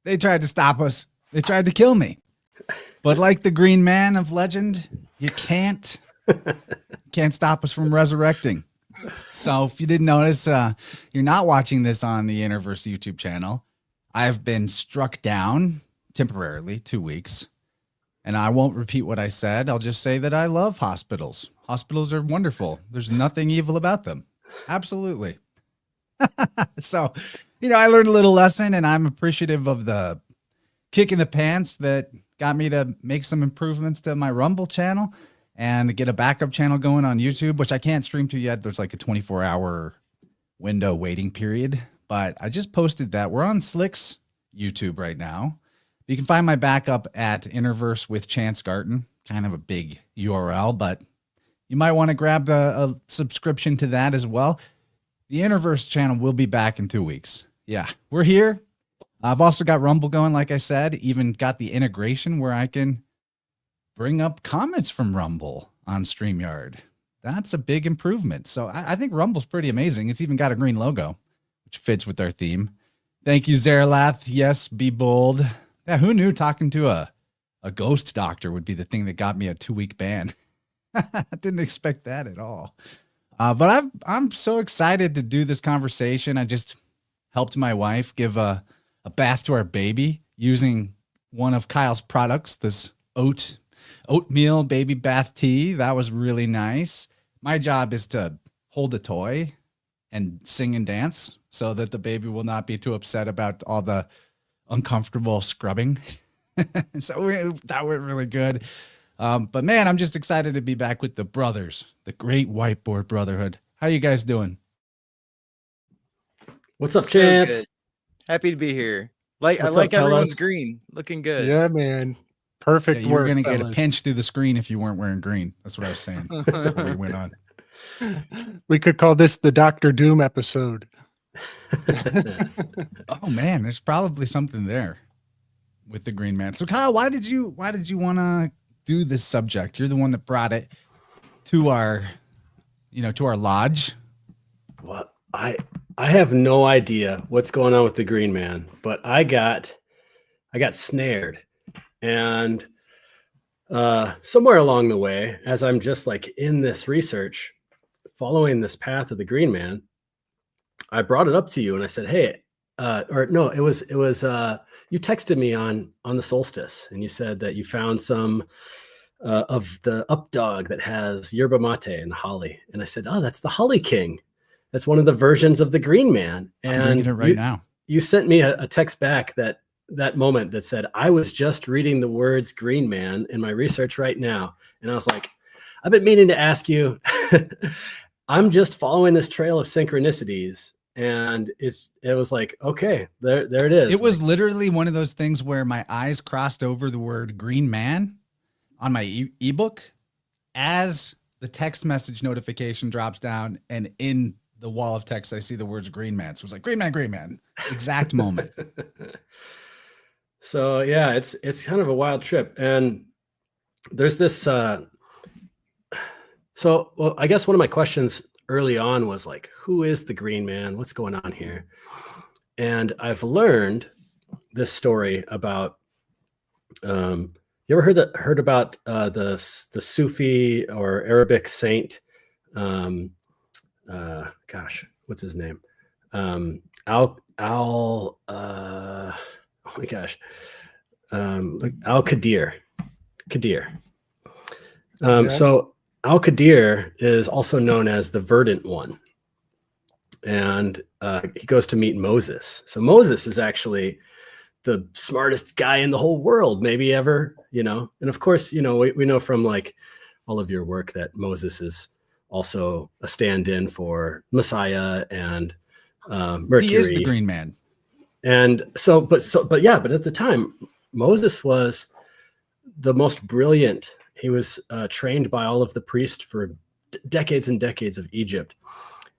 They tried to stop us. They tried to kill me. But like the Green Man of legend, you can't stop us from resurrecting. So if you didn't notice, you're not watching this on the InnerVerse YouTube channel. I've been struck down temporarily 2 weeks. And I won't repeat what I said. I'll just say that I love hospitals. Hospitals are wonderful. There's nothing evil about them. Absolutely. So, I learned a little lesson, and I'm appreciative of the kick in the pants that got me to make some improvements to my Rumble channel and get a backup channel going on YouTube, which I can't stream to yet. There's like a 24-hour window waiting period, but I just posted that. We're on Slick's YouTube right now. You can find my backup at InnerVerse with Chance Garten, kind of a big URL, but you might want to grab a subscription to that as well. The InnerVerse channel will be back in 2 weeks. Yeah, we're here. I've also got Rumble going, like I said, even got the integration where I can bring up comments from Rumble on StreamYard. That's a big improvement. So I think Rumble's pretty amazing. It's even got a green logo, which fits with our theme. Thank you, Zaralath. Yes, be bold. Yeah, who knew talking to a ghost doctor would be the thing that got me a 2-week ban? I didn't expect that at all. But I'm so excited to do this conversation. I just helped my wife give a bath to our baby using one of Kyle's products, this oatmeal baby bath tea. That was really nice. My job is to hold the toy and sing and dance so that the baby will not be too upset about all the uncomfortable scrubbing. So that went really good. But man, I'm just excited to be back with the brothers, the Great Whiteboard Brotherhood. How you guys doing? What's up, Chance? Good. Happy to be here. I What's like up, everyone's fellas? green. Looking good. Yeah, man. Perfect Yeah, you were work, going to get a fellas. pinch through the screen if you weren't wearing green. That's what I was saying before we went on. We could call this the Dr. Doom episode. Oh man, there's probably something there with the Green Man. So Kyle, why did you want to do this subject? You're the one that brought it to our lodge. Well, I have no idea what's going on with the Green Man, but I got snared, and somewhere along the way, as I'm just like in this research, following this path of the Green Man, I brought it up to you and I said, "Hey," or no, it was you texted me on the solstice, and you said that you found some of the updog that has yerba mate and holly, and I said, "Oh, that's the Holly King. That's one of the versions of the Green Man." And I'm reading it right now. You sent me a text back that moment that said, "I was just reading the words Green Man in my research right now," and I was like, "I've been meaning to ask you." I'm just following this trail of synchronicities. And it was like, okay, there it is. It was literally one of those things where my eyes crossed over the word Green Man on my ebook as the text message notification drops down, and in the wall of text I see the words Green Man. So it was like Green Man, exact moment. So yeah, it's kind of a wild trip. And there's this I guess one of my questions early on was like, who is the Green Man? What's going on here? And I've learned this story about, you ever heard about the Sufi or Arabic saint? Gosh, what's his name? Oh my gosh. Al-Qadir. So Al-Qadir is also known as the Verdant One, and he goes to meet Moses. So Moses is actually the smartest guy in the whole world, maybe ever, And of course, we know from like all of your work that Moses is also a stand-in for Messiah and Mercury. He is the Green Man. And but at the time, Moses was the most brilliant. He was trained by all of the priests for decades and decades of Egypt,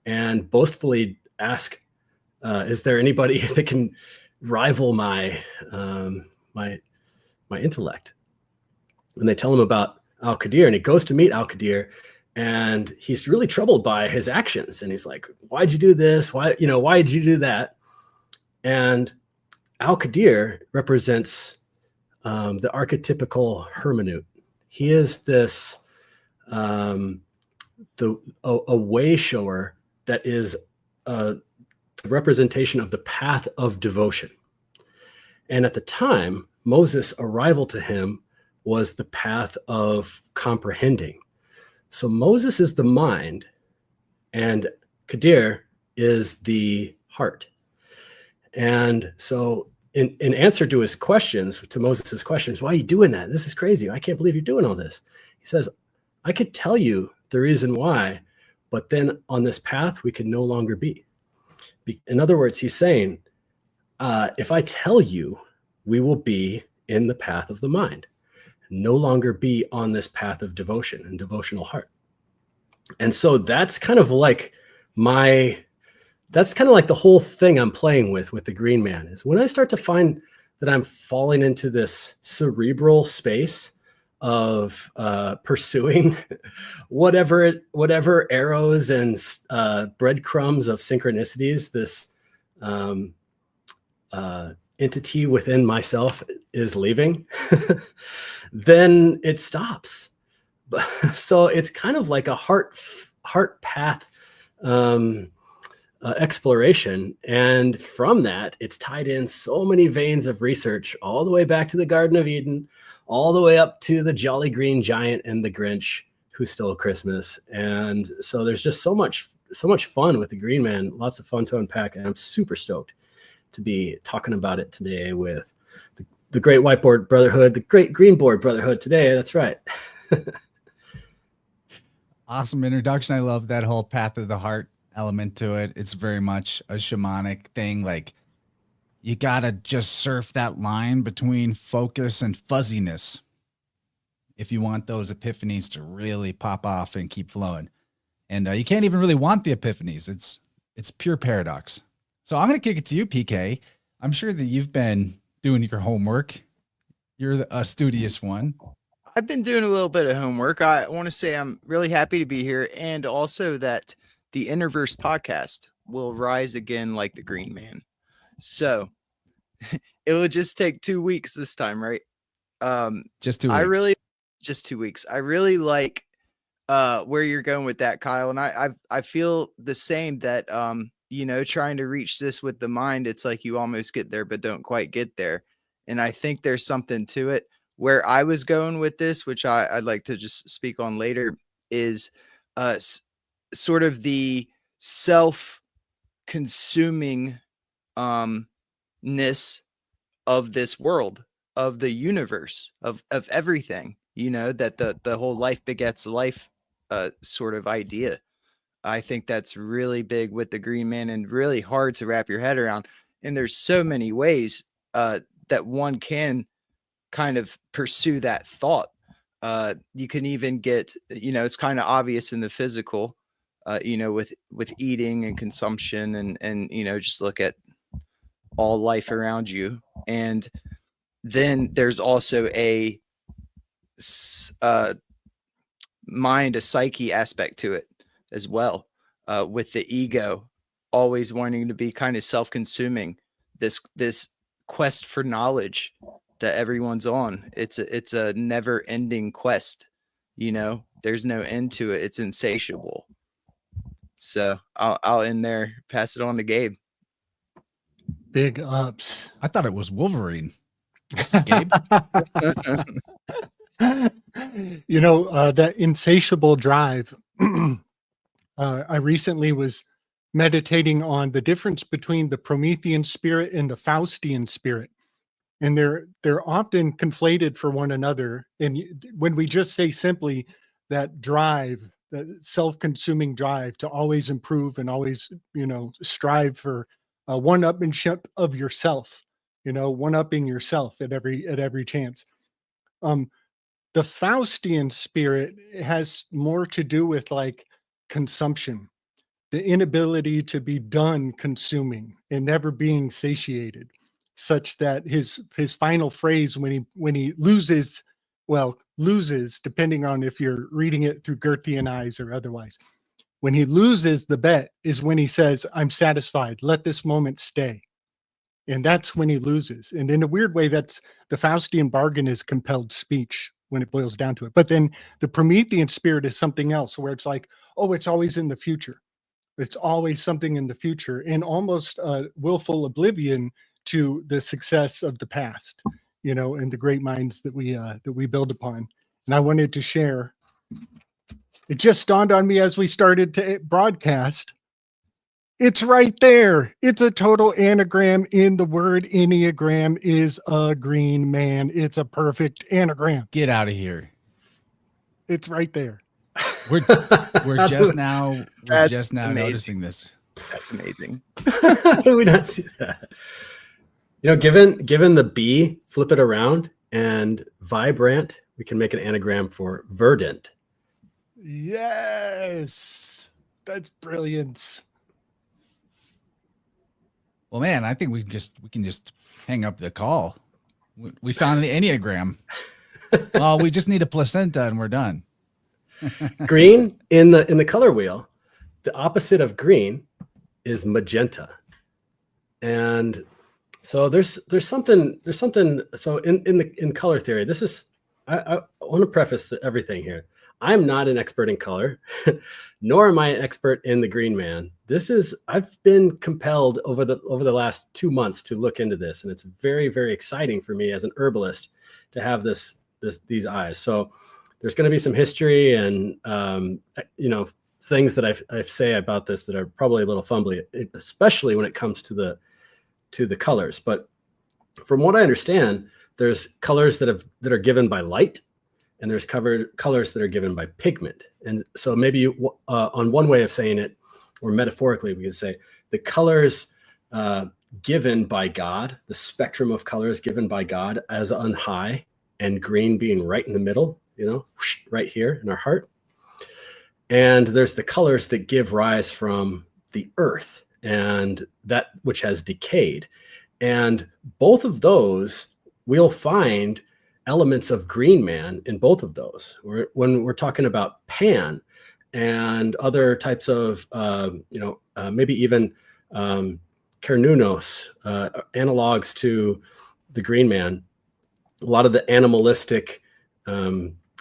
and boastfully ask, "Is there anybody that can rival my intellect?" And they tell him about Al-Qadir, and he goes to meet Al-Qadir, and he's really troubled by his actions. And he's like, "Why'd you do this? Why did you do that?" And Al-Qadir represents the archetypical hermeneut. He is this a way shower that is a representation of the path of devotion. And at the time, Moses' arrival to him was the path of comprehending. So Moses is the mind, and Qadir is the heart. And so in answer to his questions, to Moses' questions, why are you doing that? This is crazy. I can't believe you're doing all this. He says, I could tell you the reason why, but then on this path, we can no longer be. In other words, he's saying, if I tell you, we will be in the path of the mind, no longer be on this path of devotion and devotional heart. And so that's kind of like that's kind of like the whole thing I'm playing with the Green Man, is when I start to find that I'm falling into this cerebral space of pursuing whatever arrows and breadcrumbs of synchronicities this entity within myself is leaving, then it stops. So it's kind of like a heart path exploration. And from that, it's tied in so many veins of research, all the way back to the Garden of Eden, all the way up to the Jolly Green Giant and the Grinch who stole Christmas. And so there's just so much fun with the Green Man, lots of fun to unpack. And I'm super stoked to be talking about it today with the Great Whiteboard Brotherhood, the Great Green Board Brotherhood today. That's right. Awesome introduction. I love that whole path of the heart element to it. It's very much a shamanic thing. Like, you gotta just surf that line between focus and fuzziness if you want those epiphanies to really pop off and keep flowing. And you can't even really want the epiphanies. It's pure paradox. So I'm going to kick it to you, PK. I'm sure that you've been doing your homework. You're a studious one. I've been doing a little bit of homework. I want to say I'm really happy to be here, and also that the InnerVerse podcast will rise again like the Green Man. So it will just take 2 weeks this time, right? Just 2 weeks. Just 2 weeks. I really like where you're going with that, Kyle. And I feel the same, that trying to reach this with the mind, it's like you almost get there but don't quite get there. And I think there's something to it. Where I was going with this, which I'd like to just speak on later, is sort of the self-consuming ness of this world, of the universe, of everything, that the whole life begets life sort of idea. I think that's really big with the Green Man and really hard to wrap your head around. And there's so many ways that one can kind of pursue that thought. You can even get, it's kind of obvious in the physical, with eating and consumption and just look at all life around you. And then there's also a mind, a psyche aspect to it as well, with the ego always wanting to be kind of self-consuming, this quest for knowledge that everyone's on. It's a never ending quest. There's no end to it. It's insatiable. So I'll end there, pass it on to Gabe. Big ups. I thought it was Wolverine. This is Gabe. That insatiable drive. I recently was meditating on the difference between the Promethean spirit and the Faustian spirit. And they're often conflated for one another. And when we just say simply that drive, that self-consuming drive to always improve and always, strive for one-upmanship of yourself, one-upping yourself at every chance. The Faustian spirit has more to do with like consumption, the inability to be done consuming and never being satiated, such that his final phrase when he loses, depending on if you're reading it through Goethean eyes or otherwise, when he loses the bet is when he says, "I'm satisfied. Let this moment stay." And that's when he loses. And in a weird way, that's the Faustian bargain is compelled speech when it boils down to it. But then the Promethean spirit is something else, where it's like, oh, it's always in the future. It's always something in the future, and almost willful oblivion to the success of the past, you know, and the great minds that we build upon. And I wanted to share. It just dawned on me as we started to broadcast. It's right there. It's a total anagram in the word. Enneagram is a green man. It's a perfect anagram. Get out of here. It's right there. We're just now That's amazing. noticing this. That's amazing. How do we not see that? You know, given the B, flip it around, and Vibe Rant, we can make an anagram for verdant. Yes, that's brilliant. Well, man, I think we can just hang up the call. We found the Enneagram. Well, we just need a placenta and we're done. Green in the color wheel, the opposite of green is magenta. And so there's something. So in color theory, this is, I want to preface everything here. I'm not an expert in color, nor am I an expert in the green man. I've been compelled over the last 2 months to look into this, and it's very, very exciting for me as an herbalist to have these eyes. So there's going to be some history and things that I say about this that are probably a little fumbly, especially when it comes to the colors. But from what I understand, there's colors that are given by light, and there's colors that are given by pigment. And so maybe on one way of saying it, or metaphorically, we could say the colors given by God, the spectrum of colors given by God as on high, and green being right in the middle, right here in our heart. And there's the colors that give rise from the earth and that which has decayed. And both of those, we'll find elements of green man in both of those. When we're talking about Pan and other types of, maybe even Carnunos, analogs to the green man, a lot of the animalistic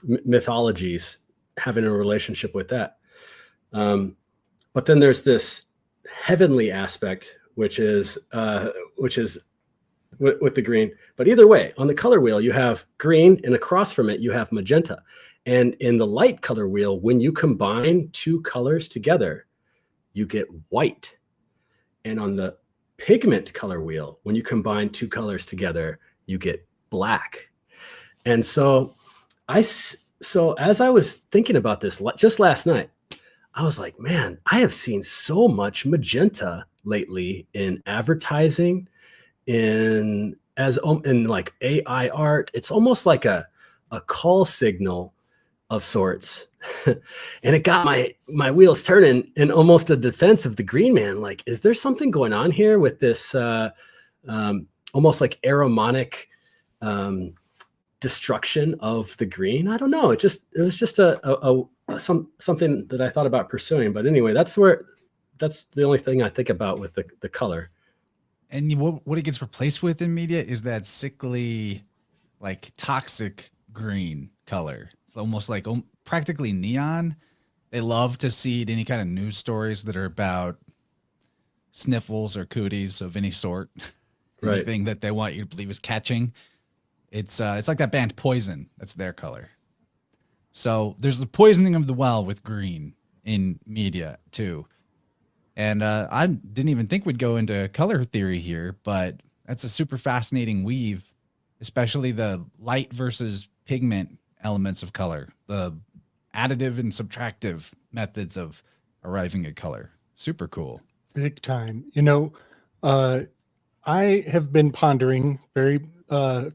mythologies having a relationship with that. But then there's this heavenly aspect, which is with the green. But either way, on the color wheel, you have green, and across from it, you have magenta. And in the light color wheel, when you combine two colors together, you get white. And on the pigment color wheel, when you combine two colors together, you get black. And so as I was thinking about this just last night, I was like, man, I have seen so much magenta lately in advertising, in like AI art. It's almost like a call signal of sorts. And it got my wheels turning in almost a defense of the green man. Like, is there something going on here with this almost like aromanic destruction of the green? I don't know. It was just something that I thought about pursuing. But anyway, that's the only thing I think about with the color. And what it gets replaced with in media is that sickly, like toxic green color. It's almost like practically neon. They love to seed any kind of news stories that are about sniffles or cooties of any sort. Right. Anything that they want you to believe is catching. It's like that band Poison. That's their color. So there's the poisoning of the well with green in media too. And I didn't even think we'd go into color theory here, but that's a super fascinating weave, especially the light versus pigment elements of color, the additive and subtractive methods of arriving at color. Super cool. Big time. I have been pondering very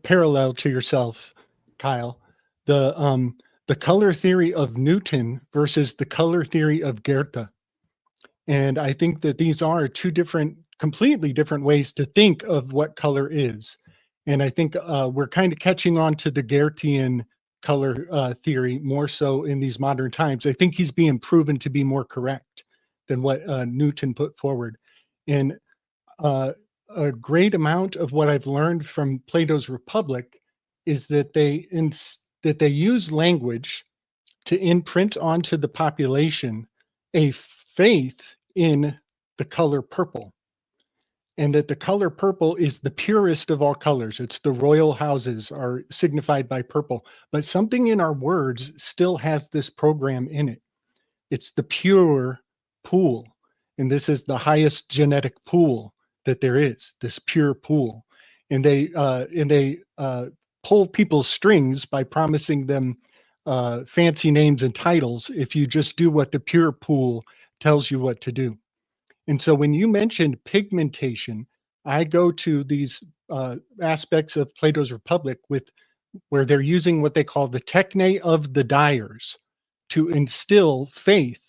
parallel to yourself, Kyle, the color theory of Newton versus the color theory of Goethe. And I think that these are two completely different ways to think of what color is. And I think we're kind of catching on to the Goethean color theory more so in these modern times. I think he's being proven to be more correct than what Newton put forward. And a great amount of what I've learned from Plato's Republic is that they use language to imprint onto the population a faith in the color purple, and that the color purple is the purest of all colors. It's the royal houses are signified by purple, but something in our words still has this program in it. It's the pure pool, and this is the highest genetic pool that there is, this pure pool. And they pull people's strings by promising them fancy names and titles if you just do what the pure pool tells you what to do. And so when you mentioned pigmentation, I go to these aspects of Plato's Republic where they're using what they call the techne of the dyers to instill faith,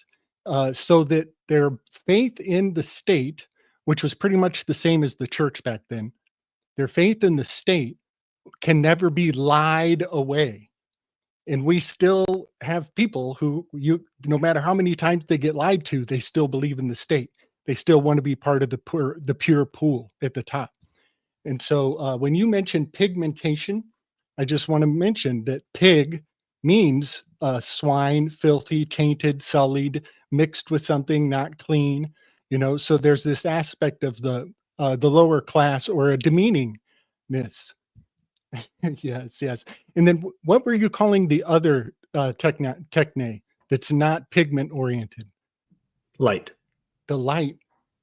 so that their faith in the state, which was pretty much the same as the church back then, their faith in the state can never be lied away. And we still have people who, no matter how many times they get lied to, they still believe in the state. They still want to be part of the pure pool at the top. And so when you mention pigmentation, I just want to mention that pig means swine, filthy, tainted, sullied, mixed with something not clean. So there's this aspect of the lower class, or a demeaningness. Yes. And then what were you calling the other techne that's not pigment oriented? Light. The light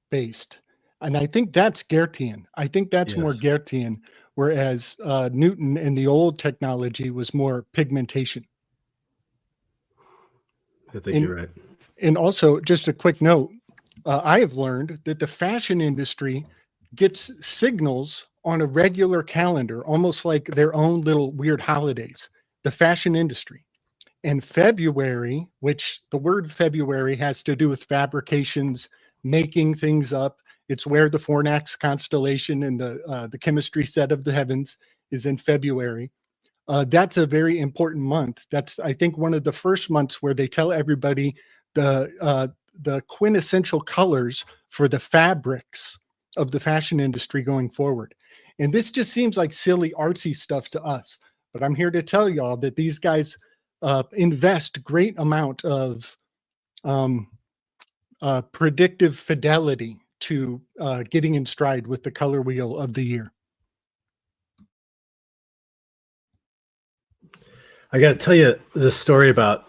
based. And I think that's Goethean. I think that's more Goethean, whereas Newton in the old technology was more pigmentation. I think you're right. And also, just a quick note, I have learned that the fashion industry gets signals on a regular calendar, almost like their own little weird holidays, the fashion industry. And February, which the word February has to do with fabrications, making things up. It's where the Fornax constellation and the chemistry set of the heavens is in February. That's a very important month. That's, I think, one of the first months where they tell everybody the quintessential colors for the fabrics of the fashion industry going forward. And this just seems like silly, artsy stuff to us. But I'm here to tell y'all that these guys invest great amount of predictive fidelity to getting in stride with the color wheel of the year. I got to tell you this story about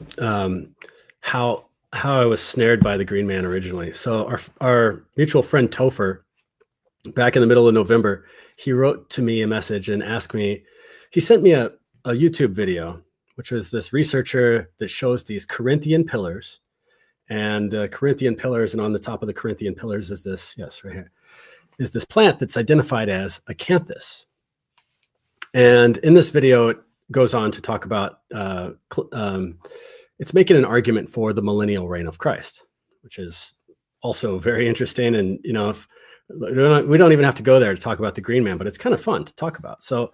how I was snared by the Green Man originally. So our mutual friend Topher, back in the middle of November, he wrote to me a message and asked me. He sent me a YouTube video, which was this researcher that shows these Corinthian pillars, and Corinthian pillars, and on the top of the Corinthian pillars is this, right here, is this plant that's identified as acanthus. And in this video, it goes on to talk about it's making an argument for the millennial reign of Christ, which is also very interesting. And if we don't even have to go there to talk about the Green Man, but it's kind of fun to talk about. So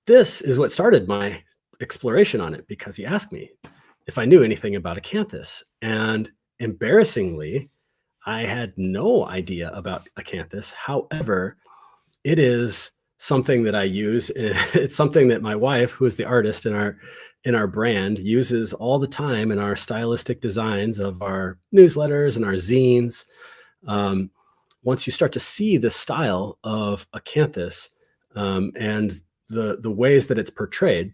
this is what started my exploration on it, because he asked me if I knew anything about acanthus, and embarrassingly, I had no idea about acanthus. However, it is something that I use. It's something that my wife, who is the artist in our brand, uses all the time in our stylistic designs of our newsletters and our zines. Once you start to see the style of acanthus and the ways that it's portrayed,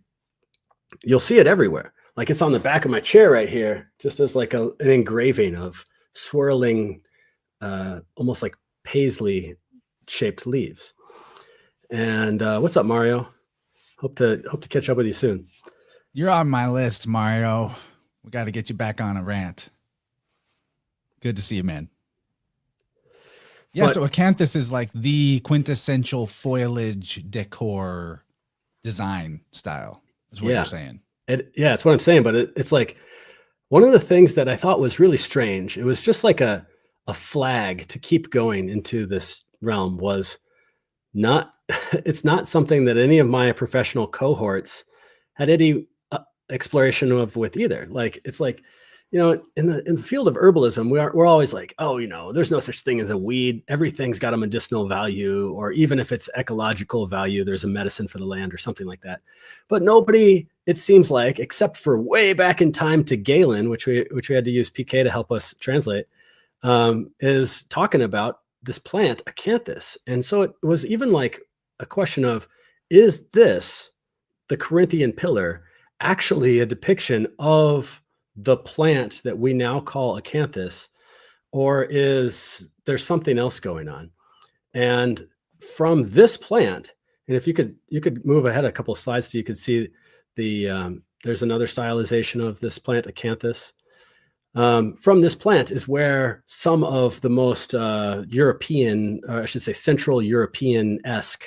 you'll see it everywhere. Like, it's on the back of my chair right here, just as like an engraving of swirling, almost like paisley shaped leaves. And what's up, Mario? Hope to catch up with you soon. You're on my list, Mario. We got to get you back on a rant. Good to see you, man. Yeah, so acanthus is like the quintessential foliage decor design style, is what you're saying. That's what I'm saying. But it's like one of the things that I thought was really strange. It was just like a flag to keep going into this realm. Was not. It's not something that any of my professional cohorts had any exploration of with either. Like, it's like, you know, in the field of herbalism, we're always like, oh, you know, there's no such thing as a weed. Everything's got a medicinal value, or even if it's ecological value, there's a medicine for the land or something like that. But nobody, it seems like, except for way back in time to Galen, which we had to use PK to help us translate, is talking about this plant, acanthus. And so it was even like a question of, is this, the Corinthian pillar, actually a depiction of the plant that we now call acanthus, or is there something else going on? And from this plant, and if you could move ahead a couple of slides so you could see the there's another stylization of this plant, acanthus. From this plant is where some of the most European, or I should say Central European-esque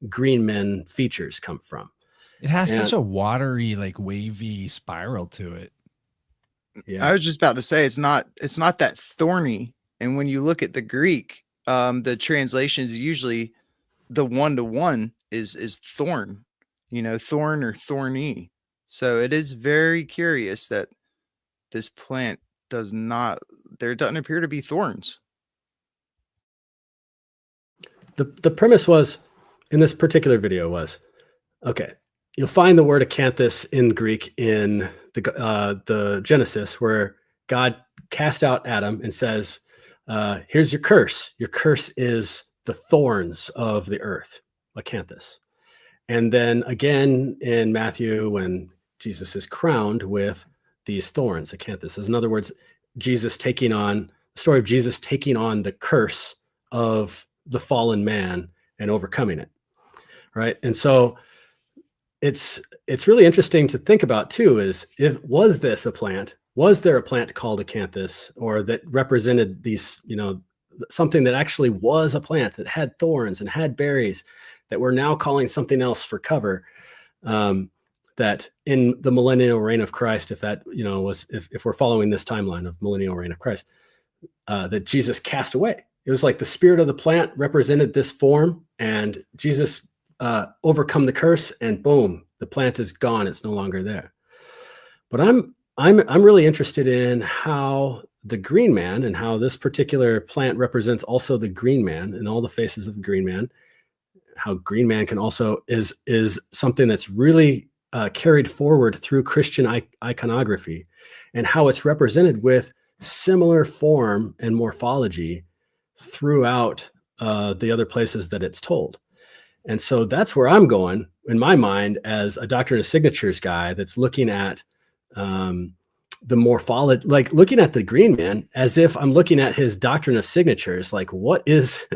green men features come from. It has such a watery, like wavy spiral to it. Yeah. I was just about to say it's not that thorny. And when you look at the Greek, the translation is usually the 1-to-1 is thorn, you know, thorn or thorny. So it is very curious that this plant there doesn't appear to be thorns. The premise was, in this particular video, was, okay, you'll find the word acanthus in Greek in the Genesis, where God cast out Adam and says, here's your curse. Your curse is the thorns of the earth, acanthus. And then again in Matthew, when Jesus is crowned with these thorns, acanthus. In other words, the story of Jesus taking on the curse of the fallen man and overcoming it. Right. And so it's really interesting to think about too, was this a plant? Was there a plant called acanthus, or that represented these, you know, something that actually was a plant that had thorns and had berries that we're now calling something else for cover? That in the millennial reign of Christ, if that, you know, if we're following this timeline of millennial reign of Christ, that Jesus cast away. It was like the spirit of the plant represented this form, and Jesus overcome the curse, and boom, the plant is gone. It's no longer there. But I'm really interested in how the green man, and how this particular plant represents also the green man and all the faces of the green man. How green man can also is something that's really carried forward through Christian iconography, and how it's represented with similar form and morphology throughout the other places that it's told. And so that's where I'm going in my mind as a Doctrine of Signatures guy that's looking at the morphology, like looking at the green man as if I'm looking at his Doctrine of Signatures. Like, what is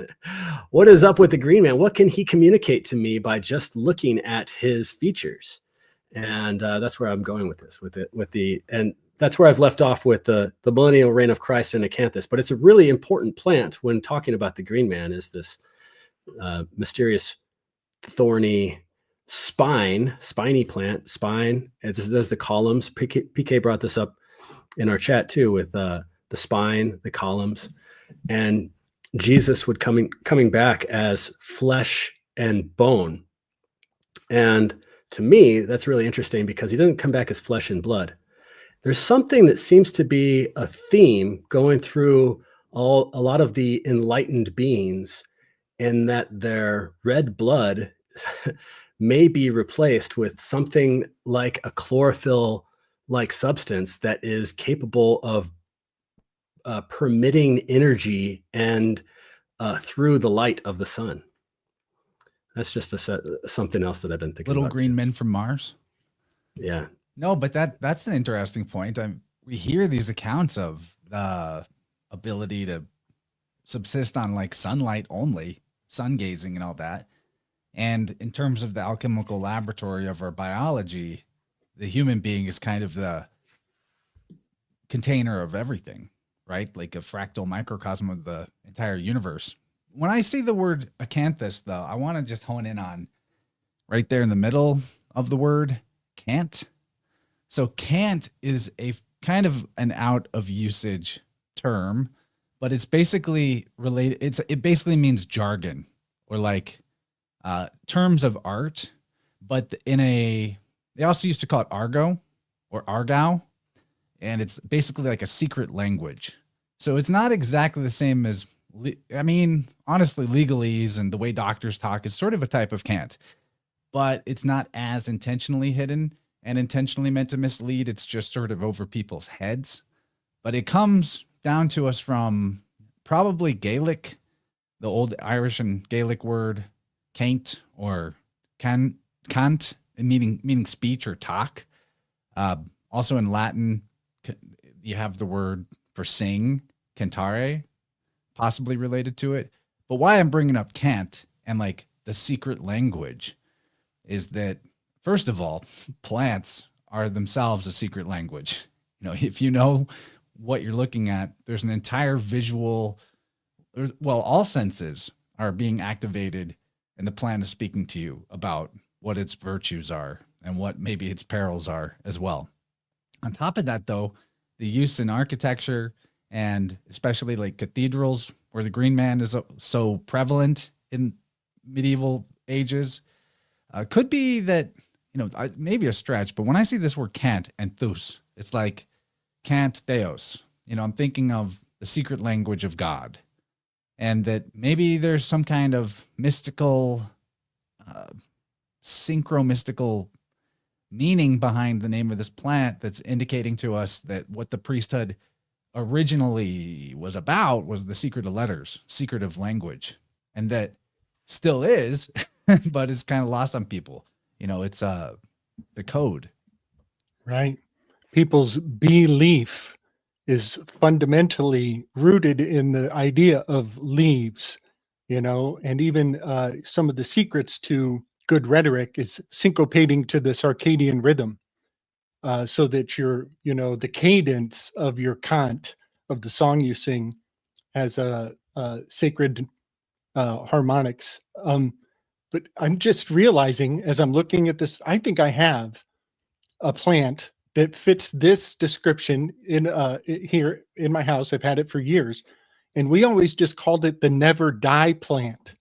up with the green man? What can he communicate to me by just looking at his features? And that's where I'm going with this, and that's where I've left off with the millennial reign of Christ and acanthus. But it's a really important plant when talking about the green man, is this mysterious thorny spiny plant, spine. It does the columns. PK brought this up in our chat too, with the spine, the columns, and Jesus would coming back as flesh and bone. And to me, that's really interesting, because he doesn't come back as flesh and blood. There's something that seems to be a theme going through a lot of the enlightened beings, in that their red blood may be replaced with something like a chlorophyll-like substance that is capable of permitting energy and through the light of the sun. That's just something else that I've been thinking about. Little green men from Mars. Yeah. No, but that's an interesting point. We hear these accounts of the ability to subsist on like sunlight only, sun gazing and all that. And in terms of the alchemical laboratory of our biology, the human being is kind of the container of everything, right? Like a fractal microcosm of the entire universe. When I see the word acanthus, though, I want to just hone in on right there in the middle of the word, can't. So can't is a kind of an out of usage term, but it's basically related. It basically means jargon, or like terms of art, but they also used to call it argot or argao. and it's basically like a secret language. So it's not exactly the same as, I mean, honestly, legalese and the way doctors talk is sort of a type of cant, but it's not as intentionally hidden and intentionally meant to mislead. It's just sort of over people's heads. But it comes down to us from probably Gaelic, the old Irish and Gaelic word cant or cant, meaning speech or talk. Also in Latin, you have the word for sing, cantare, possibly related to it. But why I'm bringing up cant and like the secret language is that, first of all, plants are themselves a secret language. You know, if you know what you're looking at, there's an entire visual, well, all senses are being activated, and the plant is speaking to you about what its virtues are and what maybe its perils are as well. On top of that, though, the use in architecture and especially like cathedrals where the green man is so prevalent in medieval ages, could be that, you know, maybe a stretch, but when I see this word cant and thus, it's like cant theos. You know, I'm thinking of the secret language of God, and that maybe there's some kind of mystical, synchro-mystical meaning behind the name of this plant that's indicating to us that what the priesthood originally was about was the secret of letters, secret of language, and that still is, but is kind of lost on people. You know, it's the code. Right. People's belief is fundamentally rooted in the idea of leaves, you know, and even some of the secrets to good rhetoric is syncopating to the circadian rhythm, so that you know, the cadence of your cant, of the song you sing, has a sacred harmonics. But I'm just realizing as I'm looking at this, I think I have a plant that fits this description in here in my house. I've had it for years, and we always just called it the never die plant.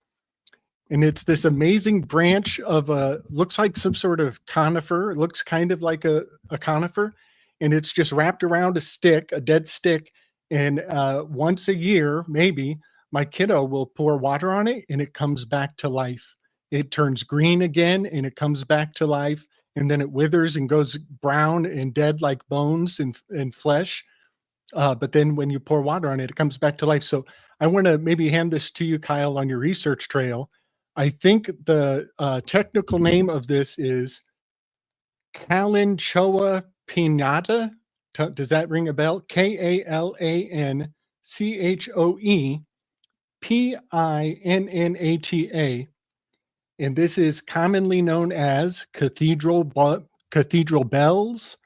And it's this amazing branch of looks like some sort of conifer. It looks kind of like a conifer, and it's just wrapped around a stick, a dead stick. And once a year, maybe, my kiddo will pour water on it, and it comes back to life. It turns green again, and it comes back to life. And then it withers and goes brown and dead like bones and flesh. But then when you pour water on it, it comes back to life. So I want to maybe hand this to you, Kyle, on your research trail. I think the technical name of this is Kalanchoe pinnata. Does that ring a bell? Kalanchoe pinnata. And this is commonly known as cathedral bells,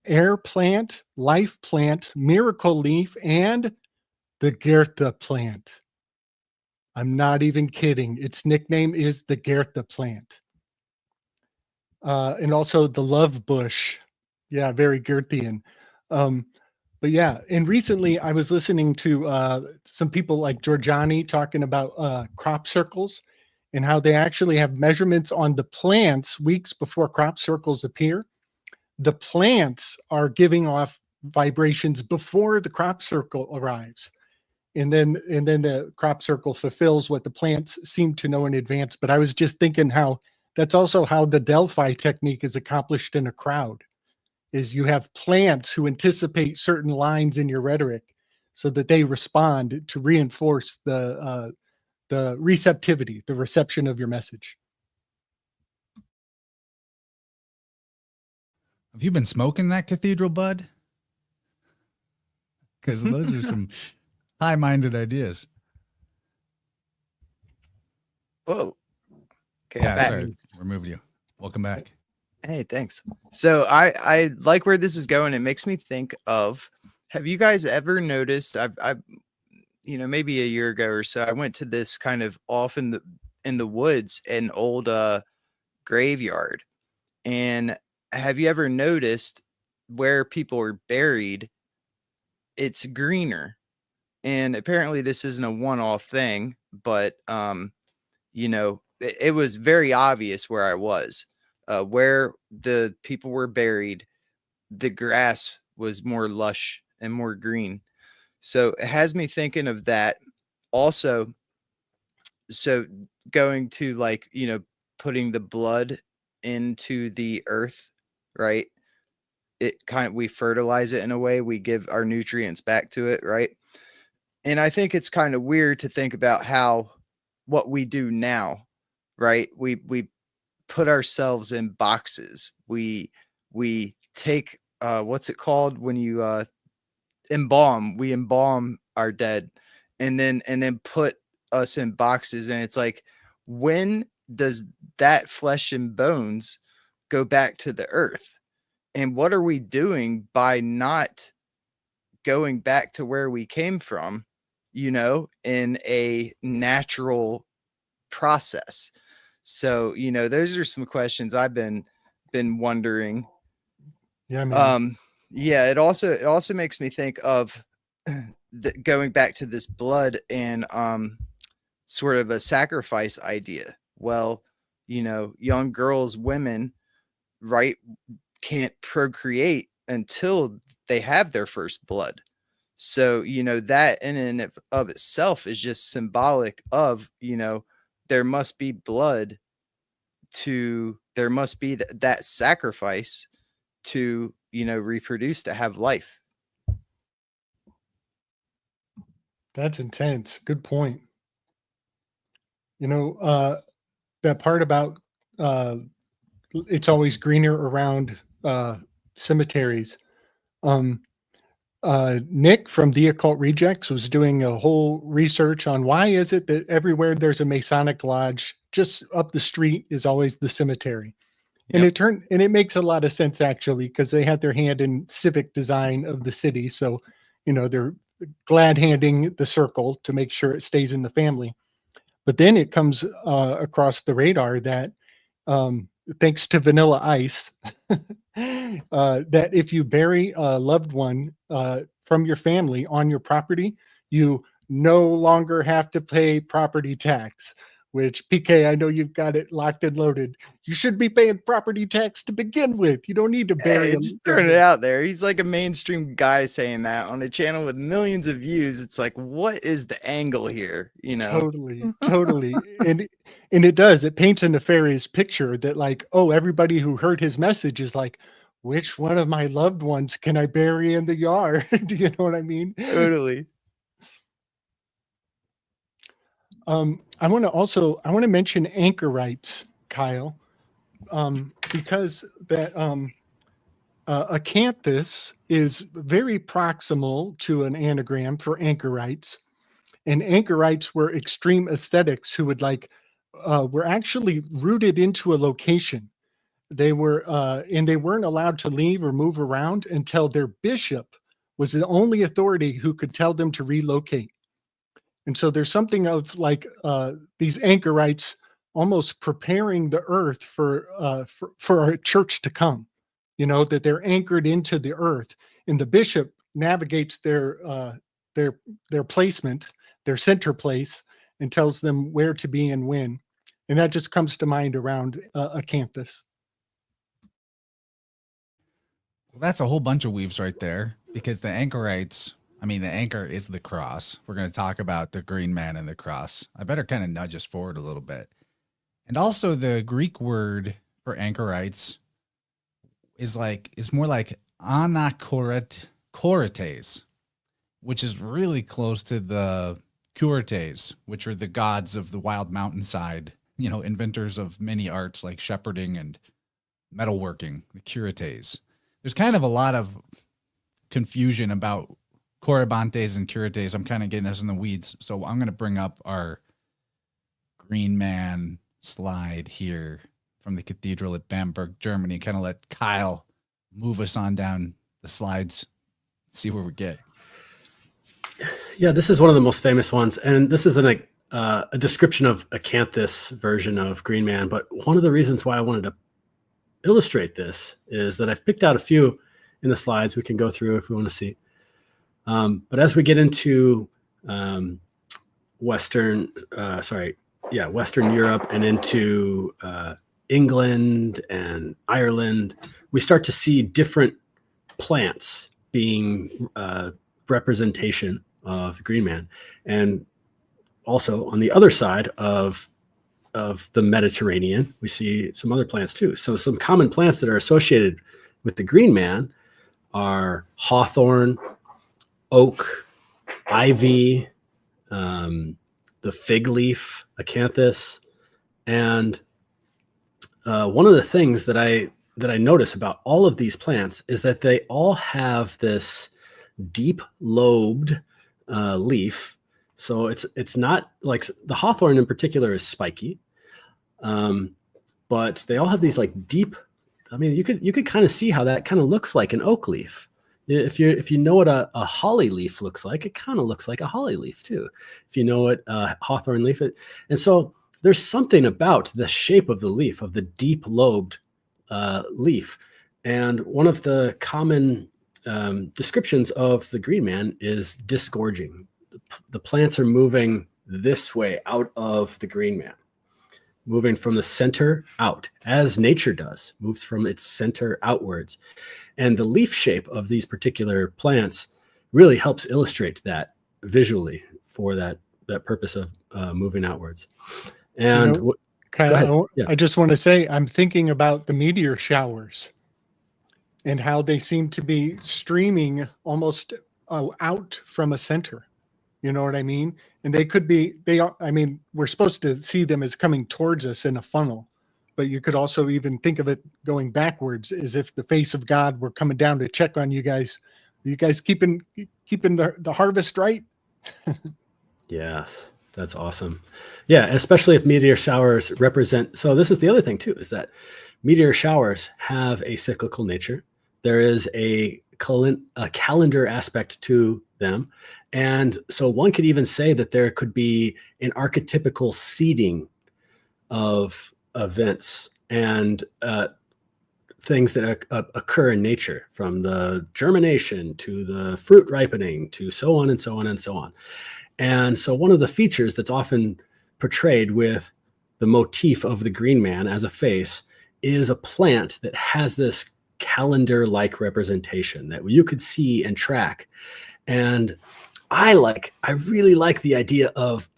air plant, life plant, miracle leaf, and the Goethe plant. I'm not even kidding. Its nickname is the Goethe plant. And also the love bush. Yeah, very Goethean. But yeah, and recently I was listening to some people like Giorgiani talking about crop circles and how they actually have measurements on the plants weeks before crop circles appear. The plants are giving off vibrations before the crop circle arrives. And then the crop circle fulfills what the plants seem to know in advance. But I was just thinking how that's also how the Delphi technique is accomplished in a crowd, is you have plants who anticipate certain lines in your rhetoric so that they respond to reinforce the receptivity, the reception of your message. Have you been smoking that cathedral bud? Because those are some high-minded ideas. Whoa. Okay. Yeah, back. sorry, removed you. Welcome back. Hey, thanks. So I like where this is going. It makes me think of, have you guys ever noticed, I've you know, maybe a year ago or so, I went to this kind of off in the woods, an old graveyard. And have you ever noticed where people are buried, it's greener? And apparently this isn't a one-off thing, but you know, it was very obvious where I was. Where the people were buried, the grass was more lush and more green. So it has me thinking of that also. So going to like, you know, putting the blood into the earth, right? It kind of, we fertilize it in a way, we give our nutrients back to it, right? And I think it's kind of weird to think about how what we do now, right? We put ourselves in boxes. We take what's it called when you embalm? We embalm our dead and then put us in boxes. And it's like, when does that flesh and bones go back to the earth? And what are we doing by not going back to where we came from, you know, in a natural process? So, you know, those are some questions I've been wondering. Yeah, man. Yeah, it also makes me think of going back to this blood and sort of a sacrifice idea. Well, you know, young girls, women, right, can't procreate until they have their first blood. So, you know, that in and of itself is just symbolic of, you know, there must be blood there must be that sacrifice to, you know, reproduce, to have life. That's intense. Good point. You know, that part about it's always greener around cemeteries. Nick from The Occult Rejects was doing a whole research on why is it that everywhere there's a Masonic lodge, just up the street is always the cemetery. And it makes a lot of sense actually, because they had their hand in civic design of the city. So, you know, they're glad handing the circle to make sure it stays in the family. But then it comes across the radar that thanks to Vanilla Ice, that if you bury a loved one from your family on your property, you no longer have to pay property tax. Which, PK, I know you've got it locked and loaded. You should be paying property tax to begin with. You don't need to bury Hey, him. just throwing it out there. He's like a mainstream guy saying that on a channel with millions of views. It's like, what is the angle here? You know? Totally. And it does. It paints a nefarious picture that like, oh, everybody who heard his message is like, which one of my loved ones can I bury in the yard? Do you know what I mean? Totally. I want to mention anchorites, Kyle, because that acanthus is very proximal to an anagram for anchorites, and anchorites were extreme aesthetics who would were actually rooted into a location. They were and they weren't allowed to leave or move around until their bishop was the only authority who could tell them to relocate. And so there's something of like these anchorites almost preparing the earth for a church to come, you know, that they're anchored into the earth, and the bishop navigates their placement, their center place, and tells them where to be and when. And that just comes to mind around acanthus. Well, that's a whole bunch of weaves right there, because the anchorites, I mean, the anchor is the cross. We're going to talk about the green man and the cross. I better kind of nudge us forward a little bit. And also the Greek word for anchorites is more like anakorates, which is really close to the curates, which are the gods of the wild mountainside, you know, inventors of many arts like shepherding and metalworking, the curates. There's kind of a lot of confusion about Corybantes and curates. I'm kind of getting us in the weeds. So I'm going to bring up our green man slide here from the cathedral at Bamberg, Germany, kind of let Kyle move us on down the slides, see where we get. Yeah, this is one of the most famous ones. And this is a description of acanthus version of green man. But one of the reasons why I wanted to illustrate this is that I've picked out a few in the slides we can go through if we want to see. But as we get into Western Europe and into England and Ireland, we start to see different plants being representation of the green man. And also on the other side of the Mediterranean, we see some other plants too. So some common plants that are associated with the green man are hawthorn, oak, ivy, the fig leaf, acanthus. And one of the things that I notice about all of these plants is that they all have this deep lobed leaf. So it's not like the hawthorn in particular is spiky, but they all have these like deep. I mean, you could kind of see how that kind of looks like an oak leaf. If you know what a holly leaf looks like, it kind of looks like a holly leaf too. If you know what a hawthorn leaf is. And so there's something about the shape of the leaf, of the deep lobed leaf. And one of the common descriptions of the green man is disgorging. The plants are moving this way out of the green man, moving from the center out, as nature does, moves from its center outwards. And the leaf shape of these particular plants really helps illustrate that visually for that purpose of moving outwards. And Kyle, I just want to say, I'm thinking about the meteor showers and how they seem to be streaming almost out from a center. You know what I mean? And we're supposed to see them as coming towards us in a funnel, but you could also even think of it going backwards, as if the face of God were coming down to check on you guys. Are you guys keeping the harvest right? Yes, that's awesome. Yeah, especially if meteor showers represent. So this is the other thing too, is that meteor showers have a cyclical nature. There is a calendar aspect to them. And so one could even say that there could be an archetypical seeding of events and things that occur in nature, from the germination to the fruit ripening to so on and so on and so on. And so one of the features that's often portrayed with the motif of the green man as a face is a plant that has this calendar-like representation that you could see and track. And I really like the idea of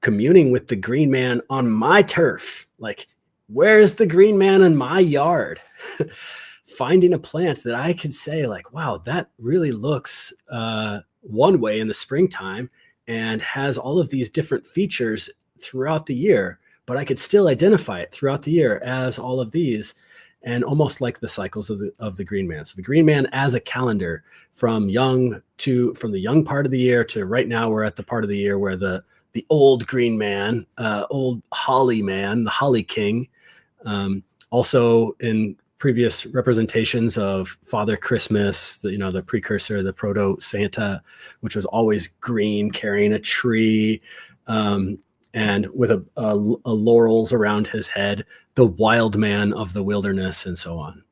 communing with the green man on my turf. Like, where's the green man in my yard? Finding a plant that I could say like, wow, that really looks one way in the springtime and has all of these different features throughout the year, but I could still identify it throughout the year as all of these, and almost like the cycles of the green man. So the green man as a calendar from the young part of the year to right now, we're at the part of the year where the old green man, old holly man, the holly king, also in previous representations of Father Christmas, the precursor, the proto Santa, which was always green, carrying a tree, and with a laurels around his head, the wild man of the wilderness, and so on.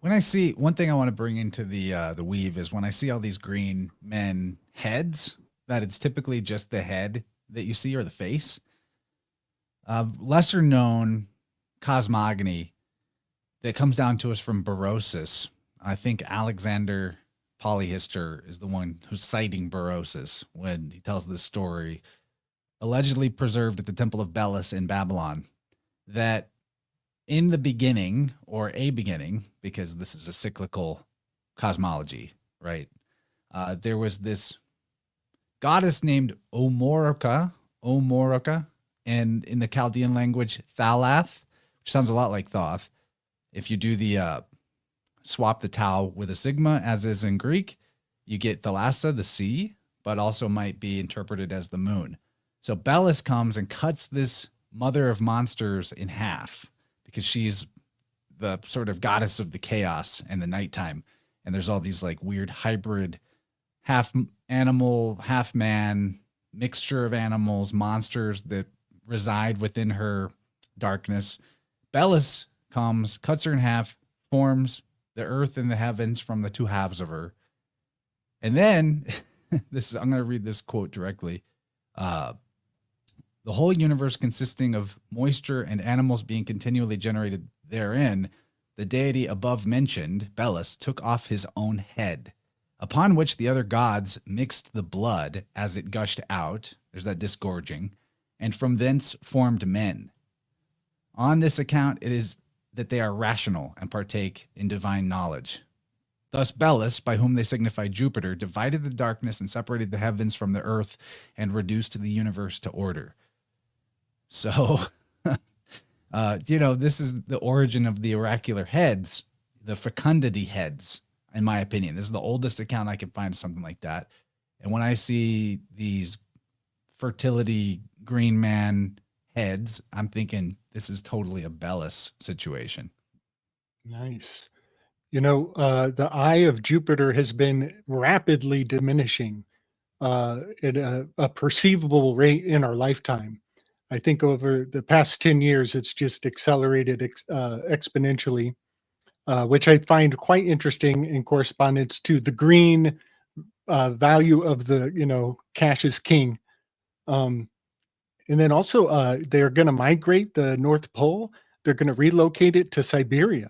When I see one thing I want to bring into the weave is when I see all these green men heads, that it's typically just the head that you see or the face. Lesser known cosmogony that comes down to us from Berosus. I think Alexander Polyhistor is the one who's citing Berosus when he tells this story, allegedly preserved at the Temple of Belus in Babylon, that in the beginning, or a beginning, because this is a cyclical cosmology, right? There was this goddess named Omoroka, and in the Chaldean language, Thalath, which sounds a lot like Thoth. If you do the swap the tau with a sigma, as is in Greek, you get Thalassa, the sea, but also might be interpreted as the moon. So Belus comes and cuts this mother of monsters in half because she's the sort of goddess of the chaos and the nighttime. And there's all these like weird hybrid, half animal, half man, mixture of animals, monsters that reside within her darkness. Belus comes, cuts her in half, forms the earth and the heavens from the two halves of her. And then I'm going to read this quote directly. The whole universe consisting of moisture and animals being continually generated therein, the deity above mentioned, Belus, took off his own head, upon which the other gods mixed the blood as it gushed out. There's that disgorging, and from thence formed men. On this account, it is that they are rational and partake in divine knowledge. Thus Belus, by whom they signify Jupiter, divided the darkness and separated the heavens from the earth and reduced the universe to order. So, this is the origin of the oracular heads, the fecundity heads, in my opinion. This is the oldest account I can find of something like that. And when I see these fertility green man heads, I'm thinking this is totally a Belus situation. Nice. The eye of Jupiter has been rapidly diminishing at a perceivable rate in our lifetime. I think over the past 10 years, it's just accelerated exponentially, which I find quite interesting in correspondence to the green value of the, cash is king. And then also they're going to migrate the North Pole. They're going to relocate it to Siberia.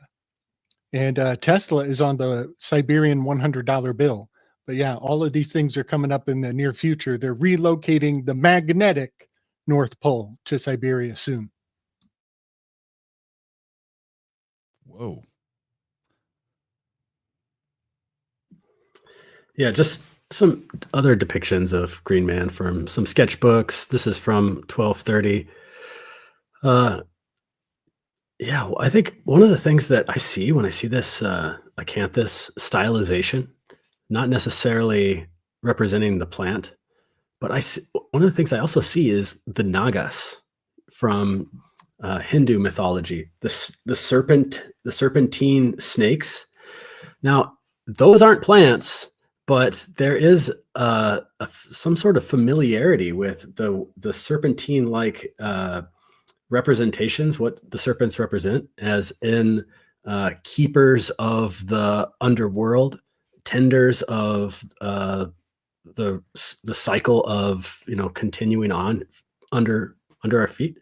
And Tesla is on the Siberian $100 bill. But yeah, all of these things are coming up in the near future. They're relocating the magnetic North Pole to Siberia soon. Whoa. Yeah, just some other depictions of Green Man from some sketchbooks. This is from 1230. Yeah, I think one of the things that I see when I see this acanthus stylization, not necessarily representing the plant, but one of the things I also see is the Nagas from Hindu mythology, the serpentine snakes. Now, those aren't plants, but there is some sort of familiarity with the serpentine-like representations, what the serpents represent, as in keepers of the underworld, tenders of the cycle of continuing on under our feet,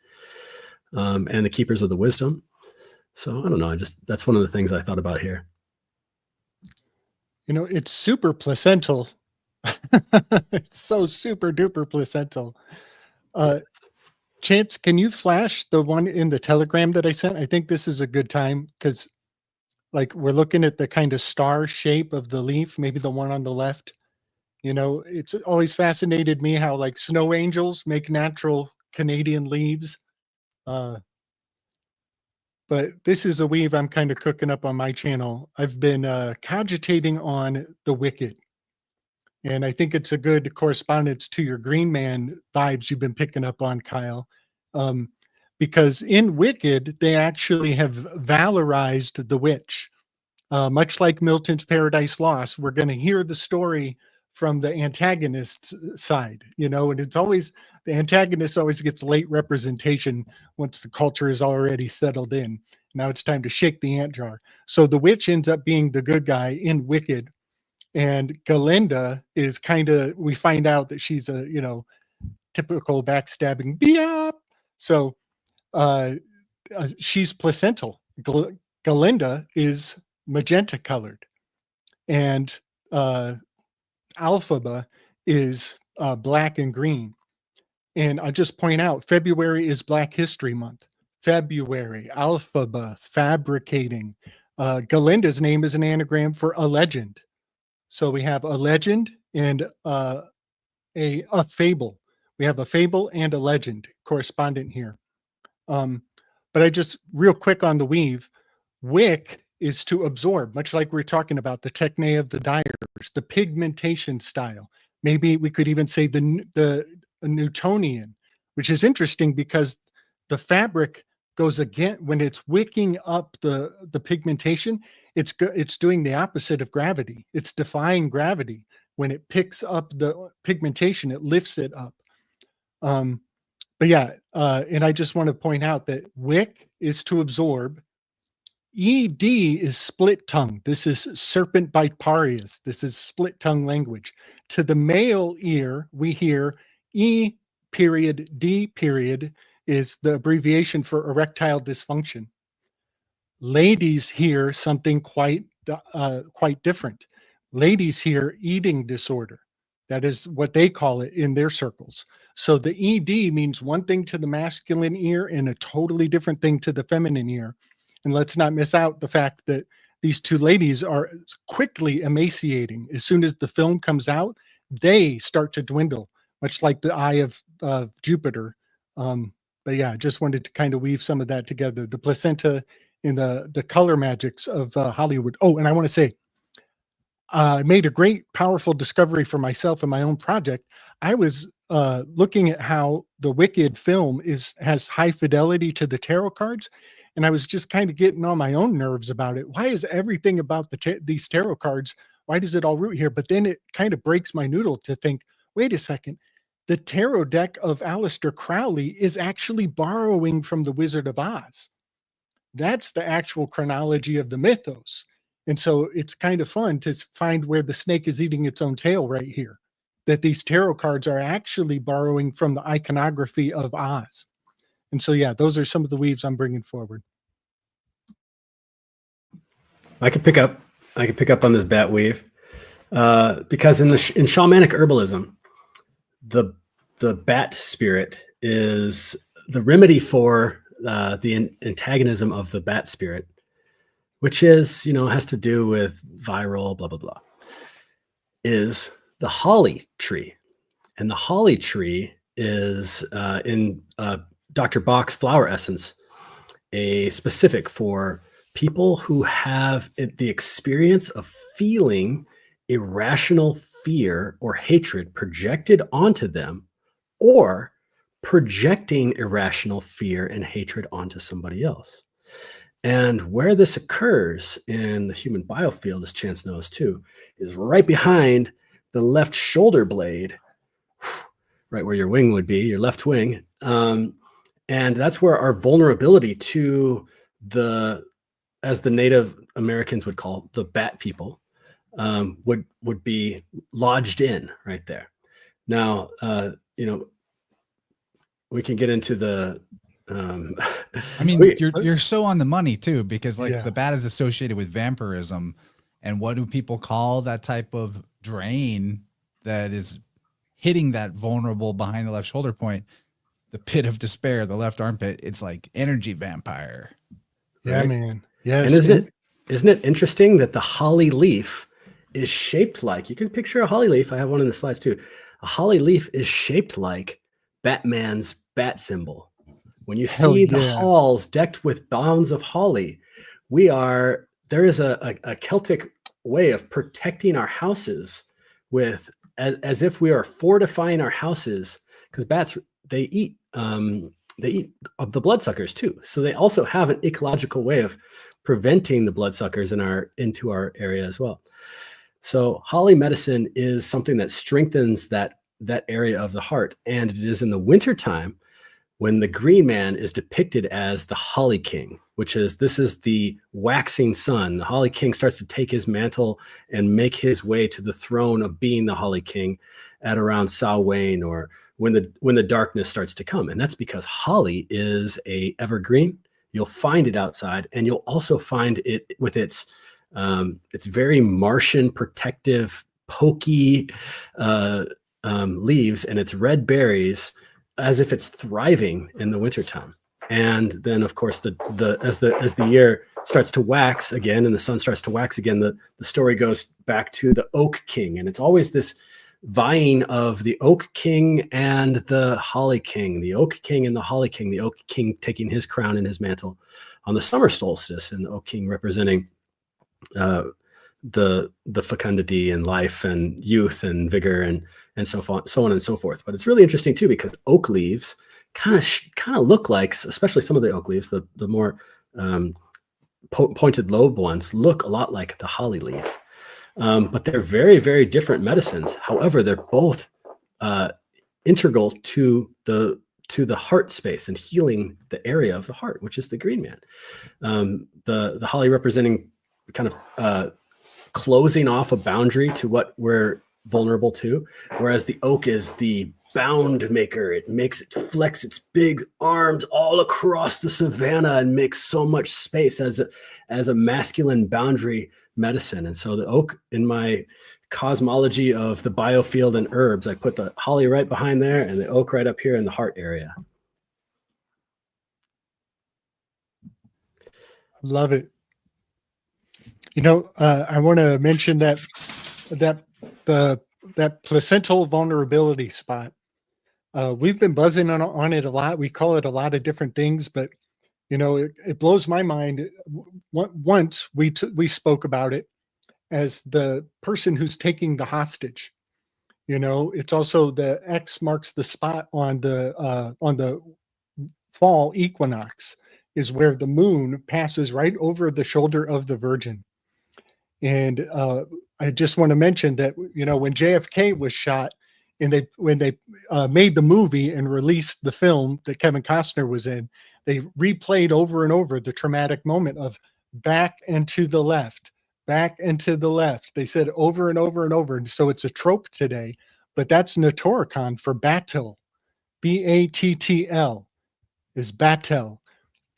and the keepers of the wisdom. So I don't know. That's one of the things I thought about here. It's super placental. It's so super duper placental. Chance, can you flash the one in the Telegram that I sent? I think this is a good time because we're looking at the kind of star shape of the leaf, maybe the one on the left. It's always fascinated me how snow angels make natural Canadian leaves. But this is a weave I'm kind of cooking up on my channel. I've been cogitating on the Wicked. And I think it's a good correspondence to your Green Man vibes you've been picking up on, Kyle. Because in Wicked, they actually have valorized the witch. Much like Milton's Paradise Lost, we're going to hear the story from the antagonist's side, and it's always, the antagonist always gets late representation once the culture is already settled in. Now it's time to shake the ant jar. So the witch ends up being the good guy in Wicked. And Galinda is we find out that she's a, typical backstabbing biap. So she's placental. Galinda is magenta colored. And Alphaba is black and green. And I'll just point out, February is Black History Month. February, Alphaba, fabricating. Galinda's name is an anagram for a legend. So we have a legend and a fable. We have a fable and a legend correspondent here. But I just, real quick on the weave, wick is to absorb, much like we were talking about the techne of the dyers, the pigmentation style. Maybe we could even say the Newtonian, which is interesting because the fabric goes again, when it's wicking up the pigmentation, it's doing the opposite of gravity. It's defying gravity. When it picks up the pigmentation, it lifts it up. But yeah, and I just want to point out that wick is to absorb. ED is split tongue. This is serpent biparius. This is split tongue language. To the male ear, we hear E period D period is the abbreviation for erectile dysfunction. Ladies hear something quite different. Ladies hear eating disorder. That is what they call it in their circles. So the ED means one thing to the masculine ear and a totally different thing to the feminine ear. And let's not miss out the fact that these two ladies are quickly emaciating. As soon as the film comes out, they start to dwindle, much like the eye of Jupiter. But yeah, just wanted to kind of weave some of that together. The placenta in the color magics of Hollywood. Oh, and I want to say, I made a great, powerful discovery for myself in my own project. I was looking at how the Wicked film has high fidelity to the tarot cards, and I was just kind of getting on my own nerves about it. Why is everything about these tarot cards? Why does it all root here? But then it kind of breaks my noodle to think, wait a second. The tarot deck of Aleister Crowley is actually borrowing from the Wizard of Oz. That's the actual chronology of the mythos. And so it's kind of fun to find where the snake is eating its own tail right here, that these tarot cards are actually borrowing from the iconography of Oz. And so, yeah, those are some of the weaves I'm bringing forward. I could pick up on this bat weave because in shamanic herbalism, the bat spirit is the remedy for the antagonism of the bat spirit, which is, has to do with viral, blah, blah, blah, is the holly tree. And the holly tree is in Dr. Bach's flower essence, a specific for people who have the experience of feeling irrational fear or hatred projected onto them, or projecting irrational fear and hatred onto somebody else. And where this occurs in the human biofield, as Chance knows too, is right behind the left shoulder blade, right where your wing would be, your left wing. And that's where our vulnerability to as the Native Americans would call the bat people, would be lodged in right there. Now, we can get into the I mean, you're so on the money too, because the bat is associated with vampirism, and what do people call that type of drain that is hitting that vulnerable behind the left shoulder point? The pit of despair, the left armpit. It's like energy vampire. Yeah, right? man. Yes. And isn't it interesting that the holly leaf is shaped like, you can picture a holly leaf. I have one in the slides too. A holly leaf is shaped like Batman's bat symbol. When you see the halls decked with bounds of holly, there is a Celtic way of protecting our houses with, as if we are fortifying our houses, because bats, they eat of the bloodsuckers too. So they also have an ecological way of preventing the bloodsuckers into our area as well. So holly medicine is something that strengthens that area of the heart. And it is in the wintertime when the green man is depicted as the holly king, this is the waxing sun. The holly king starts to take his mantle and make his way to the throne of being the holly king at around Samhain, or when the darkness starts to come. And that's because holly is a evergreen. You'll find it outside, and you'll also find it with its very Martian protective, pokey leaves and its red berries, as if it's thriving in the wintertime. And then, of course, as the year starts to wax again and the sun starts to wax again, the story goes back to the Oak King. And it's always this vying of the Oak King and the Holly King, the Oak King and the Holly King, the Oak King taking his crown and his mantle on the summer solstice, and the Oak King representing the fecundity and life and youth and vigor and so on and so forth. But it's really interesting too, because oak leaves kind of look like, especially some of the oak leaves, the more pointed lobe ones, look a lot like the holly leaf. But they're very, very different medicines. However, they're both integral to the heart space and healing the area of the heart, which is the green man. The holly representing kind of closing off a boundary to what we're vulnerable to, whereas the oak is the bound maker. It flex its big arms all across the savanna and makes so much space as a masculine boundary medicine. And so the oak, in my cosmology of the biofield and herbs, I put the holly right behind there and the oak right up here in the heart area. Love it. You know, I want to mention that placental vulnerability spot. We've been buzzing on it a lot. We call it a lot of different things, but you know, it blows my mind. Once we spoke about it as the person who's taking the hostage. You know, it's also the X marks the spot on the fall equinox, is where the moon passes right over the shoulder of the Virgin. And I just want to mention that, you know, when JFK was shot and when they made the movie and released the film that Kevin Costner was in, they replayed over and over the traumatic moment of back and to the left, back and to the left. They said over and over and over. And so it's a trope today, but that's Notoricon for Battle. Battl is Battle.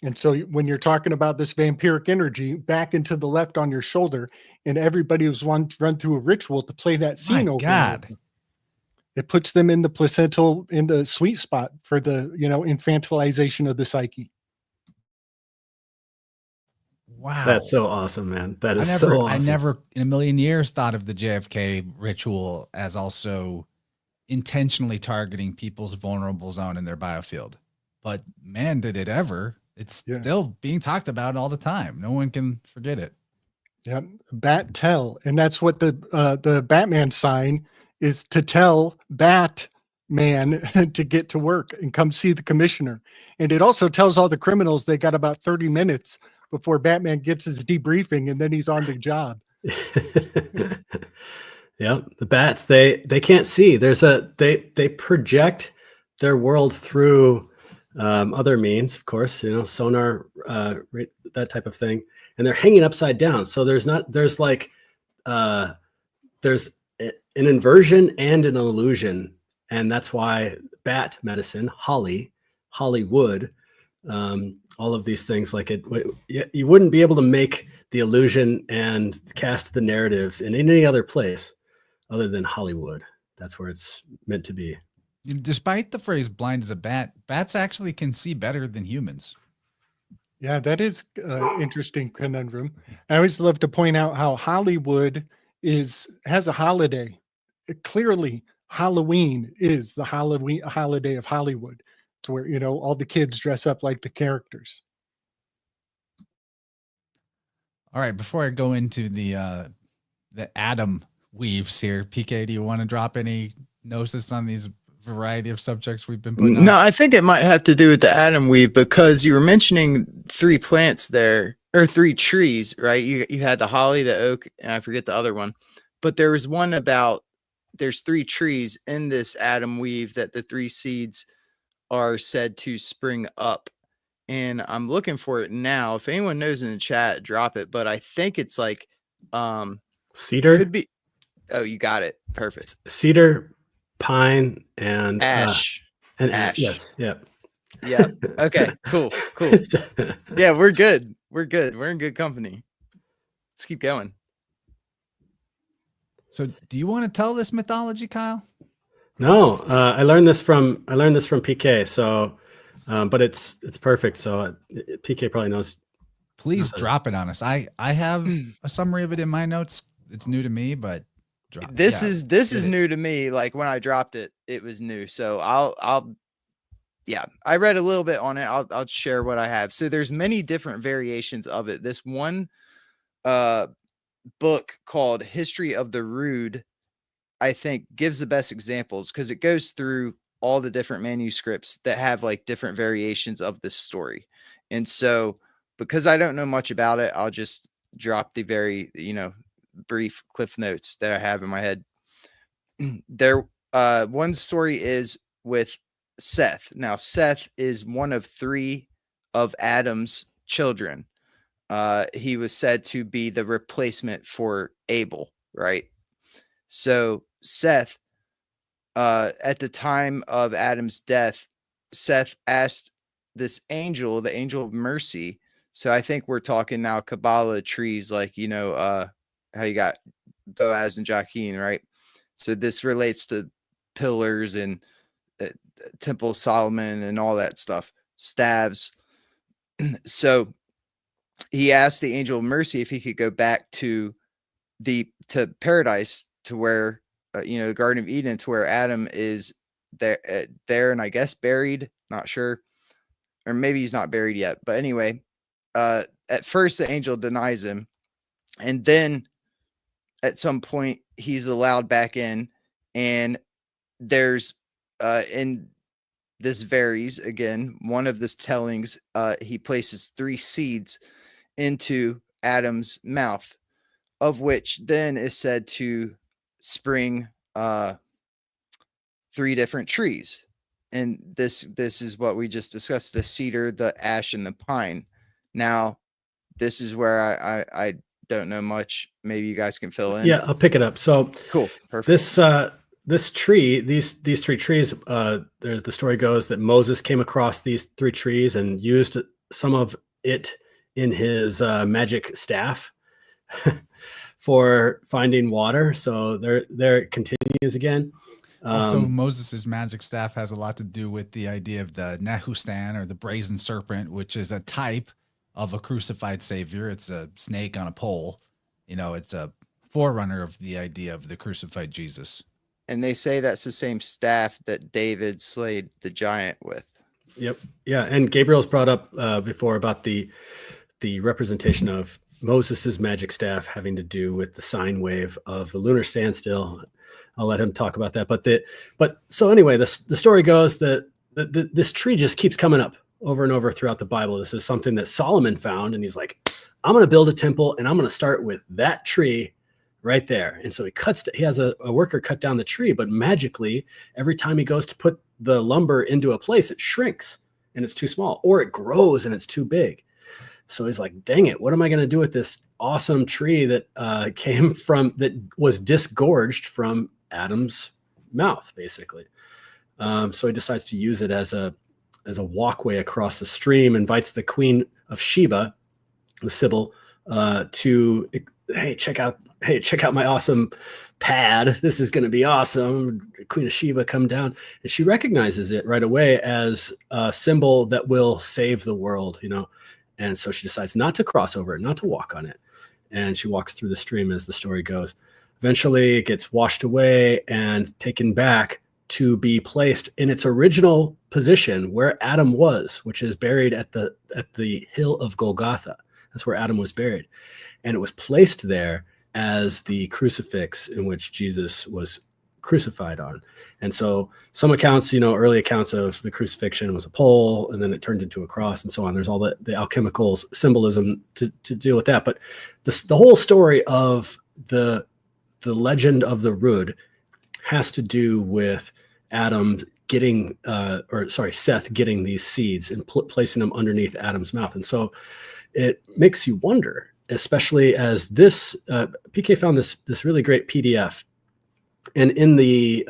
And so when you're talking about this vampiric energy, back and to the left on your shoulder, and everybody was run through a ritual to play that scene over. God. It puts them in the placental, in the sweet spot for the, you know, infantilization of the psyche. Wow. That's so awesome, man. That is so awesome. I never in a million years thought of the JFK ritual as also intentionally targeting people's vulnerable zone in their biofield. But man, did it ever. It's still being talked about all the time. No one can forget it. Yeah, Bat-Tell. And that's what the Batman sign is, to tell Batman to get to work and come see the commissioner. And it also tells all the criminals they got about 30 minutes before Batman gets his debriefing, and then he's on the job. Yeah, the bats, they can't see. They project their world through other means, of course, you know, sonar, that type of thing, and they're hanging upside down. So there's an inversion and an illusion, and that's why bat medicine, Hollywood, all of these things, like you wouldn't be able to make the illusion and cast the narratives in any other place other than Hollywood. That's where it's meant to be. Despite the phrase blind as a bat, bats actually can see better than humans. Yeah, that is an interesting conundrum. I always love to point out how Hollywood has a holiday. Clearly, Halloween is the holiday of Hollywood, to where, you know, all the kids dress up like the characters. All right, before I go into the atom weaves here, PK, do you want to drop any gnosis on these variety of subjects we've been putting on? No, I think it might have to do with the atom weave, because you were mentioning 3 plants there, or 3 trees, right? You had the holly, the oak, and I forget the other one. But there was one about, there's 3 trees in this atom weave that the 3 seeds are said to spring up. And I'm looking for it now. If anyone knows in the chat, drop it. But I think it's like cedar. Could be. Oh, you got it. Perfect. Cedar, pine, and ash. Ash. Yes. Yep. Yeah. Okay. Cool. Yeah, we're good. We're in good company. Let's keep going. So, do you want to tell this mythology, Kyle? No, I learned this from PK. So, but it's perfect. So PK probably knows. Please drop it on us. I have a summary of it in my notes. It's new to me, but this is new to me. Like when I dropped it, it was new. So I read a little bit on it. I'll share what I have. So there's many different variations of it. This one book called History of the Rude, I think, gives the best examples, because it goes through all the different manuscripts that have like different variations of this story. And so because I don't know much about it, I'll just drop the very, brief cliff notes that I have in my head. There, one story is with Seth. Now, Seth is one of 3 of Adam's children. He was said to be the replacement for Abel, right? So Seth at the time of Adam's death, Seth asked this angel, the angel of mercy. So I think we're talking now Kabbalah trees, like, how you got Boaz and Joachim, right? So this relates to pillars and Temple of Solomon and all that stuff, staves. So he asked the angel of mercy if he could go back to paradise, to where the Garden of Eden, to where Adam is there, and I guess buried, not sure, or maybe he's not buried yet. But anyway, at first the angel denies him, and then at some point he's allowed back in, and there's and this varies again. One of the tellings, he places 3 seeds into Adam's mouth, of which then is said to spring 3 different trees. And this is what we just discussed: the cedar, the ash, and the pine. Now, this is where I don't know much. Maybe you guys can fill in. Yeah, I'll pick it up. So cool, perfect. This tree, these 3 trees, the story goes that Moses came across these 3 trees and used some of it in his magic staff for finding water. So there it continues again. Also, Moses's magic staff has a lot to do with the idea of the Nehustan, or the brazen serpent, which is a type of a crucified savior. It's a snake on a pole. It's a forerunner of the idea of the crucified Jesus. And they say that's the same staff that David slayed the giant with. Yep. Yeah. And Gabriel's brought up before about the representation of Moses's magic staff having to do with the sine wave of the lunar standstill. I'll let him talk about that. But so anyway, the story goes that this tree just keeps coming up over and over throughout the Bible. This is something that Solomon found, and he's like, I'm going to build a temple, and I'm going to start with that tree right there. And so he has a worker cut down the tree, but magically, every time he goes to put the lumber into a place, it shrinks and it's too small, or it grows and it's too big. So he's like, dang it, what am I going to do with this awesome tree that that was disgorged from Adam's mouth, basically? So he decides to use it as a walkway across the stream, invites the Queen of Sheba, the Sibyl, to, hey, check out my awesome pad. This is going to be awesome. Queen of Sheba, come down. And she recognizes it right away as a symbol that will save the world, And so she decides not to cross over it, not to walk on it. And she walks through the stream as the story goes. Eventually it gets washed away and taken back to be placed in its original position where Adam was, which is buried at the hill of Golgotha. That's where Adam was buried. And it was placed there as the crucifix in which Jesus was crucified on. And so some accounts, early accounts of the crucifixion was a pole, and then it turned into a cross and so on. There's all the alchemical symbolism to deal with that. But the whole story of the legend of the rood has to do with Seth getting these seeds and placing them underneath Adam's mouth. And so it makes you wonder, especially as this PK found this really great PDF, and in the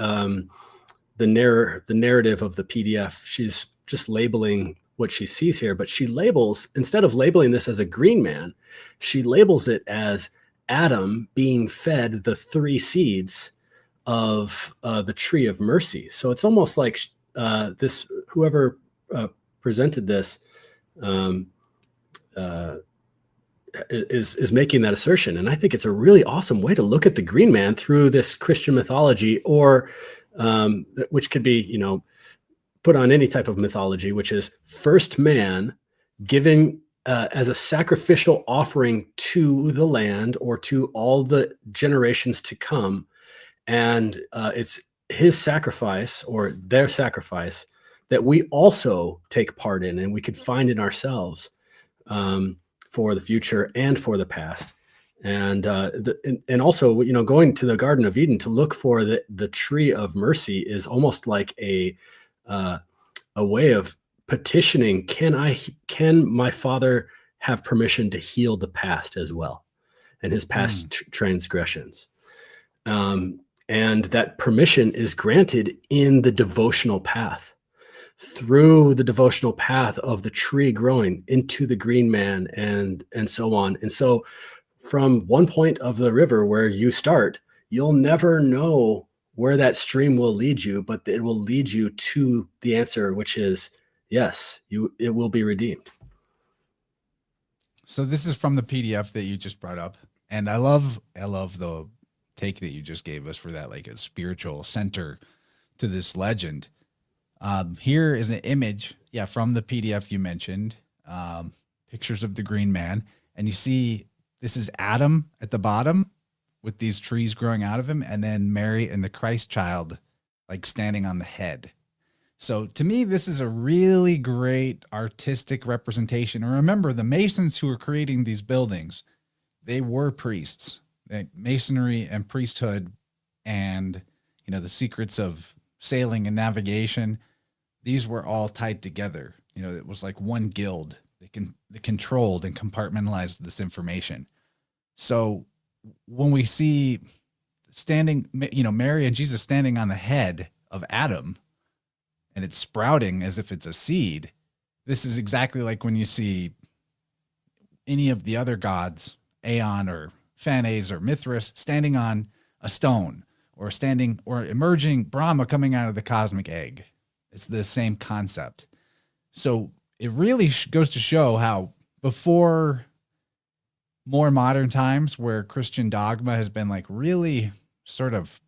narrative of the PDF, she's just labeling what she sees here, but she labels, instead of labeling this as a green man, she labels it as Adam being fed the 3 seeds of the tree of mercy. So it's almost like whoever presented this is making that assertion. And I think it's a really awesome way to look at the green man through this Christian mythology, or which could be, put on any type of mythology, which is first man given as a sacrificial offering to the land or to all the generations to come. And it's his sacrifice or their sacrifice that we also take part in, and we could find in ourselves for the future and for the past. And also, going to the Garden of Eden to look for the tree of mercy is almost like a way of petitioning. Can my Father have permission to heal the past as well, and his past transgressions? And that permission is granted in the devotional path, through the devotional path of the tree growing into the green man and so on. And so from one point of the river where you start, you'll never know where that stream will lead you, but it will lead you to the answer, which is yes, it will be redeemed. So this is from the PDF that you just brought up. And I love the take that you just gave us for that, like a spiritual center to this legend. Here is an image, from the PDF you mentioned, pictures of the green man. And you see, this is Adam at the bottom with these trees growing out of him, and then Mary and the Christ child like standing on the head. So to me, this is a really great artistic representation. And remember, the Masons who were creating these buildings, they were priests. Masonry and priesthood and, the secrets of sailing and navigation, these were all tied together. It was like one guild. They controlled and compartmentalized this information. So when we see Mary and Jesus standing on the head of Adam, and it's sprouting as if it's a seed, this is exactly like when you see any of the other gods, Aeon or Phanes or Mithras, standing on a stone, or emerging Brahma coming out of the cosmic egg. It's the same concept. So it really goes to show how before more modern times, where Christian dogma has been like really sort of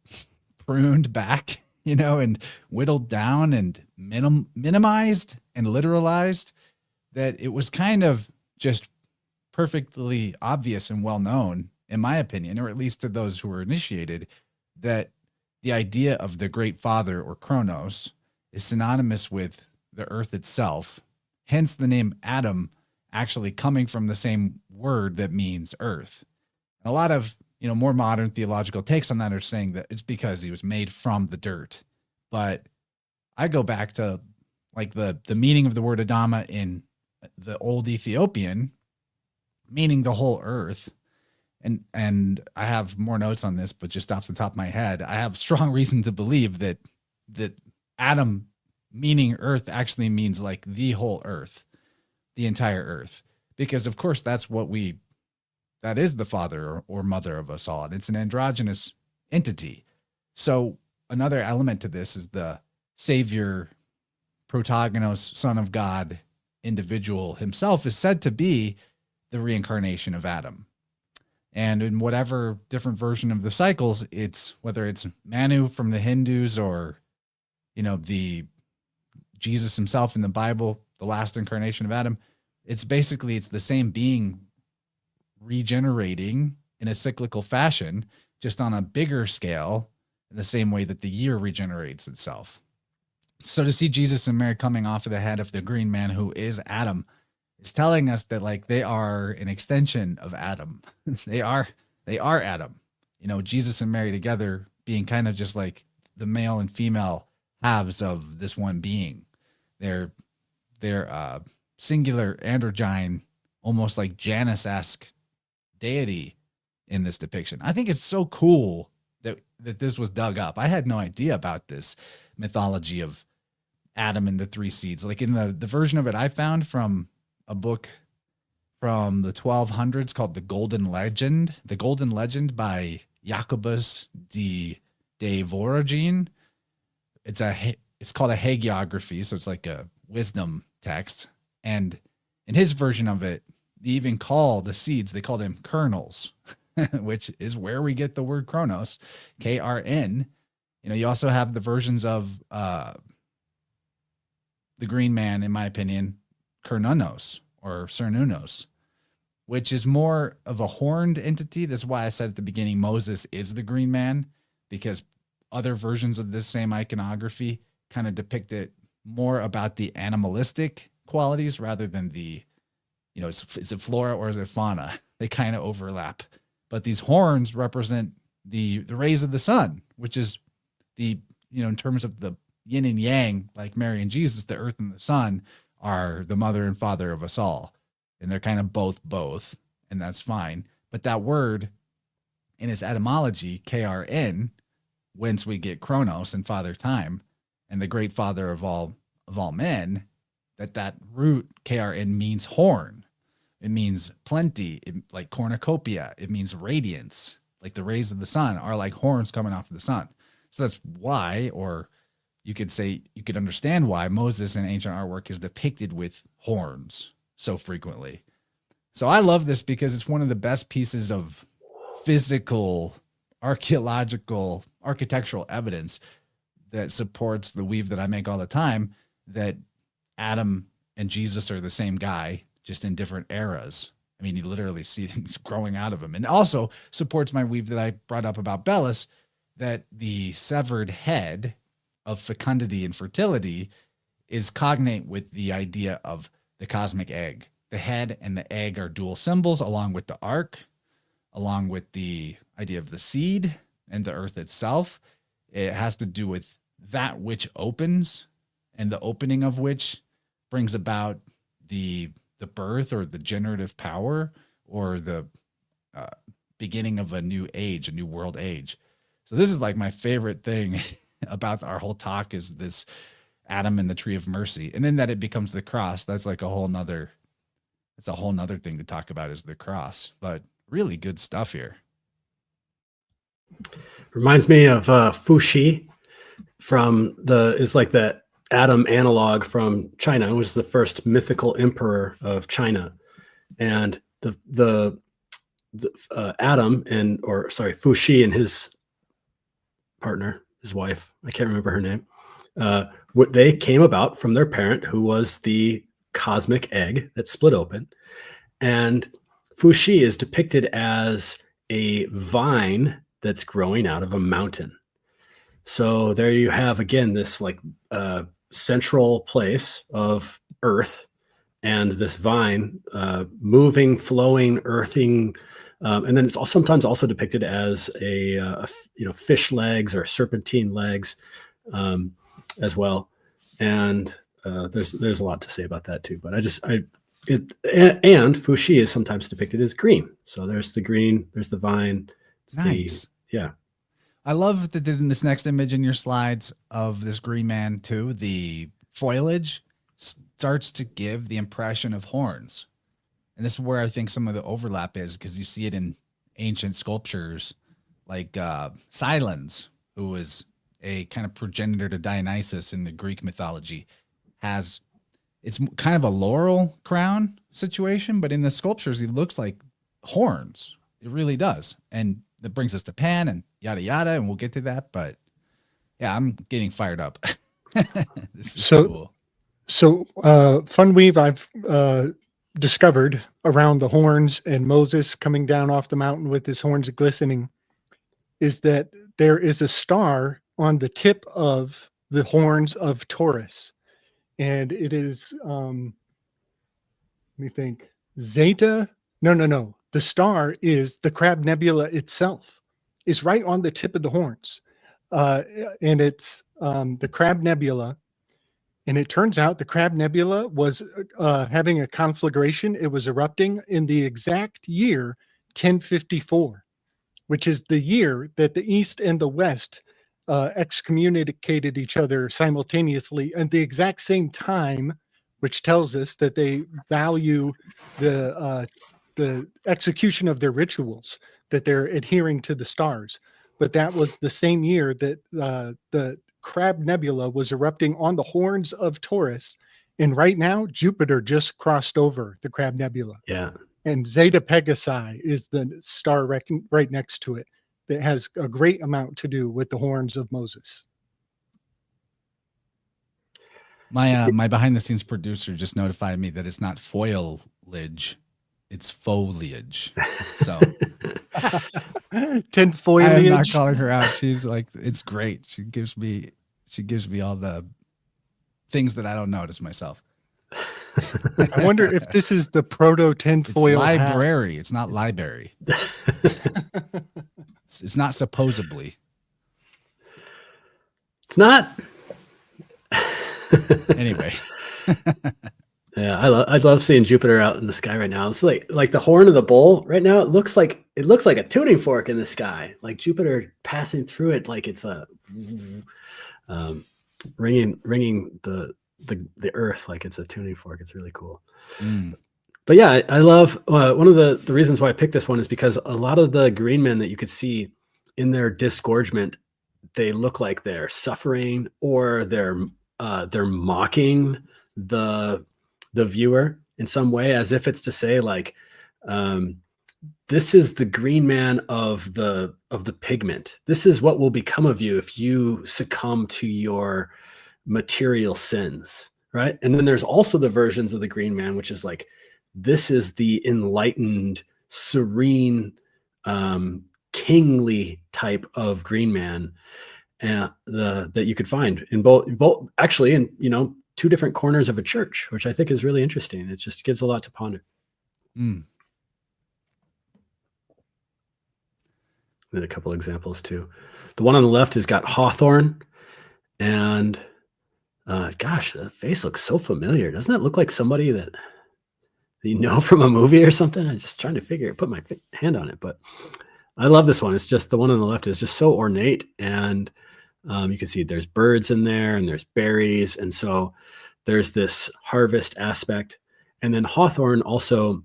pruned back, and whittled down and minimized and literalized, that it was kind of just perfectly obvious and well known, in my opinion, or at least to those who were initiated, that the idea of the Great Father, or Kronos, is synonymous with the earth itself. Hence the name Adam actually coming from the same word that means earth. And a lot of, more modern theological takes on that are saying that it's because he was made from the dirt. But I go back to like the meaning of the word Adama in the old Ethiopian, meaning the whole earth. And I have more notes on this, but just off the top of my head, I have strong reason to believe that Adam, meaning earth, actually means like the whole earth, the entire earth. Because of course that is the father or mother of us all. And it's an androgynous entity. So another element to this is the savior, protagonos, son of God individual himself is said to be the reincarnation of Adam. And in whatever different version of the cycles, it's whether it's Manu from the Hindus or, the Jesus himself in the Bible, the last incarnation of Adam, it's the same being regenerating in a cyclical fashion, just on a bigger scale, in the same way that the year regenerates itself. So to see Jesus and Mary coming off of the head of the green man, who is Adam, is telling us that like they are an extension of Adam. they are Adam. Jesus and Mary together being kind of just like the male and female halves of this one being. They're singular androgyne, almost like Janus-esque deity in this depiction. I think it's so cool that this was dug up. I had no idea about this mythology of Adam and the three seeds. Like in the version of it I found from a book from the 1200s called The Golden Legend by Jacobus de Voragine. It's called a hagiography, so it's like a wisdom text. And in his version of it, they even call the seeds, they call them kernels, which is where we get the word Kronos, Krn. You also have the versions of the green man, in my opinion, Kernunos or Cernunos, which is more of a horned entity. That's why I said at the beginning Moses is the green man, because other versions of this same iconography kind of depict it more about the animalistic qualities rather than the, is it flora or is it fauna? They kind of overlap. But these horns represent the rays of the sun, which is the, in terms of the yin and yang, like Mary and Jesus, the earth and the sun are the mother and father of us all. And they're kind of both, and that's fine. But that word in its etymology, KRN, whence we get Kronos and Father Time and the great father of all men, that root KRN means horn. It means plenty, like cornucopia. It means radiance, like the rays of the sun are like horns coming off of the sun. So that's why, or you could understand why Moses in ancient artwork is depicted with horns so frequently. So I love this because it's one of the best pieces of physical, archaeological, architectural evidence that supports the weave that I make all the time, that Adam and Jesus are the same guy, just in different eras. I mean, you literally see things growing out of him. And also supports my weave that I brought up about Bellis, that the severed head of fecundity and fertility is cognate with the idea of the cosmic egg. The head and the egg are dual symbols, along with the ark, along with the idea of the seed and the earth itself. It has to do with that which opens, and the opening of which brings about the birth or the generative power, or the beginning of a new age, a new world age. So this is like my favorite thing about our whole talk, is this Adam and the tree of mercy. And then that it becomes the cross. That's like a whole nother thing to talk about, is the cross. But really good stuff here. Reminds me of Fuxi is like the Adam analog from China. It was the first mythical emperor of China, and the Adam Fuxi and his partner, his wife, I can't remember her name. What they came about from their parent, who was the cosmic egg that split open, and Fuxi is depicted as a vine that's growing out of a mountain. So there you have again this like central place of earth, and this vine moving, flowing, earthing, and then it's sometimes also depicted as a fish legs or serpentine legs as well. And there's a lot to say about that too. But and Fuxi is sometimes depicted as green. So there's the green, there's the vine. Nice. Yeah. I love that in this next image in your slides of this green man too, the foliage starts to give the impression of horns. And this is where I think some of the overlap is, because you see it in ancient sculptures like Silens, who was a kind of progenitor to Dionysus in the Greek mythology, it's kind of a laurel crown situation, but in the sculptures, it looks like horns. It really does. And that brings us to Pan and yada, yada, and we'll get to that. But yeah, I'm getting fired up. This is cool. So fun weave I've discovered around the horns and Moses coming down off the mountain with his horns glistening is that there is a star on the tip of the horns of Taurus. And it is, let me think, Zeta. No. The star is the Crab Nebula itself. It's right on the tip of the horns. And it's the Crab Nebula. And it turns out the Crab Nebula was having a conflagration. It was erupting in the exact year 1054, which is the year that the East and the West excommunicated each other simultaneously at the exact same time, which tells us that they value the execution of their rituals, that they're adhering to the stars. But that was the same year that the Crab Nebula was erupting on the horns of Taurus. And right now, Jupiter just crossed over the Crab Nebula. Yeah. And Zeta Pegasi is the star right next to it that has a great amount to do with the horns of Moses. My behind the scenes producer just notified me that it's not foliage, it's foliage. So Tinfoilage. I'm not calling her out. She's like, it's great. She gives me all the things that I don't notice myself. I wonder if this is the proto tinfoil. It's library. It's not library. It's not supposedly. It's not. Anyway. Yeah, I love seeing Jupiter out in the sky right now. It's like the horn of the bull right now. It looks like a tuning fork in the sky, like Jupiter passing through it, like it's a ringing the earth like it's a tuning fork. It's really cool. But yeah, I love one of the reasons why I picked this one is because a lot of the green men that you could see in their disgorgement, they look like they're suffering or they're mocking the viewer in some way, as if it's to say like, this is the green man of the pigment. This is what will become of you if you succumb to your material sins, right? And then there's also the versions of the green man, which is like, this is the enlightened, serene, kingly type of green man that you could find in both actually in, you know, two different corners of a church, which I think is really interesting. It just gives a lot to ponder. Then a couple examples too. The one on the left has got hawthorn, and gosh, the face looks so familiar. Doesn't that look like somebody that you know from a movie or something? I'm just trying to put my hand on it, but I love this one. It's just the one on the left is just so ornate, and you can see there's birds in there and there's berries. And so there's this harvest aspect. And then hawthorn also,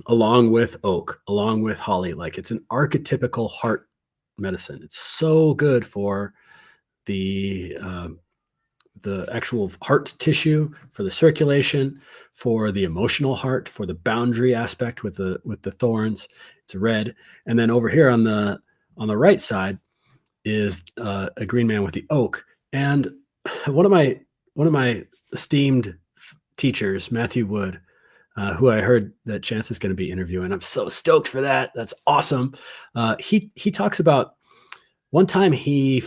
along with oak, along with holly, like it's an archetypical heart medicine. It's so good for the actual heart tissue, for the circulation, for the emotional heart, for the boundary aspect with the thorns. It's red. And then over here on the right side is a green man with the oak. And one of my esteemed teachers, Matthew Wood, who I heard that Chance is going to be interviewing. I'm so stoked for that. That's awesome. He talks about one time he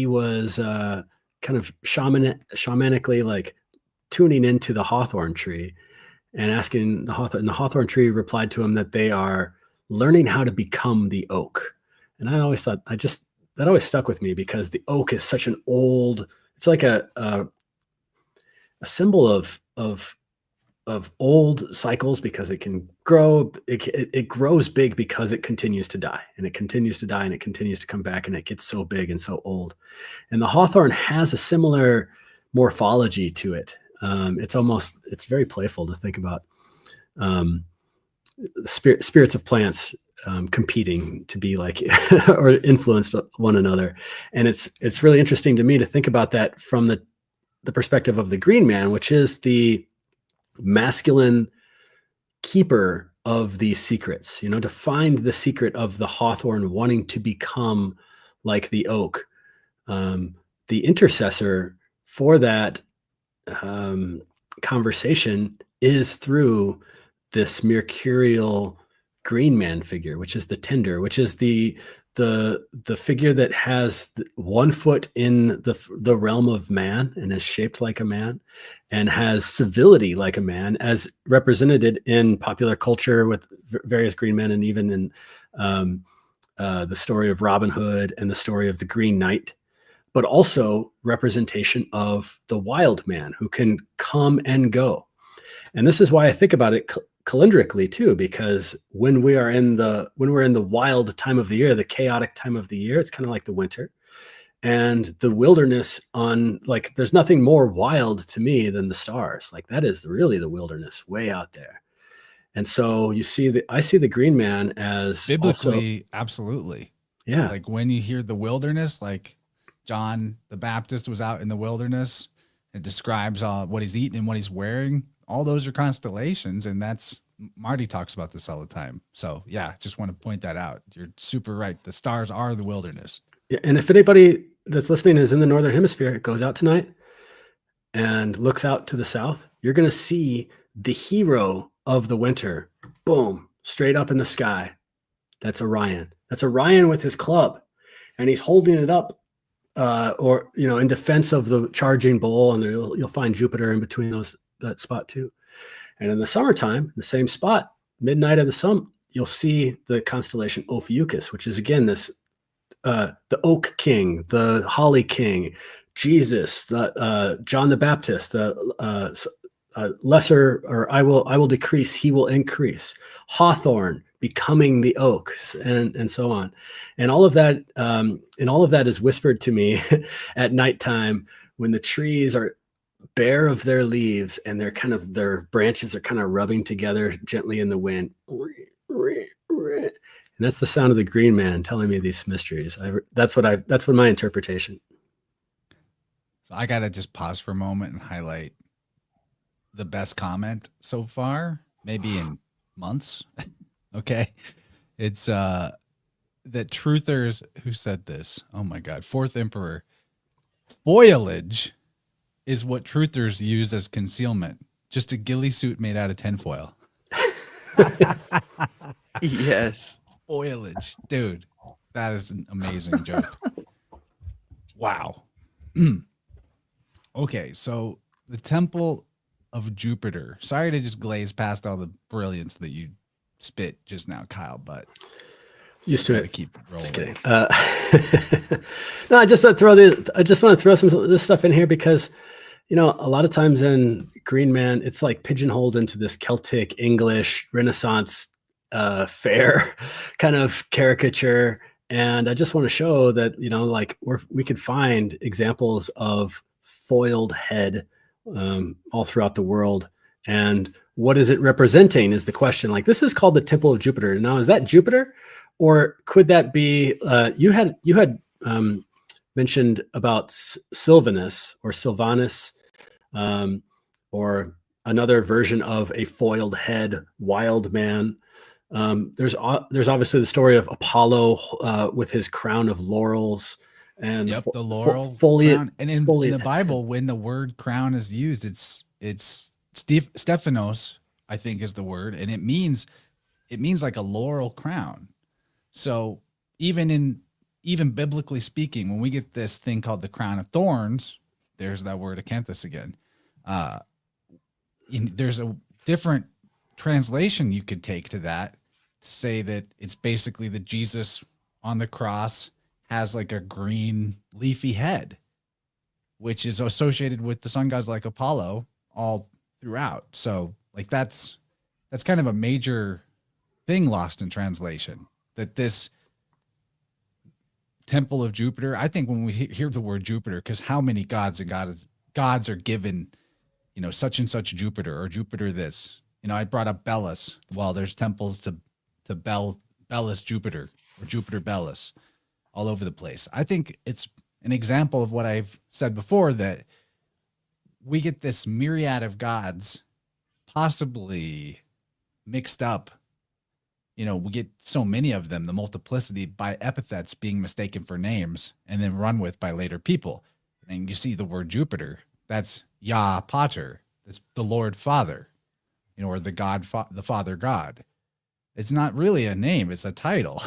was kind of shamanically like tuning into the hawthorn tree and asking the hawthorn tree replied to him that they are learning how to become the oak. And I always thought that always stuck with me, because the oak is such an old, it's like a symbol of old cycles, because it can grow, it grows big because it continues to die, and it continues to die, and it continues to come back, and it gets so big and so old. And the hawthorn has a similar morphology to it. It's very playful to think about spirits of plants competing to be like or influence one another. And it's really interesting to me to think about that from the perspective of the green man, which is the masculine keeper of these secrets, you know, to find the secret of the hawthorn wanting to become like the oak. The intercessor for that conversation is through this mercurial green man figure, which is the tender, which is the figure that has 1 foot in the realm of man and is shaped like a man and has civility like a man, as represented in popular culture with various green men, and even in the story of Robin Hood and the story of the Green Knight, but also representation of the wild man who can come and go. And this is why I think about it calendrically too, because when we're in the wild time of the year, the chaotic time of the year, it's kind of like the winter, and the wilderness there's nothing more wild to me than the stars. Like that is really the wilderness way out there. And so I see the green man as biblically, absolutely. Yeah. Like when you hear the wilderness, like John the Baptist was out in the wilderness, it describes what he's eating and what he's wearing. All those are constellations, and Marty talks about this all the time. So yeah, just want to point that out. You're super right. The stars are the wilderness. Yeah, and if anybody that's listening is in the Northern Hemisphere, goes out tonight and looks out to the south, you're going to see the hero of the winter, boom, straight up in the sky. That's Orion. That's Orion with his club, and he's holding it up in defense of the charging bull, and you'll find Jupiter in between that spot too. And in the summertime, the same spot, midnight of the sun, you'll see the constellation Ophiuchus, which is again this the oak king, the holly king, Jesus, John the Baptist, lesser, or I will decrease, he will increase. Hawthorn becoming the oak, and so on, and all of that is whispered to me at nighttime when the trees are bare of their leaves and their branches are kind of rubbing together gently in the wind. And that's the sound of the green man telling me these mysteries. That's what my interpretation. So I gotta just pause for a moment and highlight the best comment so far, maybe in months. Okay. It's that truthers who said this. Oh my God. Fourth Emperor. Foliage is what truthers use as concealment. Just a ghillie suit made out of tinfoil. Yes. Foliage. Dude, that is an amazing joke. Wow. Okay, so the Temple of Jupiter. Sorry to just glaze past all the brilliance that you spit just now, Kyle, but used to it. Keep rolling. Just kidding. No, I just want to throw some of this stuff in here because, a lot of times in Green Man, it's like pigeonholed into this Celtic, English, Renaissance, fair kind of caricature. And I just want to show that, we could find examples of foiled head all throughout the world. And what is it representing is the question. Like, this is called the Temple of Jupiter. Now, is that Jupiter? Or could that be, you had mentioned about Sylvanus or Sylvanus, or another version of a foiled head, wild man. There's obviously the story of Apollo with his crown of laurels, and the laurel foliate. Crown. And in the Bible, when the word crown is used, it's Stephanos, I think is the word, and it means like a laurel crown. So even biblically speaking, when we get this thing called the crown of thorns, there's that word acanthus again. There's a different translation you could take to that to say that it's basically that Jesus on the cross has like a green leafy head, which is associated with the sun gods like Apollo all throughout. So like that's kind of a major thing lost in translation, that this Temple of Jupiter, I think when we hear the word Jupiter, because how many gods are given, such and such Jupiter, or Jupiter this. I brought up Belus. Well, there's temples to Belus Jupiter, or Jupiter Belus, all over the place. I think it's an example of what I've said before, that we get this myriad of gods possibly mixed up. We get so many of them, the multiplicity, by epithets being mistaken for names and then run with by later people. And you see the word Jupiter, that's Yah Pater, that's the Lord Father, or the God, the Father God. It's not really a name, it's a title.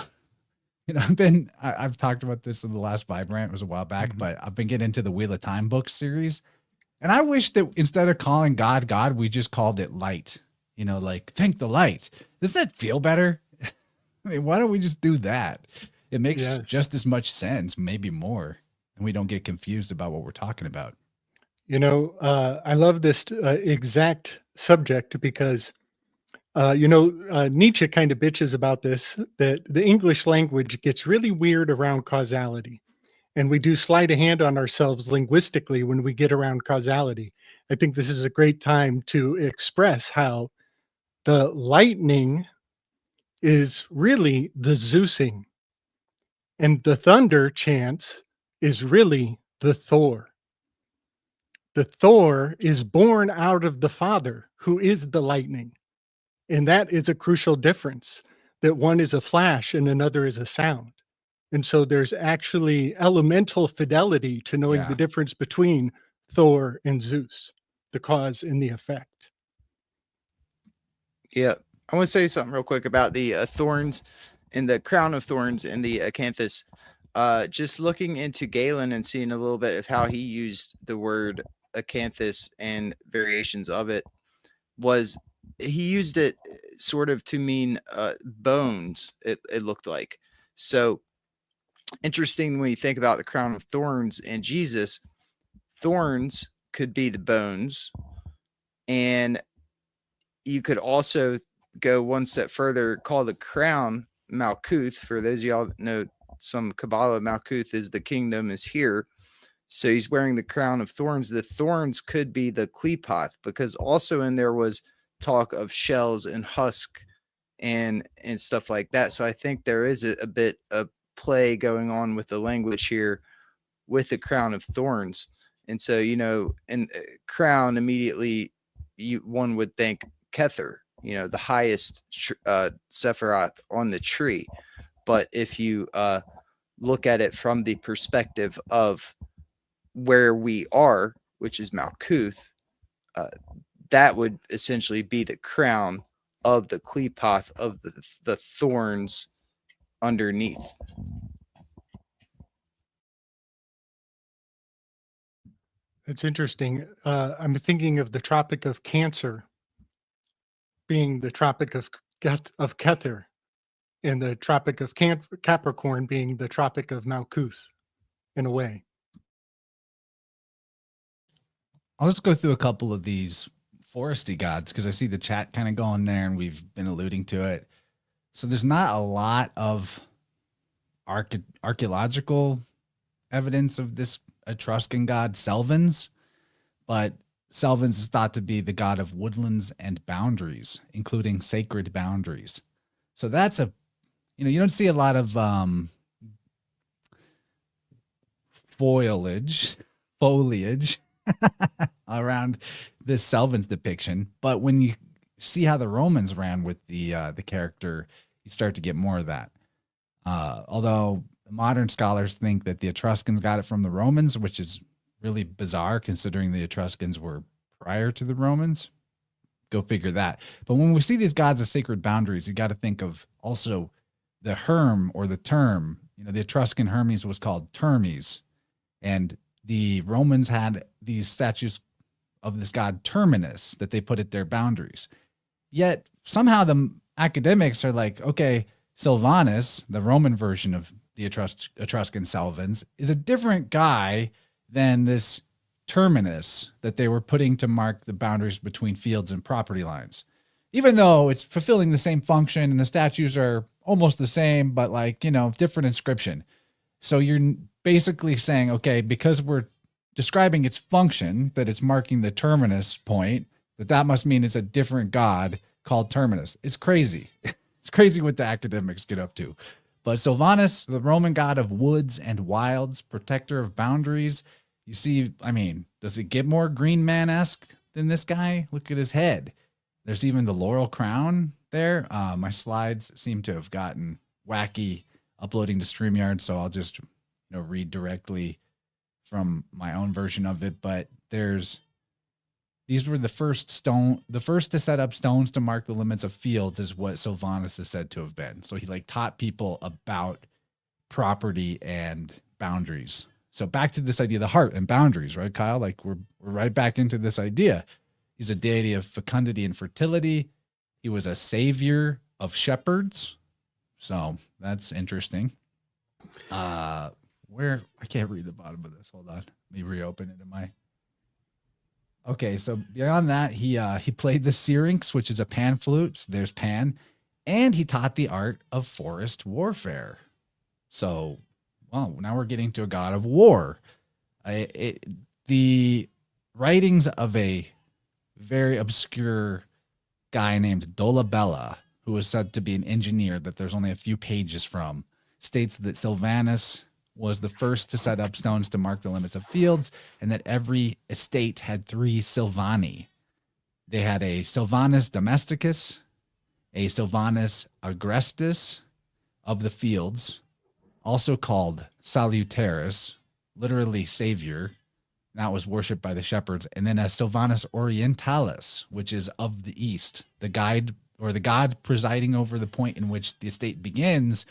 I've talked about this in the last Vibe Rant, it was a while back, but I've been getting into the Wheel of Time book series. And I wish that instead of calling God, we just called it light. Like, thank the light. Does that feel better? I mean, why don't we just do that? It makes just as much sense, maybe more, and we don't get confused about what we're talking about. I love this exact subject because, Nietzsche kind of bitches about this, that the English language gets really weird around causality. And we do sleight of hand on ourselves linguistically when we get around causality. I think this is a great time to express how the lightning is really the Zeusing, and the thunder chants is really the Thor. The Thor is born out of the Father, who is the lightning. And that is a crucial difference, that one is a flash and another is a sound. And so there's actually elemental fidelity to knowing the difference between Thor and Zeus, the cause and the effect. Yeah. I want to say something real quick about the thorns and the crown of thorns and the acanthus. Just looking into Galen and seeing a little bit of how he used the word acanthus and variations of it, was he used it sort of to mean bones, it looked like. So interesting when you think about the crown of thorns and Jesus, thorns could be the bones, And you could also go one step further, call the crown Malkuth. For those of y'all that know some Kabbalah, Malkuth is the kingdom is here. So he's wearing the crown of thorns. The thorns could be the Klepoth, because also in there was talk of shells and husk and stuff like that. So I think there is a bit of play going on with the language here with the crown of thorns. And so, you know, and crown immediately, one would think Kether, you know, the highest Sephiroth on the tree. But if you look at it from the perspective of where we are, which is Malkuth, that would essentially be the crown of the Klepoth of the thorns underneath. It's interesting. I'm thinking of the Tropic of Cancer being the Tropic of Kether, and the Tropic of Capricorn being the Tropic of Malkuth, in a way. I'll just go through a couple of these foresty gods because I see the chat kind of going there and we've been alluding to it. So there's not a lot of archaeological evidence of this Etruscan god Selvins, but Selvins is thought to be the god of woodlands and boundaries, including sacred boundaries. So that's you don't see a lot of foliage around this Selvins depiction, but when you see how the Romans ran with the character, you start to get more of that. Although modern scholars think that the Etruscans got it from the Romans, which is really bizarre considering the Etruscans were prior to the Romans. Go figure that. But when we see these gods of sacred boundaries, you got to think of also the Herm or the term. You know, the Etruscan Hermes was called Termes, and the Romans had these statues of this god Terminus that they put at their boundaries. Yet somehow the academics are like, okay, Silvanus, the Roman version of the Etruscan Selvins, is a different guy than this Terminus that they were putting to mark the boundaries between fields and property lines. Even though it's fulfilling the same function and the statues are almost the same, but like, you know, different inscription. So you're basically saying, okay, because we're describing its function, that it's marking the terminus point, that must mean it's a different god called Terminus. It's crazy. It's crazy what the academics get up to. But Silvanus, the Roman god of woods and wilds, protector of boundaries. You see, I mean, does it get more Green Man-esque than this guy? Look at his head. There's even the laurel crown there. My slides seem to have gotten wacky uploading to StreamYard, so I'll just read directly from my own version of it. But these were the first to set up stones to mark the limits of fields, is what Silvanus is said to have been. So he taught people about property and boundaries. So back to this idea of the heart and boundaries, right, Kyle? We're right back into this idea. He's a deity of fecundity and fertility. He was a savior of shepherds. So that's interesting. Where I can't read the bottom of this. Hold on. Let me reopen it in my. Okay, so beyond that, he played the syrinx, which is a pan flute. So there's Pan, and he taught the art of forest warfare. So, well, now we're getting to a god of war. The writings of a very obscure guy named Dolabella, who was said to be an engineer that there's only a few pages from, states that Silvanus was the first to set up stones to mark the limits of fields, and that every estate had 3 Silvani. They had a Silvanus domesticus, a Silvanus agrestis of the fields, also called salutaris, literally savior. That was worshipped by the shepherds. And then a Silvanus orientalis, which is of the east. The guide or the god presiding over the point in which the estate begins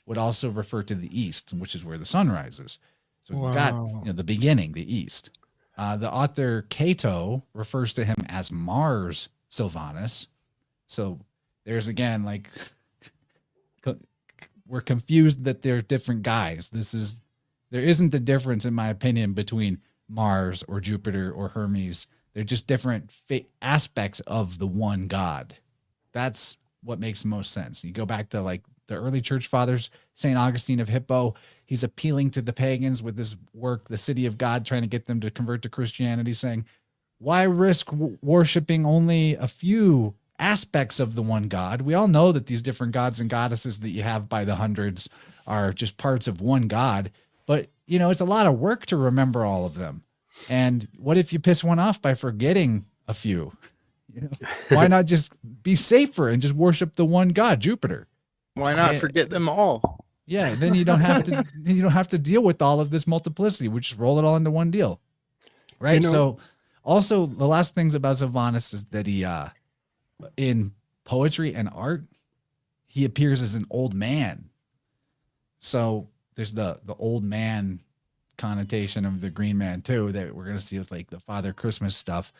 would also refer to the east, which is where the sun rises. So we've got the beginning, the east. The author Cato refers to him as Mars Silvanus. So there's again, we're confused that they're different guys. There isn't a difference, in my opinion, between Mars or Jupiter or Hermes. They're just different aspects of the one God. That's what makes the most sense. You go back to like the early church fathers, St. Augustine of Hippo, he's appealing to the pagans with this work, The City of God, trying to get them to convert to Christianity, saying, why risk worshiping only a few aspects of the one God? We all know that these different gods and goddesses that you have by the hundreds are just parts of one God, but it's a lot of work to remember all of them. And what if you piss one off by forgetting a few? Why not just be safer and just worship the one God, Jupiter? Why not forget them all? Yeah, then you don't have to. You don't have to deal with all of this multiplicity. We just roll it all into one deal, right? So, also the last things about Sylvanus is that he, in poetry and art, he appears as an old man. So there's the old man connotation of the green man too that we're gonna see with like the Father Christmas stuff.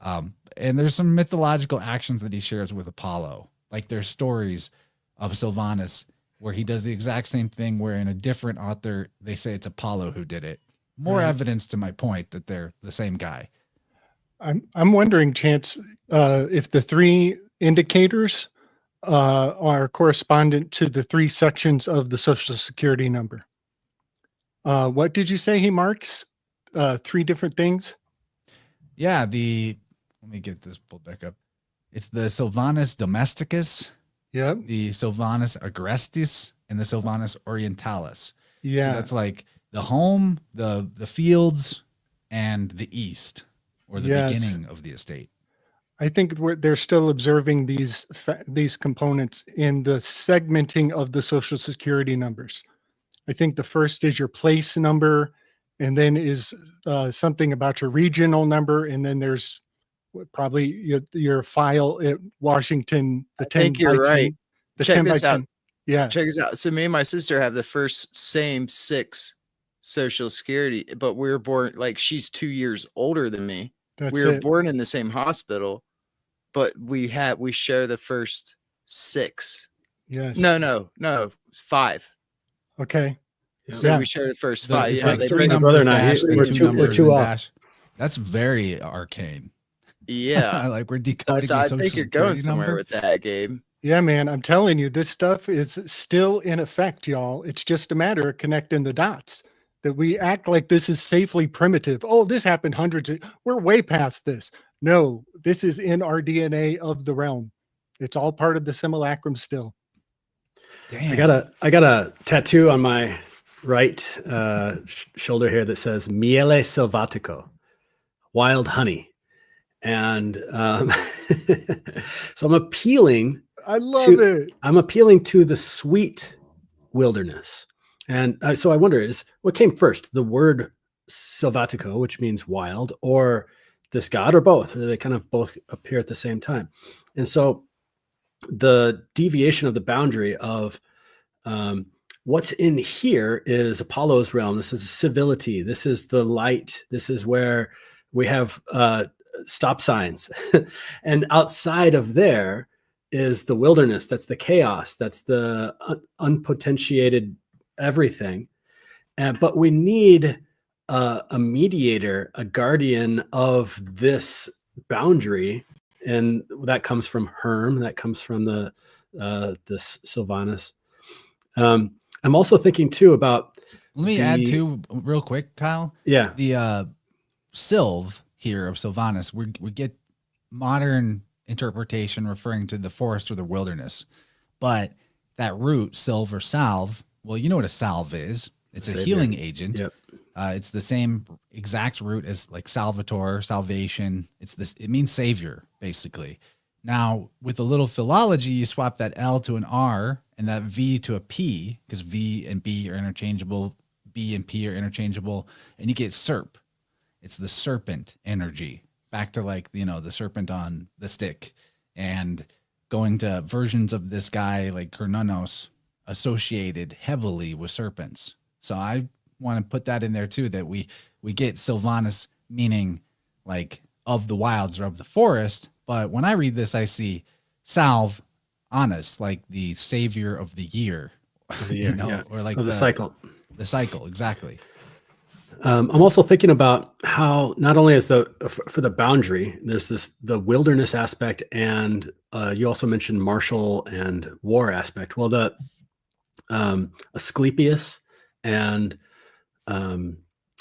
And there's some mythological actions that he shares with Apollo. Like there's stories of Sylvanus where he does the exact same thing where in a different author, they say it's Apollo who did it. More evidence to my point that they're the same guy. I'm wondering, Chance, if the three indicators are correspondent to the three sections of the Social Security number. What did you say he marks? Three different things? Yeah, let me get this pulled back up. It's the Sylvanus domesticus, the Sylvanus agrestis, and the Sylvanus orientalis. Yeah. So that's like the home, the fields, and the east, or the beginning of the estate. I think they're still observing these components in the segmenting of the Social Security numbers. I think the first is your place number, and then is something about your regional number, and then there's probably your file at Washington. I think you're right. Check this out. Yeah. Check this out. So me and my sister have the same 6 Social Security, but we were born, like, she's 2 years older than me. We were born in the same hospital, but we share the first 6. Yes. No, 5. Okay. So we share the first 5. It's Yeah, like 3 numbers brother and I, dash, then we're 2 two- we're numbers, two then off. dash. That's very arcane. yeah. Like we're So decoding. I the think Social you're going Security somewhere number. with that, Gabe. Yeah, man, I'm telling you, this stuff is still in effect, y'all. It's just a matter of connecting the dots. That we act like this is safely primitive. Oh, this happened we're way past this. No, this is in our DNA of the realm. It's all part of the simulacrum still. Damn. I got a tattoo on my right shoulder here that says Miele Selvatico, wild honey. And so I'm appealing. I love it. I'm appealing to the sweet wilderness. And so I wonder, what came first, the word Selvatico, which means wild, or this god, or both? Or they kind of both appear at the same time. And so the deviation of the boundary of what's in here is Apollo's realm. This is civility. This is the light. This is where we have stop signs. And outside of there is the wilderness. That's the chaos. That's the unpotentiated everything. But we need a mediator, a guardian of this boundary. And that comes from Herm. That comes from this Sylvanus. I'm also thinking too about. Let me add too, real quick, Kyle. Yeah. The Sylv here of Sylvanus, we get modern interpretation referring to the forest or the wilderness, but that root, Sylv or salve. Well, you know what a salve is. It's a healing agent. Yep. It's the same exact root as like Salvator, salvation. It means savior, basically. Now, with a little philology, you swap that L to an R and that V to a P, because V and B are interchangeable, B and P are interchangeable, and you get serp. It's the serpent energy, back to like, the serpent on the stick, and going to versions of this guy like Kernunos associated heavily with serpents. So I want to put that in there too, that we get Sylvanus meaning like of the wilds or of the forest. But when I read this, I see salve, honest, like the savior of the year, Or like or like the cycle. The cycle, exactly. I'm also thinking about how not only is for the boundary, there's the wilderness aspect, and you also mentioned martial and war aspect. Well, the Asclepius and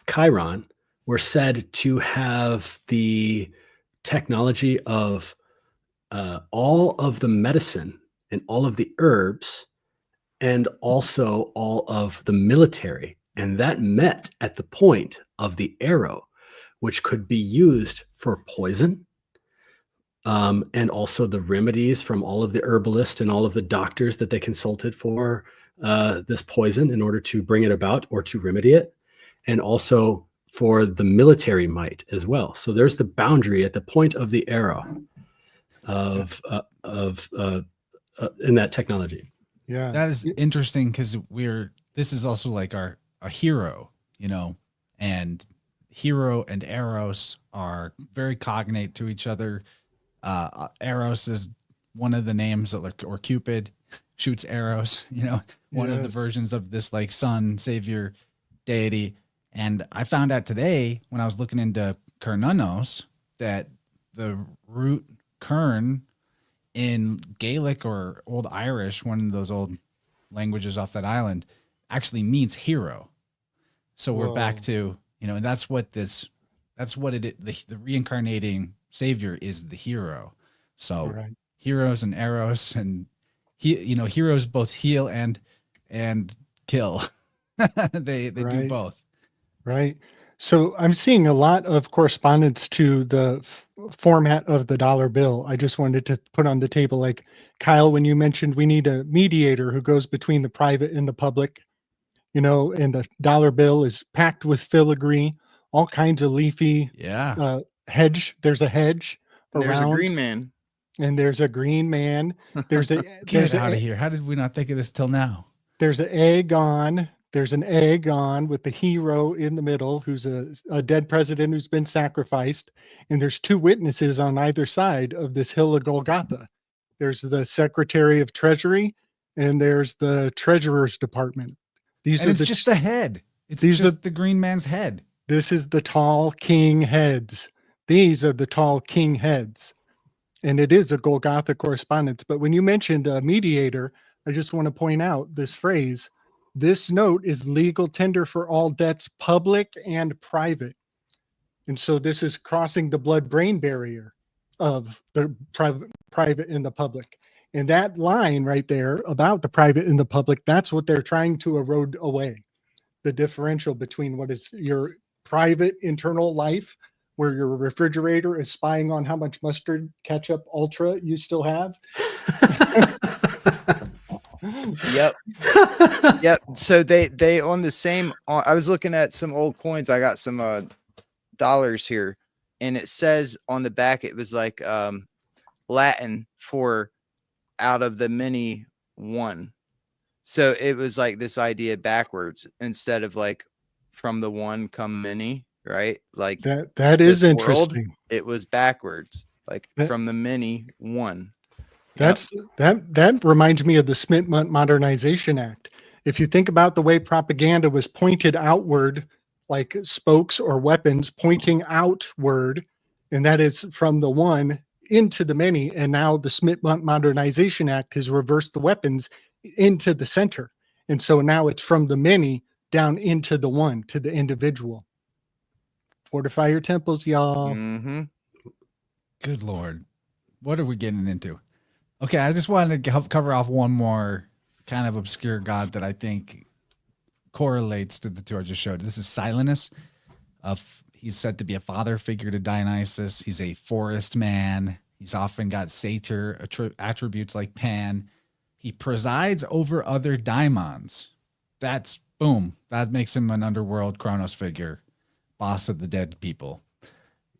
Chiron were said to have the technology of all of the medicine and all of the herbs, and also all of the military. And that met at the point of the arrow, which could be used for poison, and also the remedies from all of the herbalists and all of the doctors that they consulted for this poison in order to bring it about or to remedy it, and also for the military might as well. So there's the boundary at the point of the arrow of in that technology. Yeah. That is interesting because this is also like a hero, you know, and hero and Eros are very cognate to each other. Eros is one of the names or Cupid shoots arrows, you know, one of the versions of this like sun savior deity. And I found out today when I was looking into Kernunos that the root Kern in Gaelic or Old Irish, one of those old languages off that island, actually means hero. So we're back to, you know, and that's what the reincarnating savior is, the hero. So heroes and Eros, and heroes both heal and kill. they do both. Right. So I'm seeing a lot of correspondence to the format of the dollar bill. I just wanted to put on the table, like Kyle, when you mentioned we need a mediator who goes between the private and the public, you know, and the dollar bill is packed with filigree, all kinds of leafy hedge. There's a hedge And around. there's a green man. And there's a green man. There's a get out of here. How did we not think of this till now? There's an egg on. There's an egg on with the hero in the middle, who's a dead president who's been sacrificed. And there's two witnesses on either side of this hill of Golgotha. There's the Secretary of Treasury, and there's the Treasurer's Department. It's just the head. It's just the green man's head. This is the tall king heads. These are the tall king heads. And it is a Golgotha correspondence. But when you mentioned a mediator, I just want to point out this phrase: this note is legal tender for all debts, public and private. And so this is crossing the blood-brain barrier of the private and the public. And that line right there about the private and the public, that's what they're trying to erode away. The differential between what is your private internal life, where your refrigerator is spying on how much mustard, ketchup, ultra you still have. Yep. So they on the same, I was looking at some old coins. I got some dollars here, and it says on the back, it was like Latin for out of the many one. So it was like this idea backwards, instead of like from the one come many, right? Like that is interesting. It was backwards, like from the many one. That reminds me of the Smith Modernization Act. If you think about the way propaganda was pointed outward, like spokes or weapons pointing outward, and that is from the one into the many. And now the Smith Modernization Act has reversed the weapons into the center. And so now it's from the many down into the one, to the individual. Fortify your temples, y'all. Mm-hmm. Good Lord. What are we getting into? Okay, I just wanted to cover off one more kind of obscure god that I think correlates to the two I just showed. This is Silenus. He's said to be a father figure to Dionysus. He's a forest man. He's often got satyr attributes like Pan. He presides over other daimons. That makes him an underworld Kronos figure, boss of the dead people.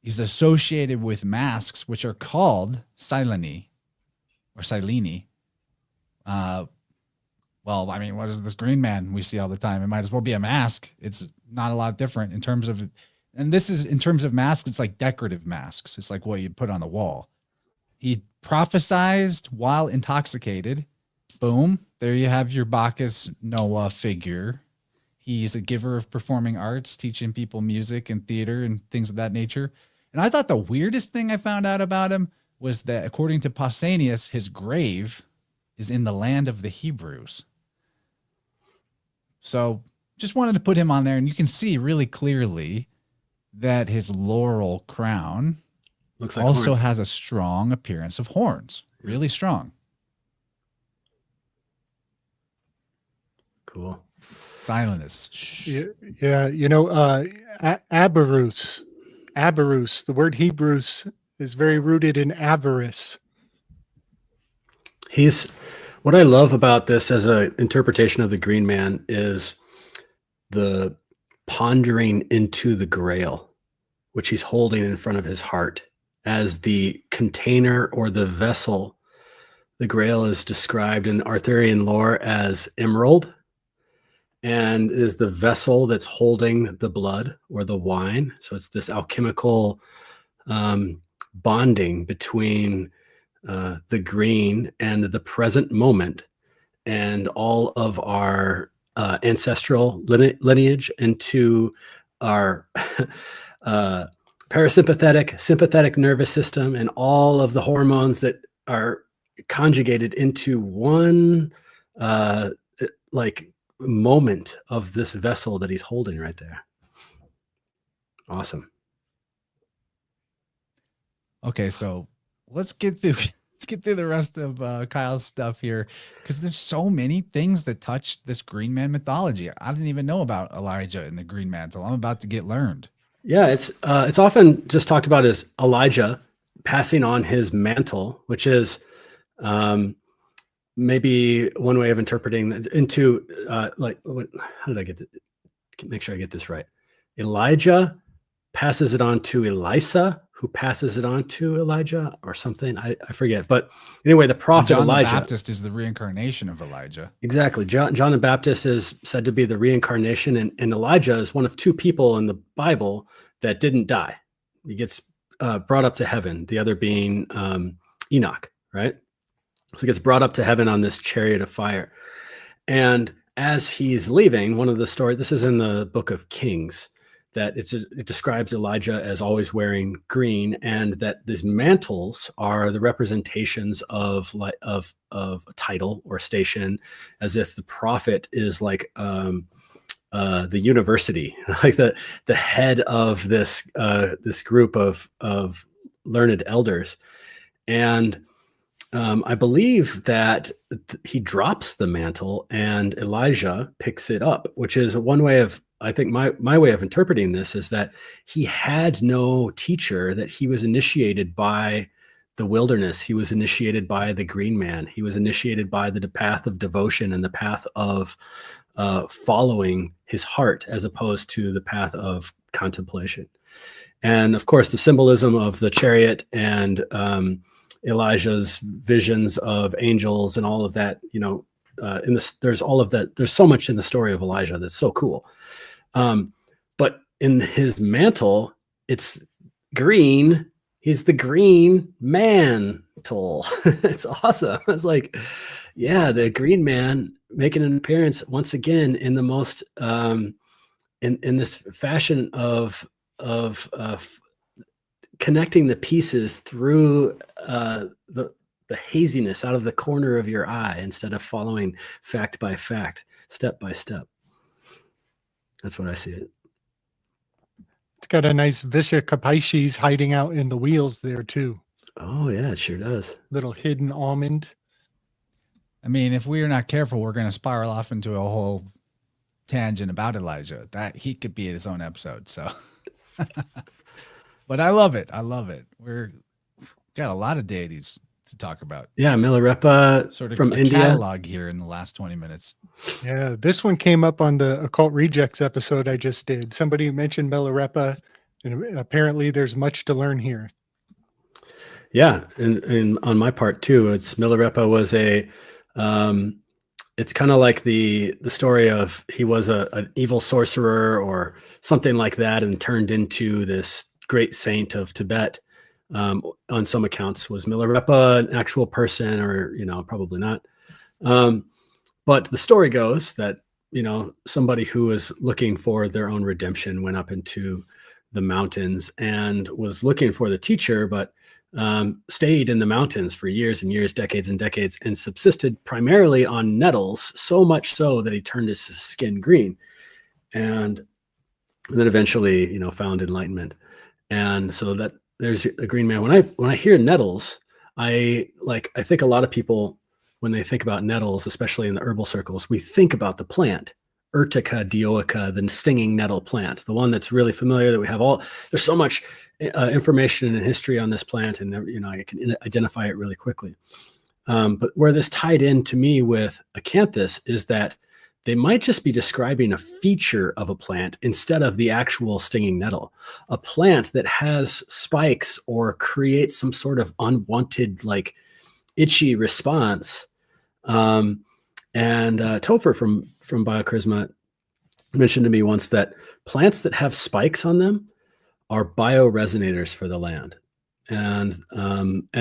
He's associated with masks, which are called Silene or Silene. Well, I mean, what is this green man we see all the time? It might as well be a mask. It's not a lot different in terms of, and this is in terms of masks, it's like decorative masks. It's like what you put on the wall. He prophesized while intoxicated. Boom. There you have your Bacchus Noah figure. He's a giver of performing arts, teaching people music and theater and things of that nature. And I thought the weirdest thing I found out about him was that, according to Pausanias, his grave is in the land of the Hebrews. So just wanted to put him on there, and you can see really clearly that his laurel crown Looks like also horns. has a strong appearance of horns, really strong. Cool. Silence. Yeah, you know, abarus, the word Hebrews is very rooted in avarice. What I love about this as an interpretation of the Green Man is the pondering into the Grail, which he's holding in front of his heart as the container or the vessel. The Grail is described in Arthurian lore as emerald, and is the vessel that's holding the blood or the wine. So it's this alchemical bonding between the green and the present moment, and all of our ancestral lineage into our parasympathetic, sympathetic nervous system, and all of the hormones that are conjugated into one like moment of this vessel that he's holding right there. Awesome. Okay, so let's get through the rest of Kyle's stuff here, because there's so many things that touch this Green Man mythology. I didn't even know about Elijah and the Green Mantle. I'm about to get learned. Yeah, it's often just talked about as Elijah passing on his mantle, which is maybe one way of interpreting into how did I make sure I get this right? Elijah passes it on to Elisha, who passes it on to Elijah or something. I forget. But anyway, the prophet John Elijah. the Baptist is the reincarnation of Elijah. Exactly. John the Baptist is said to be the reincarnation, and Elijah is one of two people in the Bible that didn't die. He gets brought up to heaven, the other being Enoch, right? So he gets brought up to heaven on this chariot of fire. And as he's leaving, one of the stories, this is in the book of Kings, that it describes Elijah as always wearing green, and that these mantles are the representations of a title or station, as if the prophet is like the university, like the head of this group of learned elders. And I believe that he drops the mantle and Elijah picks it up, which is one way of, I think my way of interpreting this is that he had no teacher, that he was initiated by the wilderness. He was initiated by the Green Man. He was initiated by the path of devotion and the path of following his heart, as opposed to the path of contemplation. And of course, the symbolism of the chariot and Elijah's visions of angels and all of that, there's all of that. There's so much in the story of Elijah that's so cool. But in his mantle, it's green. He's the Green Mantle. It's awesome. It's like, yeah, the Green Man making an appearance once again in the most in this fashion of connecting the pieces through the haziness out of the corner of your eye, instead of following fact by fact, step by step. That's what I see it. It's got a nice Visha Kapaisis hiding out in the wheels there too. Oh yeah, it sure does. Little hidden almond. I mean, if we are not careful, we're going to spiral off into a whole tangent about Elijah. That he could be his own episode. So, but I love it. I love it. We've got a lot of deities to talk about. Yeah, Milarepa Sort of from a India. catalog here in the last 20 minutes. Yeah, this one came up on the Occult Rejects episode I just did. Somebody mentioned Milarepa, and apparently there's much to learn here. Yeah, and on my part too, it's Milarepa was it's kind of like the story of he was an evil sorcerer or something like that, and turned into this great saint of Tibet. On some accounts, was Milarepa an actual person, or probably not. But the story goes that somebody who was looking for their own redemption, went up into the mountains and was looking for the teacher, but stayed in the mountains for years and years, decades and decades, and subsisted primarily on nettles, so much so that he turned his skin green, and then eventually, found enlightenment. And so that there's a green man. When I hear nettles, I think a lot of people, when they think about nettles, especially in the herbal circles, we think about the plant, Urtica dioica, the stinging nettle plant, the one that's really familiar, that we have there's so much information and history on this plant, and I can identify it really quickly. But where this tied in to me with acanthus is that they might just be describing a feature of a plant instead of the actual stinging nettle. A plant that has spikes or creates some sort of unwanted, like itchy response. And Topher from Biocharisma mentioned to me once that plants that have spikes on them are bioresonators for the land. And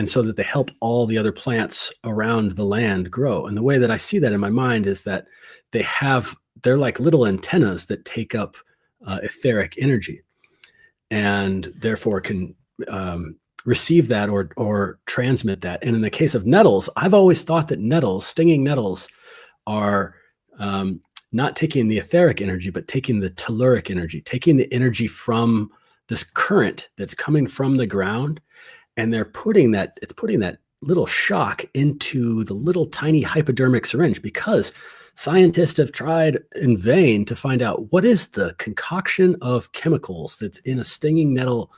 so that they help all the other plants around the land grow. And the way that I see that in my mind is that they're like little antennas that take up etheric energy, and therefore can receive that or transmit that. And in the case of nettles, I've always thought that stinging nettles are not taking the etheric energy, but taking the telluric energy, taking the energy from this current that's coming from the ground, and it's putting that little shock into the little tiny hypodermic syringe, because scientists have tried in vain to find out what is the concoction of chemicals that's in a stinging nettle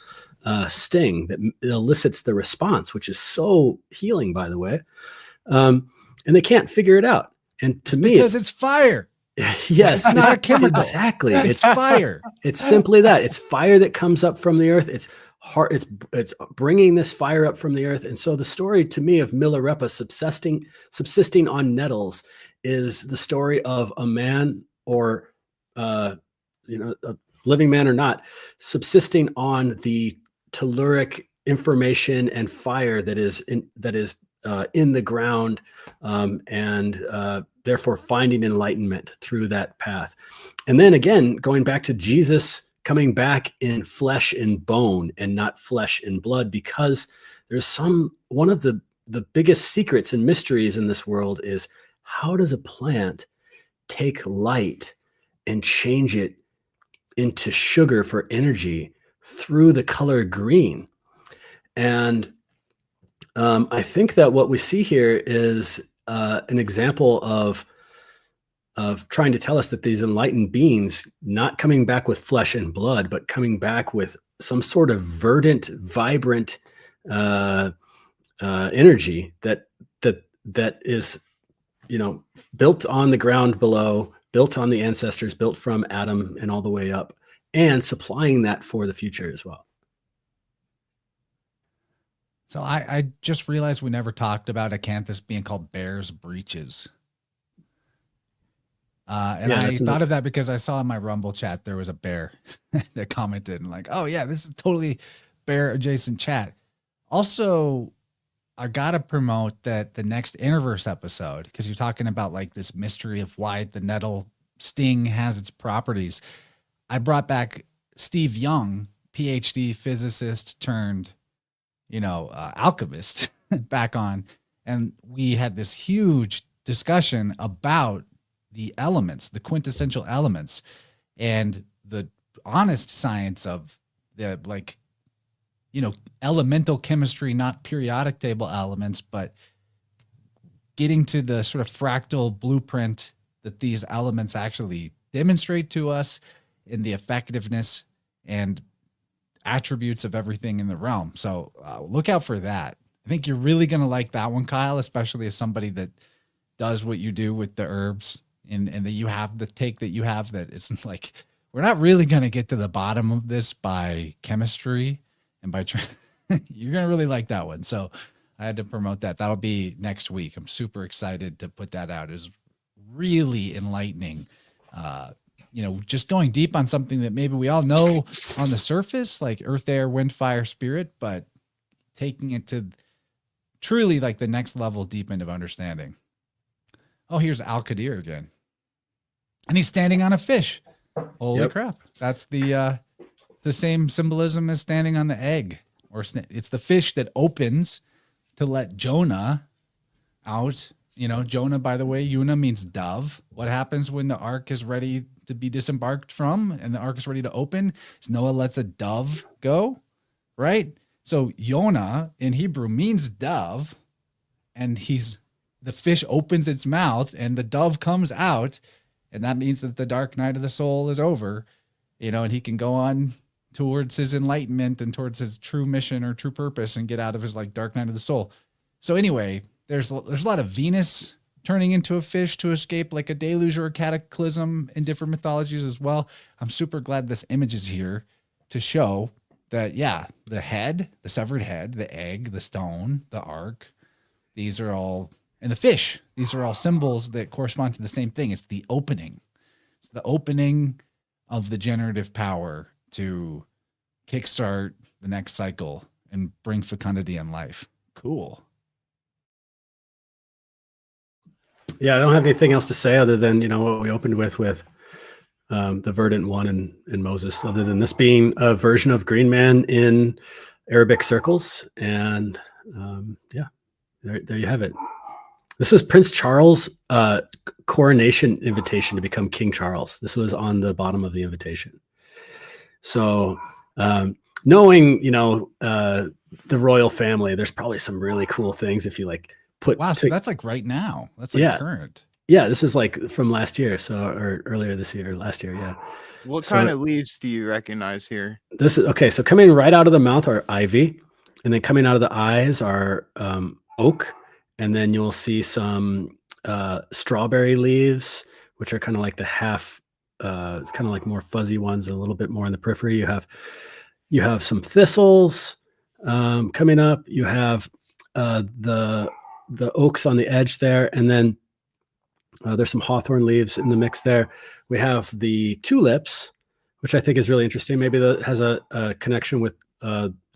sting that elicits the response, which is so healing, by the way. And they can't figure it out. And to me, because it's fire. Yes, it's not a chemical. Exactly. It's fire. It's simply that. It's fire that comes up from the earth. It's bringing this fire up from the earth. And so the story to me of Milarepa subsisting on nettles is the story of a man, or a living man or not, subsisting on the telluric information and fire that is in the ground, and therefore finding enlightenment through that path. And then again, going back to Jesus coming back in flesh and bone and not flesh and blood, because there's one of the biggest secrets and mysteries in this world is, how does a plant take light and change it into sugar for energy through the color green? And I think that what we see here is an example of trying to tell us that these enlightened beings, not coming back with flesh and blood, but coming back with some sort of verdant, vibrant energy that is, built on the ground below, built on the ancestors, built from Adam and all the way up, and supplying that for the future as well. So I just realized we never talked about acanthus being called bear's breeches. And I thought of that because I saw in my Rumble chat there was a bear that commented and like, oh yeah, this is totally bear adjacent chat. Also, I gotta promote that the next InnerVerse episode, because you're talking about like this mystery of why the nettle sting has its properties. I brought back Steve Young, PhD physicist turned alchemist back on, and we had this huge discussion about the elements, the quintessential elements, and the honest science of the elemental chemistry, not periodic table elements, but getting to the sort of fractal blueprint that these elements actually demonstrate to us in the effectiveness and attributes of everything in the realm. So look out for that. I think you're really going to like that one, Kyle, especially as somebody that does what you do with the herbs, and that you have the take that you have, that it's like, we're not really going to get to the bottom of this by chemistry and by you're going to really like that one. So I had to promote that. That'll be next week. I'm super excited to put that out. It's really enlightening. Just going deep on something that maybe we all know on the surface, like earth, air, wind, fire, spirit, but taking it to truly like the next level deep end of understanding. Oh, here's Al Qadir again. and he's standing on a fish. Holy Yep. crap. That's the same symbolism as standing on the egg, or it's the fish that opens to let Jonah out. You know, Jonah, by the way, Yuna means dove. What happens when the ark is ready to be disembarked from and the ark is ready to open? Is Noah lets a dove go, right? So Yona in Hebrew means dove, and the fish opens its mouth and the dove comes out, and that means that the dark night of the soul is over, you know, and he can go on towards his enlightenment and towards his true mission or true purpose and get out of his like dark night of the soul. So anyway, there's a lot of Venus turning into a fish to escape like a deluge or a cataclysm in different mythologies as well. I'm super glad this image is here to show that, yeah, the head, the severed head, the egg, the stone, the ark, these are all, and the fish, these are all symbols that correspond to the same thing. It's the opening. It's the opening of the generative power to kickstart the next cycle and bring fecundity in life. Cool. Yeah, I don't have anything else to say other than, you know, what we opened with the Verdant One and Moses, other than this being a version of Green Man in Arabic circles. And yeah, there you have it. This is Prince Charles' coronation invitation to become King Charles. This was on the bottom of the invitation. So knowing, you know, the royal family, there's probably some really cool things if you like put. Wow, so that's like right now. That's like current. Yeah, this is like from last year, or earlier this year, last year. Yeah. What kind of leaves do you recognize here? This is okay. So coming right out of the mouth are ivy, and then coming out of the eyes are oak, and then you'll see some strawberry leaves, which are kind of like the half, kind of like more fuzzy ones, a little bit more in the periphery. You have some thistles coming up. You have the oaks on the edge there, and then there's some hawthorn leaves in the mix there. We have the tulips, which I think is really interesting. Maybe that has a connection with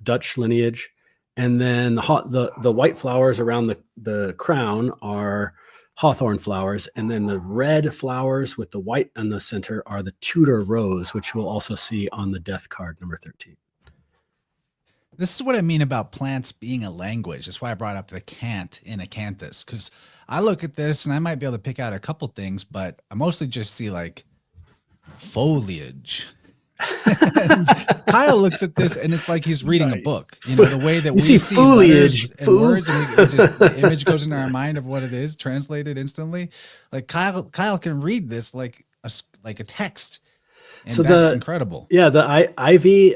Dutch lineage. And then the white flowers around the crown are hawthorn flowers. And then the red flowers with the white in the center are the Tudor rose, which we'll also see on the death card, number 13. This is what I mean about plants being a language. That's why I brought up the cant in acanthus, because I look at this and I might be able to pick out a couple things, but I mostly just see like foliage. And Kyle looks at this and it's like he's reading a book. You know, the way that we see foliage and words, and the image goes into our mind of what it is, translated instantly. Like Kyle can read this like a text, and so that's incredible. Yeah, the ivy.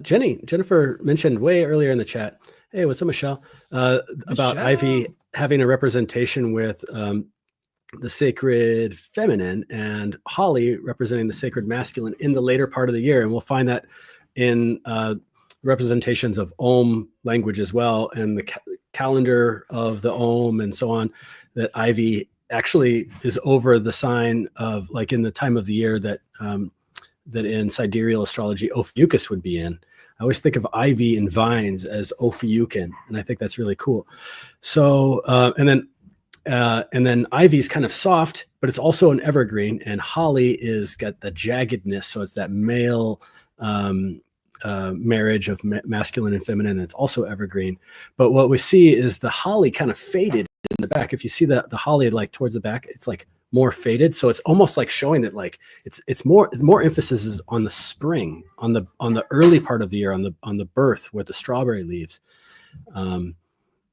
Jennifer mentioned way earlier in the chat. Hey, what's up, Michelle? About ivy having a representation with the sacred feminine, and holly representing the sacred masculine in the later part of the year. And we'll find that in representations of Om language as well, and the calendar of the Om and so on, that ivy actually is over the sign of, like, in the time of the year that that in sidereal astrology Ophiuchus would be in. I always think of ivy and vines as Ophiucan, and I think that's really cool. So and then ivy is kind of soft, but it's also an evergreen, and holly is got the jaggedness, so it's that male marriage of masculine and feminine, and it's also evergreen. But what we see is the holly kind of faded in the back. If you see the holly like towards the back, it's like more faded, so it's almost like showing that like it's more emphasis is on the spring, on the early part of the year, on the birth with the strawberry leaves,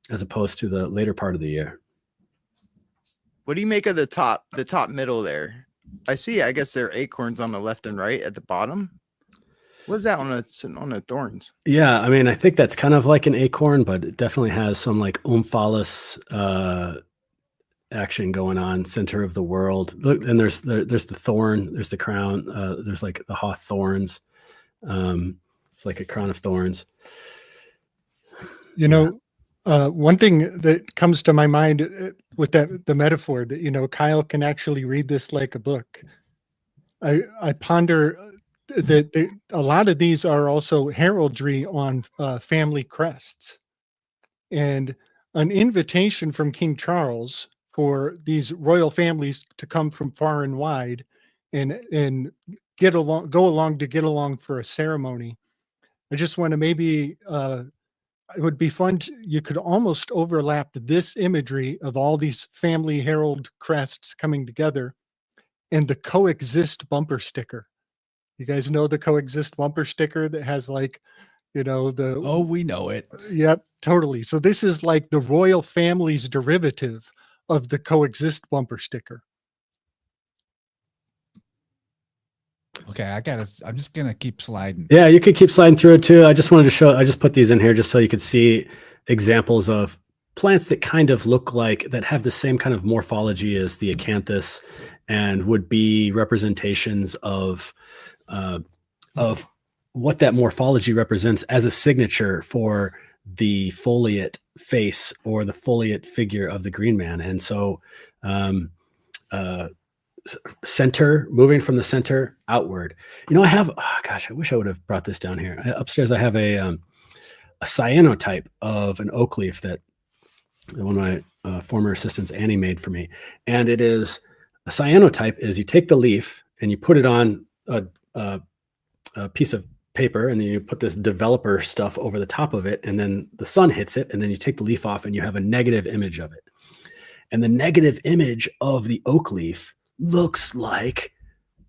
as opposed to the later part of the year. What do you make of the top middle there? I guess there are acorns on the left and right at the bottom. What is that on the thorns? Yeah, I mean, I think that's kind of like an acorn, but it definitely has some like omphalos action going on, center of the world. Look, and there's the thorn, there's the crown, there's like the hawthorns. It's like a crown of thorns. You know, one thing that comes to my mind with the metaphor that, you know, Kyle can actually read this like a book. I ponder that a lot of these are also heraldry on family crests, and an invitation from King Charles for these royal families to come from far and wide and go along to get along for a ceremony. I just want to maybe it would be fun you could almost overlap this imagery of all these family herald crests coming together and the coexist bumper sticker. You guys know the coexist bumper sticker that has like, the Oh, we know it. Yep, totally. So this is like the royal family's derivative of the coexist bumper sticker. Okay, I'm just gonna keep sliding. Yeah, you could keep sliding through it too. I just wanted to show, I just put these in here just so you could see examples of plants that kind of look like, that have the same kind of morphology as the acanthus and would be representations of what that morphology represents as a signature for the foliate face or the foliate figure of the green man. And so center, moving from the center outward. I have, I wish I would have brought this down here. Upstairs, I have a cyanotype of an oak leaf that one of my former assistants, Annie, made for me. And it is, a cyanotype is you take the leaf and you put it on a piece of paper, and then you put this developer stuff over the top of it, and then the sun hits it, and then you take the leaf off and you have a negative image of it. And the negative image of the oak leaf looks like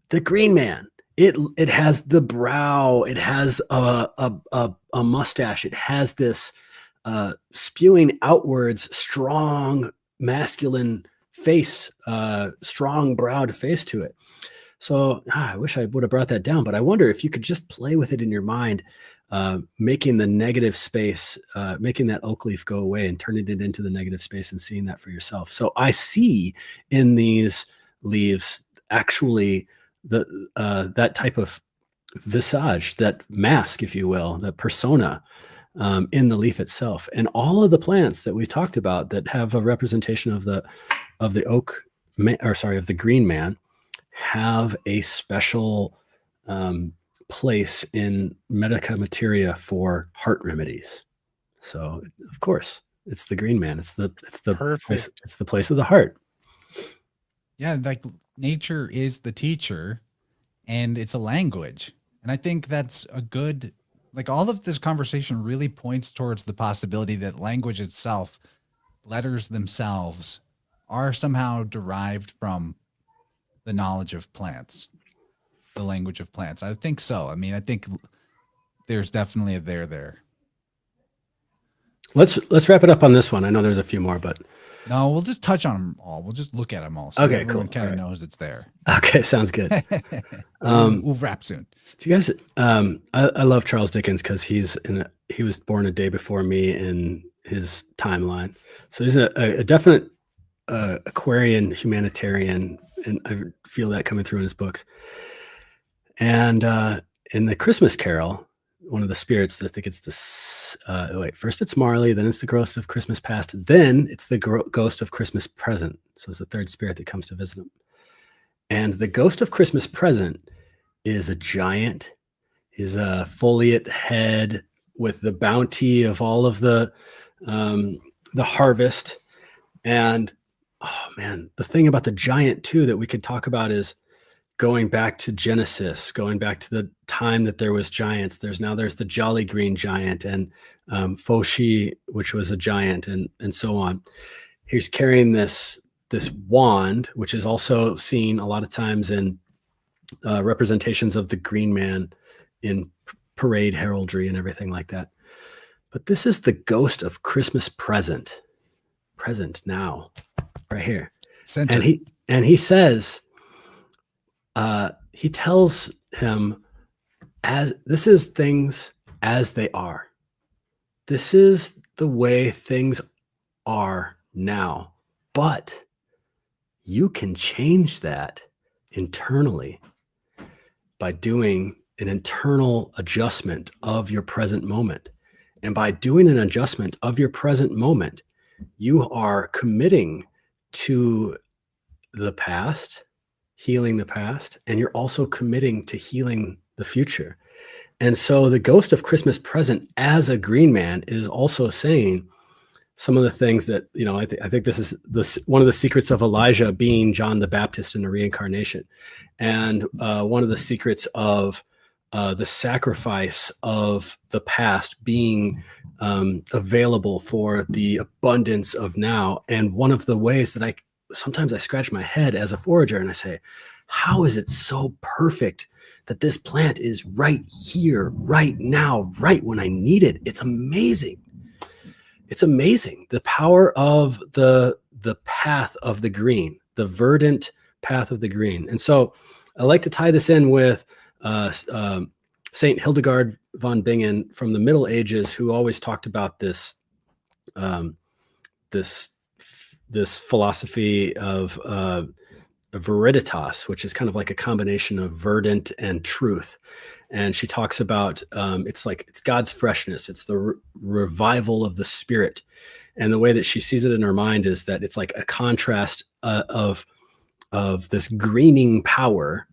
the green man. It has the brow, it has a mustache, it has this spewing outwards strong masculine face, strong browed face to it. So I wish I would have brought that down, but I wonder if you could just play with it in your mind, making the negative space, making that oak leaf go away and turning it into the negative space and seeing that for yourself. So I see in these leaves actually that type of visage, that mask, if you will, that persona in the leaf itself. And all of the plants that we talked about that have a representation of the oak, of the green man, have a special place in medica materia for heart remedies. So of course it's the green man. It's the place, it's the place of the heart. Yeah, like nature is the teacher, and it's a language. And I think that's a good, like, all of this conversation really points towards the possibility that language itself, letters themselves, are somehow derived from the knowledge of plants, the language of plants. I think so. I mean, I think there's definitely a there. Let's wrap it up on this one. I know there's a few more, but no, we'll just touch on them all. We'll just look at them all. So okay, everyone cool. kind of knows it's there. Okay, sounds good. We'll wrap soon. Do you guys? I love Charles Dickens because he was born a day before me in his timeline. So he's a definite Aquarian humanitarian, and I feel that coming through in his books. And in the Christmas Carol, one of the spirits, I think it's this. First it's Marley, then it's the ghost of Christmas past, then it's the ghost of Christmas present. So it's the third spirit that comes to visit him. And the ghost of Christmas present is a giant. He's a foliate head with the bounty of all of the harvest. And oh man, the thing about the giant too that we could talk about is going back to Genesis, going back to the time that there was giants. There's the jolly green giant and Foshi, which was a giant, and so on. He's carrying this wand, which is also seen a lot of times in representations of the green man in parade heraldry and everything like that. But this is the ghost of Christmas present now, right here. Center. And he says, he tells him, as this is things as they are. This is the way things are now, but you can change that internally by doing an internal adjustment of your present moment. And by doing an adjustment of your present moment, you are committing to the past, healing the past, and you're also committing to healing the future. And so the ghost of Christmas present as a green man is also saying some of the things that, I think this is one of the secrets of Elijah being John the Baptist in the reincarnation. And one of the secrets of the sacrifice of the past being available for the abundance of now. And one of the ways that sometimes I scratch my head as a forager and I say, how is it so perfect that this plant is right here, right now, right when I need it? It's amazing. It's amazing. The power of the path of the green, the verdant path of the green. And so I like to tie this in with Saint Hildegard von Bingen from the Middle Ages, who always talked about this philosophy of veriditas, which is kind of like a combination of verdant and truth. And she talks about it's God's freshness. It's the revival of the spirit. And the way that she sees it in her mind is that it's like a contrast of this greening power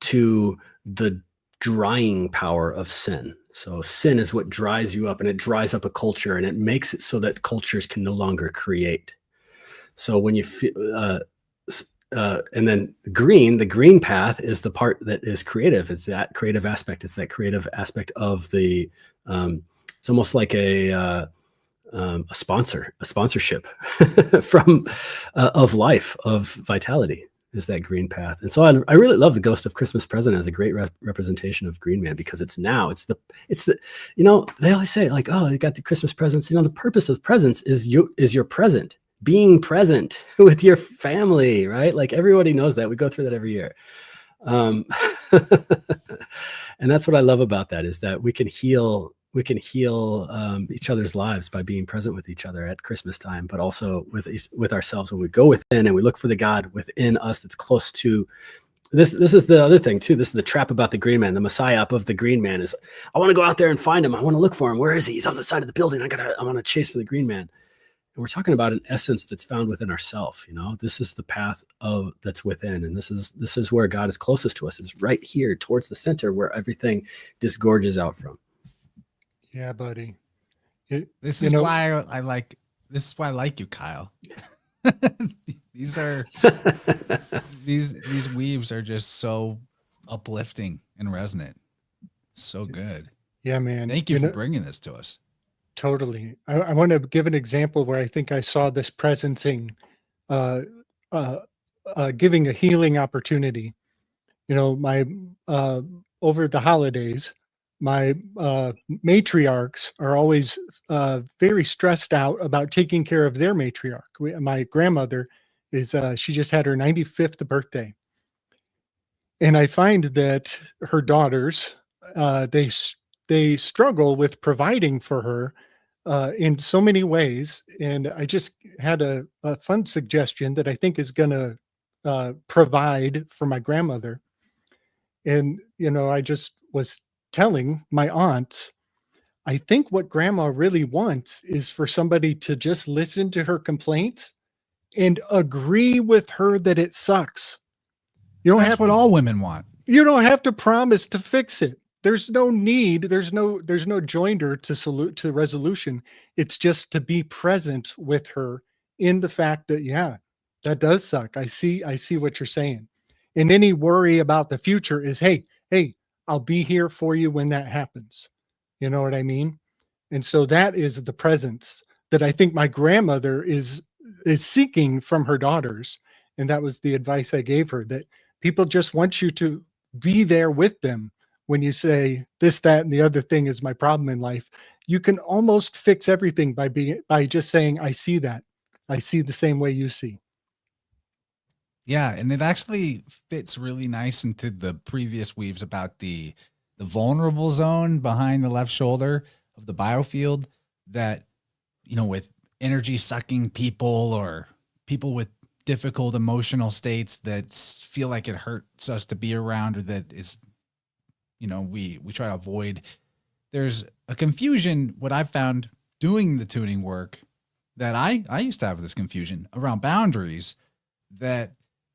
to the drying power of sin. So sin is what dries you up, and it dries up a culture, and it makes it so that cultures can no longer create. So when you feel, and then the green path is the part that is creative. It's that creative aspect. It's that creative aspect of the, it's almost like a sponsorship from, of life, of vitality, is that green path. And so I really love the Ghost of Christmas Present as a great representation of Green Man, because it's now, it's the, they always say like, oh, you got the Christmas presents. The purpose of presents is your present. Being present with your family, right? Like everybody knows that. We go through that every year. And that's what I love about that, is that we can heal each other's lives by being present with each other at Christmas time, but also with ourselves when we go within and we look for the God within us that's close to this. This is the other thing too. This is the trap about the Green Man. The Messiah of the Green Man is, I want to go out there and find him. I want to look for him. Where is he? He's on the side of the building. I want to chase for the Green Man. And we're talking about an essence that's found within ourselves. This is the path that's within, and this is where God is closest to us. Is right here towards the center, where everything disgorges out from. Yeah, buddy. This is why I like you, Kyle. These weaves are just so uplifting and resonant. So good. Yeah, man. Thank you for bringing this to us. Totally. I want to give an example where I think I saw this presencing, giving a healing opportunity. My over the holidays, my matriarchs are always very stressed out about taking care of their matriarch. My grandmother is she just had her 95th birthday, and I find that her daughters they struggle with providing for her in so many ways. And I just had a fun suggestion that I think is going to provide for my grandmother. And, I just was telling my aunt, I think what grandma really wants is for somebody to just listen to her complaints and agree with her that it sucks. That's what all women want. You don't have to promise to fix it. There's no need. There's no joinder to resolution. It's just to be present with her in the fact that, yeah, that does suck. I see what you're saying. And any worry about the future is, hey, I'll be here for you when that happens. You know what I mean? And so that is the presence that I think my grandmother is seeking from her daughters. And that was the advice I gave her, that people just want you to be there with them. When you say this, that, and the other thing is my problem in life, you can almost fix everything by just saying, I see that. I see the same way you see. Yeah, and it actually fits really nice into the previous weaves about the vulnerable zone behind the left shoulder of the biofield, that, with energy sucking people or people with difficult emotional states that feel like it hurts us to be around, or that is, we try to avoid. There's a confusion, what I've found doing the tuning work, that I used to have this confusion around boundaries, that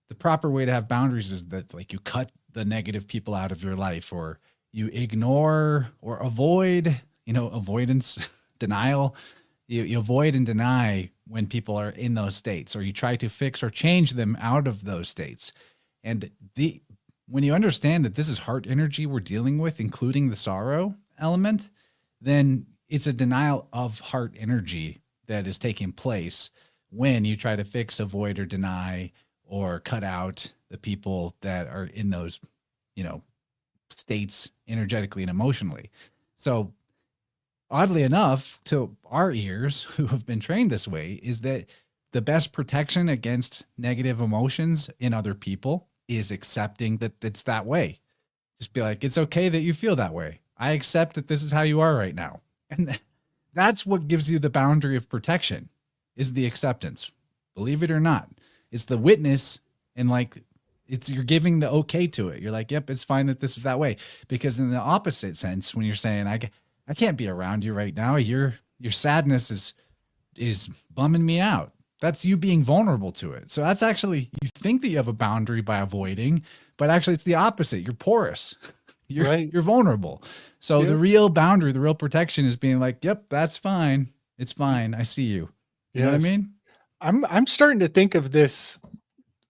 the proper way to have boundaries is that, like, you cut the negative people out of your life, or you ignore or avoid, avoidance, denial, You avoid and deny when people are in those states, or you try to fix or change them out of those states. And when you understand that this is heart energy we're dealing with, including the sorrow element, then it's a denial of heart energy that is taking place when you try to fix, avoid, or deny, or cut out the people that are in those, states energetically and emotionally. So oddly enough, to our ears who have been trained this way, is that the best protection against negative emotions in other people is accepting that it's that way. Just be like, it's okay that you feel that way. I accept that this is how you are right now. And that's what gives you the boundary of protection, is the acceptance. Believe it or not, it's the witness, and you're giving the okay to it. You're like, yep, it's fine that this is that way. Because in the opposite sense, when you're saying, I can't be around you right now, your sadness is bumming me out. That's you being vulnerable to it. So that's actually, you think that you have a boundary by avoiding, but actually it's the opposite. You're porous. You're vulnerable. So the real boundary, the real protection is being like, yep, that's fine. It's fine. I see you. You know what I mean? I'm starting to think of this.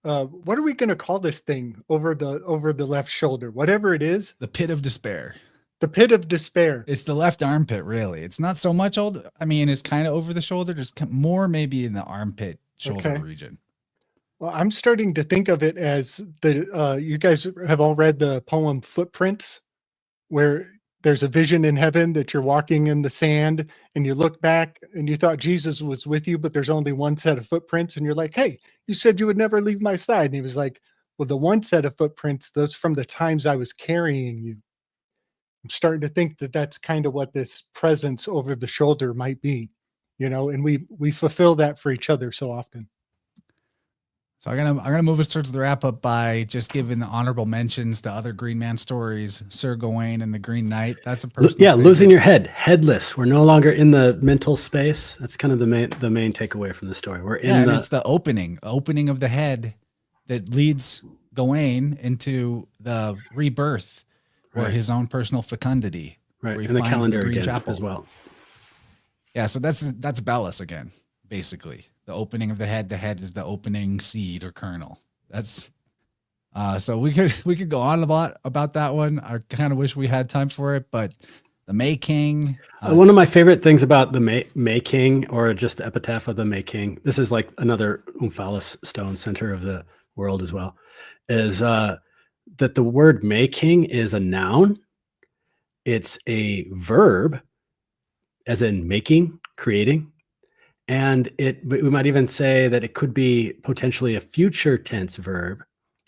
What are we going to call this thing over the left shoulder? Whatever it is. The pit of despair. The pit of despair. It's the left armpit, really. It's not so much it's kind of over the shoulder. There's more maybe in the armpit shoulder region. Well, I'm starting to think of it as you guys have all read the poem Footprints, where there's a vision in heaven that you're walking in the sand and you look back and you thought Jesus was with you, but there's only one set of footprints. And you're like, hey, you said you would never leave my side. And he was like, well, the one set of footprints, those from the times I was carrying you. I'm starting to think that that's kind of what this presence over the shoulder might be, and we fulfill that for each other so often. So I'm gonna move us towards the wrap up by just giving the honorable mentions to other Green Man stories. Sir Gawain and the Green Knight. That's a person. Yeah, losing your head, headless. We're no longer in the mental space. That's kind of the main takeaway from the story. We're in it's the opening of the head that leads Gawain into the rebirth or his own personal fecundity. Right, and the calendar again chapel as well. Yeah, so that's Bellis again, basically. The opening of the head. The head is the opening seed or kernel. That's so we could go on a lot about that one. I kind of wish we had time for it, but the May King. One of my favorite things about the May King, or just the epitaph of the May King, this is like another Omphalos stone, center of the world as well, is that the word May King is a noun. It's a verb, as in making, creating. And we might even say that it could be potentially a future tense verb,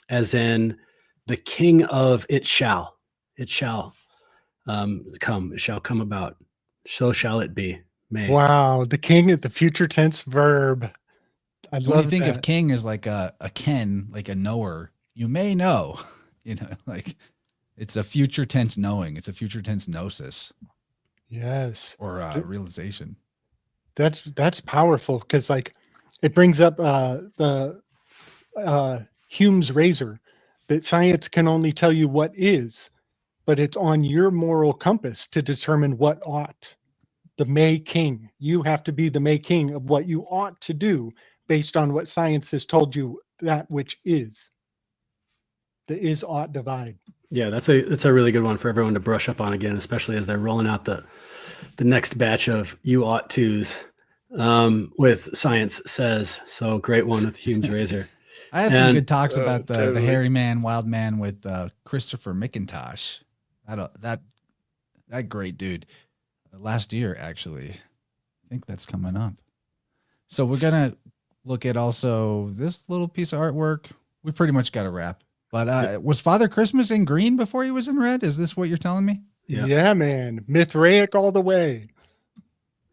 as in the king of it shall come, it shall come about, so shall it be. May. Wow, the king at the future tense verb. I love that. When you think of king as like a ken, like a knower, you may know, like it's a future tense knowing. It's a future tense gnosis. Yes. Or realization. That's powerful, because it brings up the Hume's razor, that science can only tell you what is, but it's on your moral compass to determine what ought. The May King. You have to be the May King of what you ought to do based on what science has told you that which is. The is ought divide. Yeah, that's a really good one for everyone to brush up on again, especially as they're rolling out the next batch of you ought tos with science says. So great one with Hume's razor. I had some good talks about the hairy man, wild man with Christopher McIntosh. That great dude. Last year, actually. I think that's coming up. So we're gonna look at also this little piece of artwork. We pretty much got a wrap. But was Father Christmas in green before he was in red? Is this what you're telling me? Yeah, man. Mithraic all the way.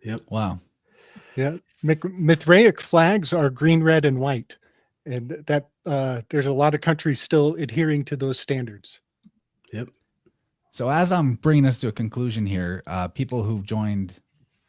Yep. Wow. Yeah. Mithraic flags are green, red, and white. And that there's a lot of countries still adhering to those standards. Yep. So as I'm bringing us to a conclusion here, people who joined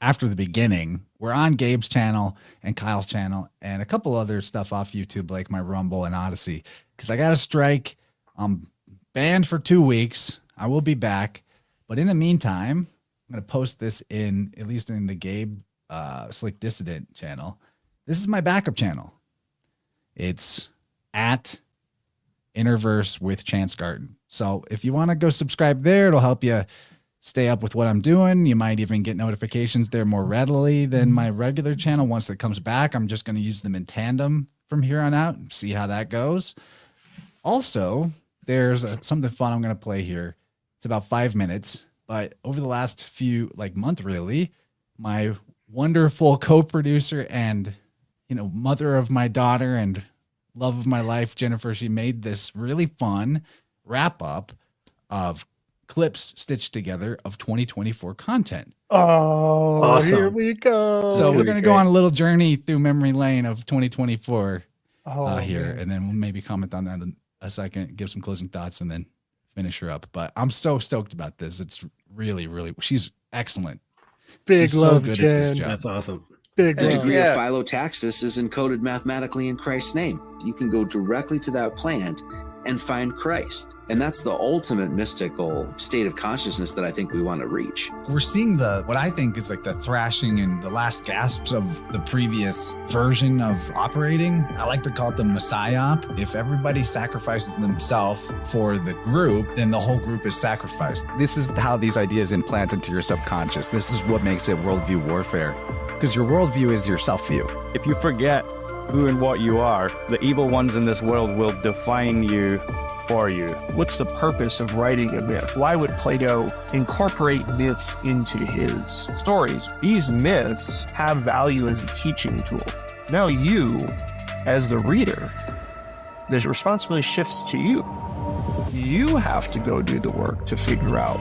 after the beginning, we're on Gabe's channel and Kyle's channel and a couple other stuff off YouTube, like my Rumble and Odysee, because I got a strike. I'm banned for 2 weeks. I will be back. But in the meantime, I'm going to post this at least in the Gabe Slick Dissident channel. This is my backup channel. It's at InnerVerse with Chance Garden. So if you want to go subscribe there, it'll help you stay up with what I'm doing. You might even get notifications there more readily than my regular channel. Once it comes back, I'm just going to use them in tandem from here on out and see how that goes. Also, there's something fun I'm going to play here. It's about 5 minutes, but over the last month really, my wonderful co-producer and, mother of my daughter and love of my life, Jennifer, she made this really fun wrap up of clips stitched together of 2024 content. Oh, Awesome. Here we go. So we're be going to great. go on a little journey through memory lane of 2024 here, man. and then we'll maybe comment on that in a second, give some closing thoughts, and then finish her up. But I'm so stoked about this. It's really, really, she's excellent. Big She's love, so good Jen. at this job. That's awesome. Big The love. degree Yeah. of phyllotaxis is encoded mathematically in Christ's name. You can go directly to that plant and find Christ. And that's the ultimate mystical state of consciousness that I think we want to reach. We're seeing what I think is like the thrashing and the last gasps of the previous version of operating. I like to call it the Messiah-op. If everybody sacrifices themselves for the group, then the whole group is sacrificed. This is how these ideas implant into your subconscious. This is what makes it worldview warfare. Because your worldview is your self-view. If you forget who and what you are, the evil ones in this world will define you for you. What's the purpose of writing a myth? Why would Plato incorporate myths into his stories? These myths have value as a teaching tool. Now you, as the reader, the responsibility shifts to you. You have to go do the work to figure out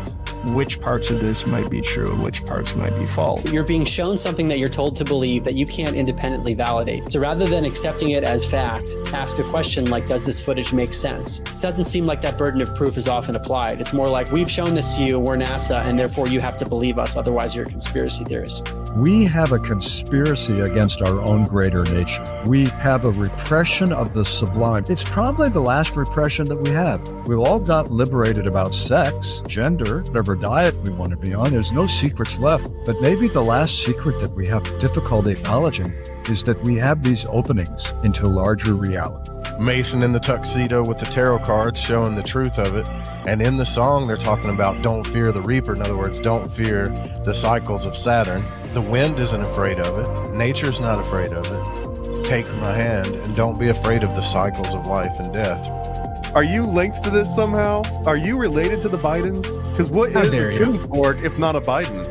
which parts of this might be true and which parts might be false. You're being shown something that you're told to believe that you can't independently validate. So rather than accepting it as fact, ask a question like, does this footage make sense? It doesn't seem like that burden of proof is often applied. It's more like, we've shown this to you, we're NASA, and therefore you have to believe us, otherwise you're a conspiracy theorist. We have a conspiracy against our own greater nature. We have a repression of the sublime. It's probably the last repression that we have. We've all got liberated about sex, gender, whatever diet we want to be on. There's no secrets left. But maybe the last secret that we have difficulty acknowledging is that we have these openings into larger reality. Mason in the tuxedo with the tarot cards showing the truth of it. And in the song, they're talking about don't fear the reaper. In other words, don't fear the cycles of Saturn. The wind isn't afraid of it. Nature's not afraid of it. Take my hand and don't be afraid of the cycles of life and death. Are you linked to this somehow? Are you related to the Bidens? Because what How is dare a you. tuning fork if not a Biden?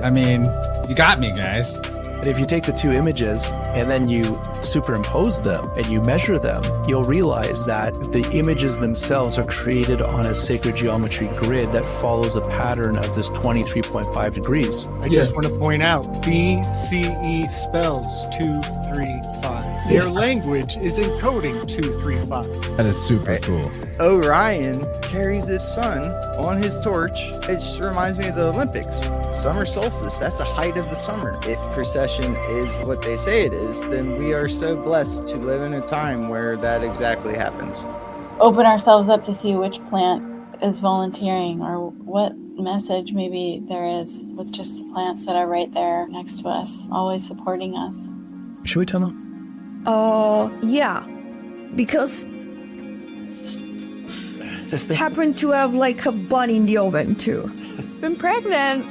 I mean, you got me, guys. But if you take the two images and then you superimpose them and you measure them, you'll realize that the images themselves are created on a sacred geometry grid that follows a pattern of this 23.5 degrees. I just want to point out, BCE spells 235. Their language is encoding 235. That is super Right. cool. Orion carries his sun on his torch. It just reminds me of the Olympics. Summer solstice, that's the height of the summer. If precession is what they say it is, then we are so blessed to live in a time where that exactly happens. Open ourselves up to see which plant is volunteering or what message maybe there is with just the plants that are right there next to us, always supporting us. Should we turn on? Yeah, because happened to have like a bun in the oven too. Been pregnant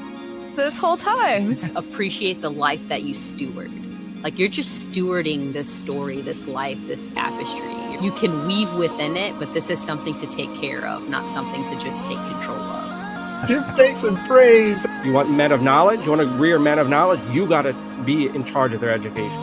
this whole time. Appreciate the life that you steward. Like you're just stewarding this story, this life, this tapestry. You can weave within it, but this is something to take care of, not something to just take control of. Give thanks and praise. You want men of knowledge? You want to rear men of knowledge? You got to be in charge of their education.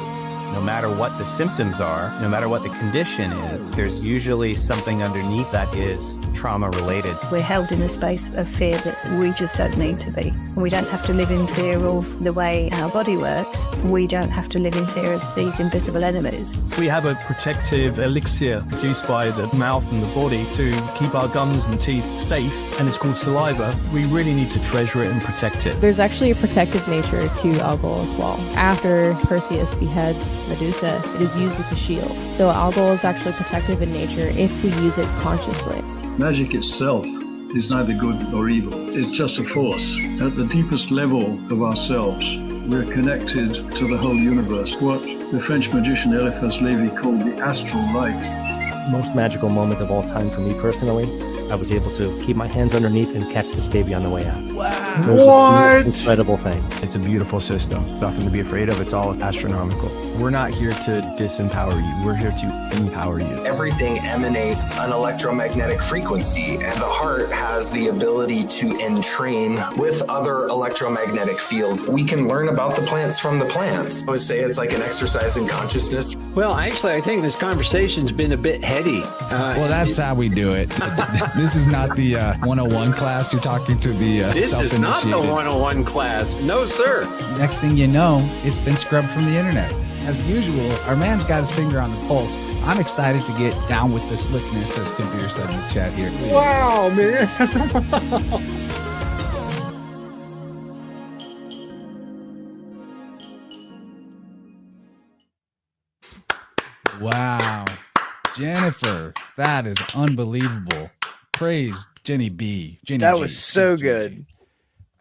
No matter what the symptoms are, no matter what the condition is, there's usually something underneath that is trauma related. We're held in a space of fear that we just don't need to be. We don't have to live in fear of the way our body works. We don't have to live in fear of these invisible enemies. We have a protective elixir produced by the mouth and the body to keep our gums and teeth safe, and it's called saliva. We really need to treasure it and protect it. There's actually a protective nature to algal as well. After Perseus beheads Medusa, it is used as a shield. So algal is actually protective in nature if we use it consciously. Magic itself is neither good nor evil. It's just a force. At the deepest level of ourselves, we're connected to the whole universe. What the French magician Eliphas Lévy called the astral light. Most magical moment of all time for me personally, I was able to keep my hands underneath and catch this baby on the way out. Wow. It was just an incredible thing. It's a beautiful system. Nothing to be afraid of. It's all astronomical. We're not here to disempower you. We're here to empower you. Everything emanates an electromagnetic frequency, and the heart has the ability to entrain with other electromagnetic fields. We can learn about the plants from the plants. I would say it's like an exercise in consciousness. Well, actually, I think this conversation's been a bit heady. Well, that's how we do it. This is not the 101 class. You're talking to the This is not the 101 class. No, sir. Next thing you know, it's been scrubbed from the internet. As usual, our man's got his finger on the pulse. I'm excited to get down with the slickness, as Kabir said in the chat here. Wow, man. Wow. Jennifer, that is unbelievable. Praise Jenny B. That was so good.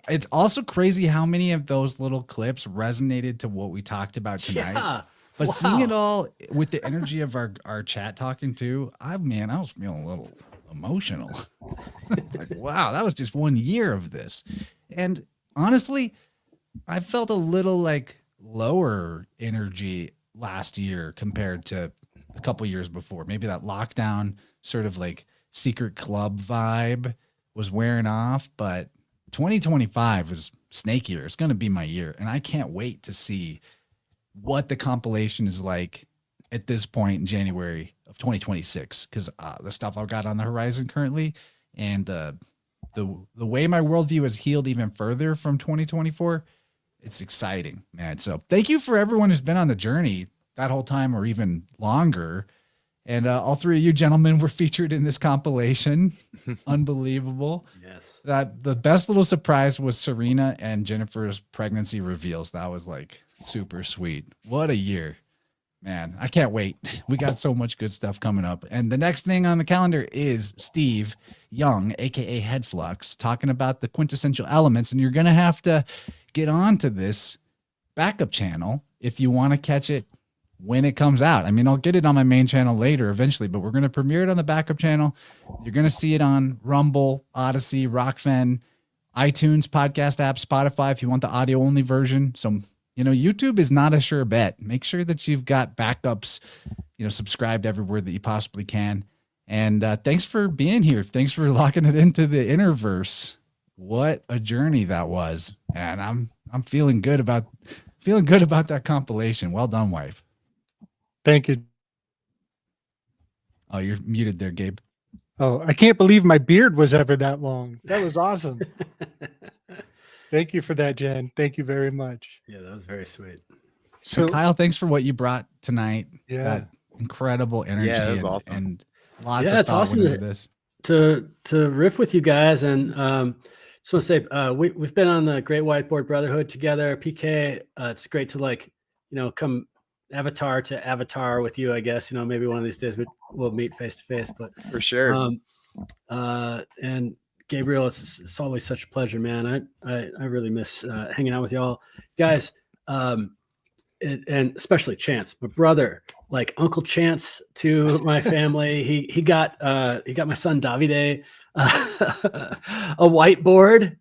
It's also crazy how many of those little clips resonated to what we talked about tonight. Yeah. But Wow. seeing it all with the energy of our chat talking too, I was feeling a little emotional. Like, wow, that was just 1 year of this. And honestly, I felt a little like lower energy last year compared to a couple years before. Maybe that lockdown sort of like secret club vibe was wearing off, but 2025 is snake year. It's going to be my year. And I can't wait to see what the compilation is like at this point in January of 2026. Because the stuff I've got on the horizon currently and the way my worldview has healed even further from 2024, it's exciting, man. So thank you for everyone who's been on the journey that whole time or even longer. And all three of you gentlemen were featured in this compilation. Unbelievable. Yes. That the best little surprise was Serena and Jennifer's pregnancy reveals. That was like super sweet. What a year, man. I can't wait. We got so much good stuff coming up. And the next thing on the calendar is Steve Young, aka Headflux, talking about the quintessential elements. And you're going to have to get on to this backup channel if you want to catch it when it comes out. I mean, I'll get it on my main channel later eventually, but we're going to premiere it on the backup channel. You're going to see it on Rumble, Odysee, Rokfin, iTunes, podcast app, Spotify, if you want the audio only version. So, YouTube is not a sure bet. Make sure that you've got backups, subscribed everywhere that you possibly can. And thanks for being here. Thanks for locking it into the InnerVerse. What a journey that was. And I'm feeling good about that compilation. Well done, wife. Thank you. Oh, you're muted there, Gabe. Oh, I can't believe my beard was ever that long. That was awesome. Thank you for that, Jen. Thank you very much. Yeah, that was very sweet. So Kyle, thanks for what you brought tonight. Yeah. That incredible energy. Yeah, that was awesome. And lots Yeah, of it's thought awesome went into this. to riff with you guys. And just want to say we've been on the Great Whiteboard Brotherhood together. PK, it's great to come avatar to avatar with you, I guess. Maybe one of these days we'll meet face to face, but for sure. And Gabriel, it's always such a pleasure, man. I really miss hanging out with y'all guys, and especially Chance, my brother, like Uncle Chance to my family. He got my son Davide a whiteboard.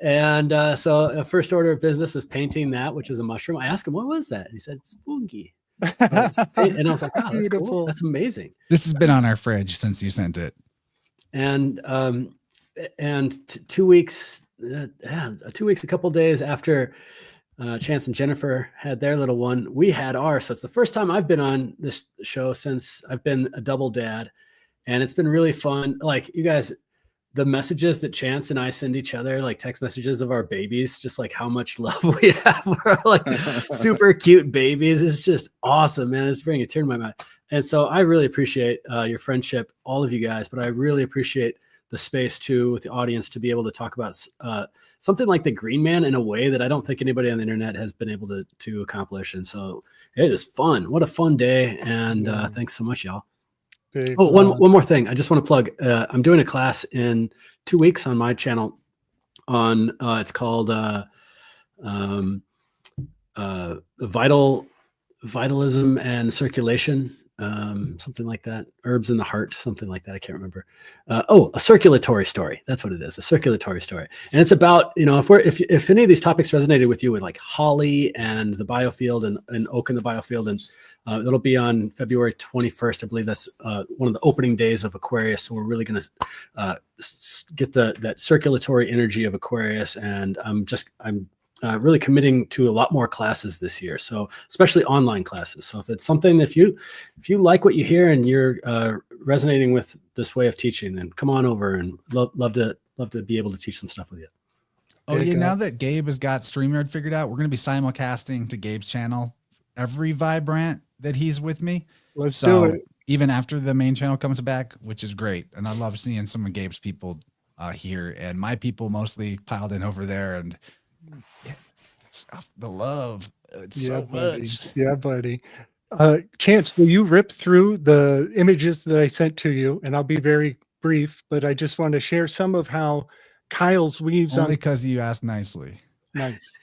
And so the first order of business was painting that, which is a mushroom. I asked him, what was that? And he said, it's fungi. And I was like, wow, that's cool. That's amazing. This has been on our fridge since you sent it. And 2 weeks, a couple days after Chance and Jennifer had their little one, we had ours. So it's the first time I've been on this show since I've been a double dad. And it's been really fun. Like, you guys, the messages that Chance and I send each other, like text messages of our babies, just like how much love we have for our, like super cute babies. It's just awesome, man. It's bringing a tear to my eye. And so I really appreciate your friendship, all of you guys, but I really appreciate the space too with the audience to be able to talk about something like the Green Man in a way that I don't think anybody on the internet has been able to accomplish. And so it is fun. What a fun day. And thanks so much, y'all. Oh, one more thing. I just want to plug. I'm doing a class in 2 weeks on my channel. It's called vitalism and circulation, something like that. Herbs in the heart, something like that. I can't remember. A circulatory story. That's what it is. A circulatory story. And it's about, if any of these topics resonated with you, with like holly and the biofield and oak in the biofield, and it'll be on February 21st. I believe that's one of the opening days of Aquarius. So we're really going to get that circulatory energy of Aquarius. And I'm really committing to a lot more classes this year. So especially online classes. So if it's something, if you like what you hear and you're resonating with this way of teaching, then come on over, and love to be able to teach some stuff with you. Oh yeah. Now that Gabe has got StreamYard figured out, we're going to be simulcasting to Gabe's channel every Vibe Rant that he's with me. Let's do it. Even after the main channel comes back, which is great. And I love seeing some of Gabe's people here, and my people mostly piled in over there, and the love. It's so much. Yeah, buddy. Chance, will you rip through the images that I sent to you? And I'll be very brief, but I just want to share some of how Kyle's weaves only because you asked nicely. Nice.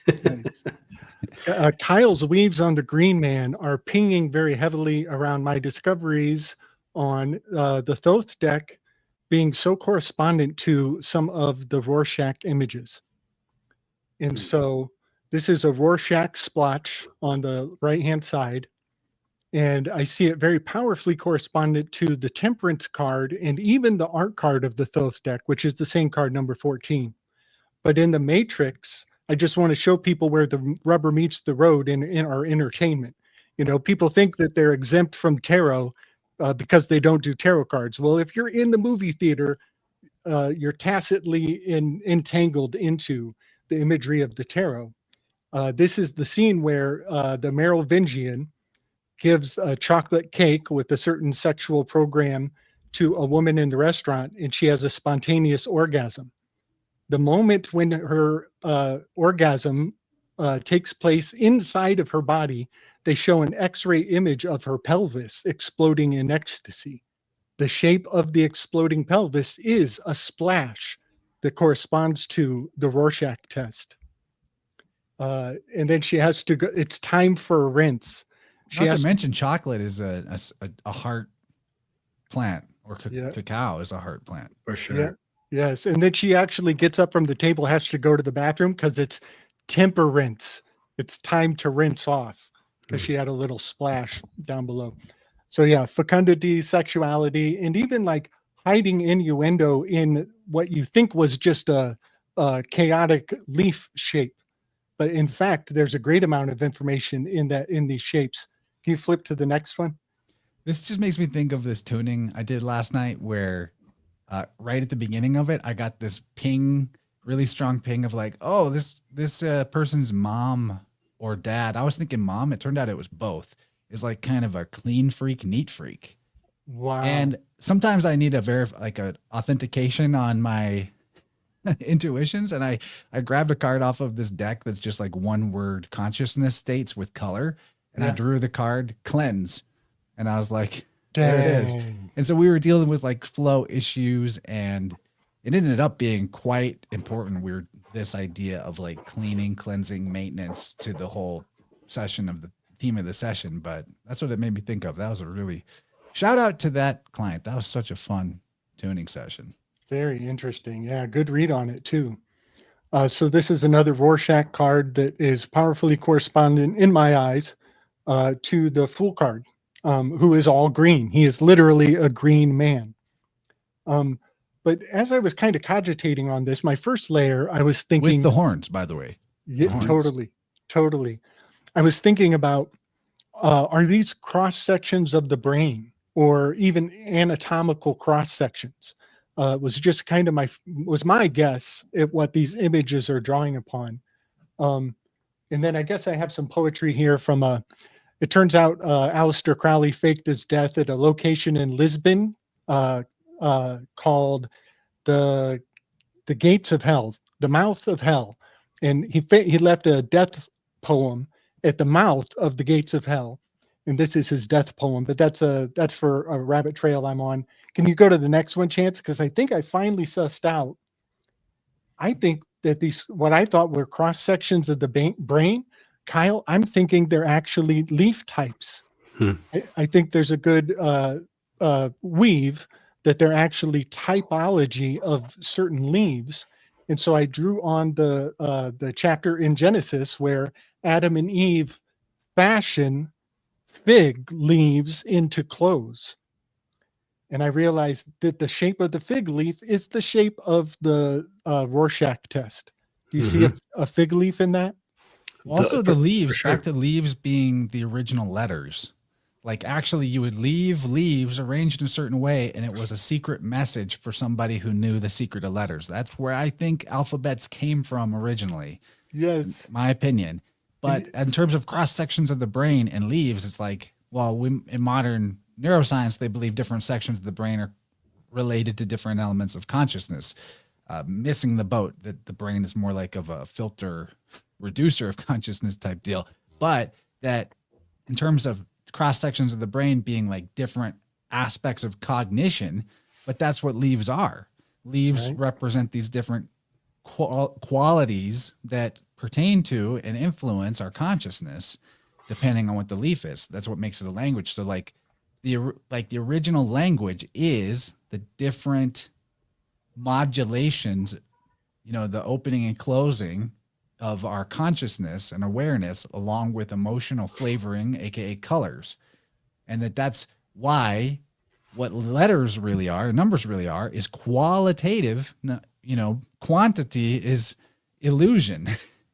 Kyle's weaves on the Green Man are pinging very heavily around my discoveries on the Thoth deck being so correspondent to some of the Rorschach images. And so this is a Rorschach splotch on the right-hand side. And I see it very powerfully correspondent to the Temperance card and even the art card of the Thoth deck, which is the same card, number 14. But in the Matrix, I just want to show people where the rubber meets the road in our entertainment. People think that they're exempt from tarot because they don't do tarot cards. Well, if you're in the movie theater, you're tacitly entangled into the imagery of the tarot. This is the scene where the Merovingian gives a chocolate cake with a certain sexual program to a woman in the restaurant, and she has a spontaneous orgasm. The moment when her orgasm takes place inside of her body, they show an X-ray image of her pelvis exploding in ecstasy. The shape of the exploding pelvis is a splash that corresponds to the Rorschach test. And then she has to go. It's time for a rinse. Not to mention chocolate is a heart plant, or cacao is a heart plant. For sure. Yeah. Yes. And then she actually gets up from the table, has to go to the bathroom because it's temperance. It's time to rinse off because she had a little splash down below. So yeah, fecundity, sexuality, and even like hiding innuendo in what you think was just a chaotic leaf shape. But in fact, there's a great amount of information in these shapes. Can you flip to the next one? This just makes me think of this tuning I did last night where right at the beginning of it, I got this ping, really strong ping of like, oh, this person's mom or dad. I was thinking mom. It turned out it was both. It's like kind of a clean freak, neat freak. Wow. And sometimes I need a authentication on my intuitions, and I grabbed a card off of this deck that's just like one word consciousness states with color, and I drew the card cleanse, and I was like, there it is. And so we were dealing with like flow issues, and it ended up being quite important. This idea of like cleaning, cleansing, maintenance to the whole session of the theme of the session, but that's what it made me think of. That was a really shout out to that client. That was such a fun tuning session. Very interesting. Yeah, good read on it too. So this is another Rorschach card that is powerfully correspondent in my eyes to the Fool card, who is all green. He is literally a green man. But as I was kind of cogitating on this, my first layer, I was thinking... With the horns, by the way. Yeah, totally. I was thinking about, are these cross sections of the brain or even anatomical cross sections? Was just kind of my guess at what these images are drawing upon. And then I guess I have some poetry here from it turns out Aleister Crowley faked his death at a location in Lisbon called the Gates of Hell, the Mouth of Hell. And he left a death poem at the mouth of the Gates of Hell. And this is his death poem, but that's for a rabbit trail I'm on. Can you go to the next one, Chance? Because I think I finally sussed out. I think that these, what I thought were cross sections of the brain, Kyle, I'm thinking they're actually leaf types. I think there's a good weave that they're actually typology of certain leaves. And so I drew on the chapter in Genesis where Adam and Eve fashion fig leaves into clothes. And I realized that the shape of the fig leaf is the shape of the Rorschach test. Do you see a fig leaf in that? Also, the leaves, back to leaves being the original letters. Like, actually, you would leave leaves arranged in a certain way, and it was a secret message for somebody who knew the secret of letters. That's where I think alphabets came from originally. Yes. My opinion. But in terms of cross sections of the brain and leaves, it's like, well, in modern neuroscience, they believe different sections of the brain are related to different elements of consciousness. Missing the boat that the brain is more like of a filter reducer of consciousness type deal. But that in terms of cross sections of the brain being like different aspects of cognition, but that's what leaves are. Leaves represent these different qualities that pertain to and influence our consciousness, depending on what the leaf is. That's what makes it a language. So like the original language is the different modulations, the opening and closing of our consciousness and awareness, along with emotional flavoring, aka colors. And that's why what letters really are, numbers really are, is qualitative. Quantity is illusion.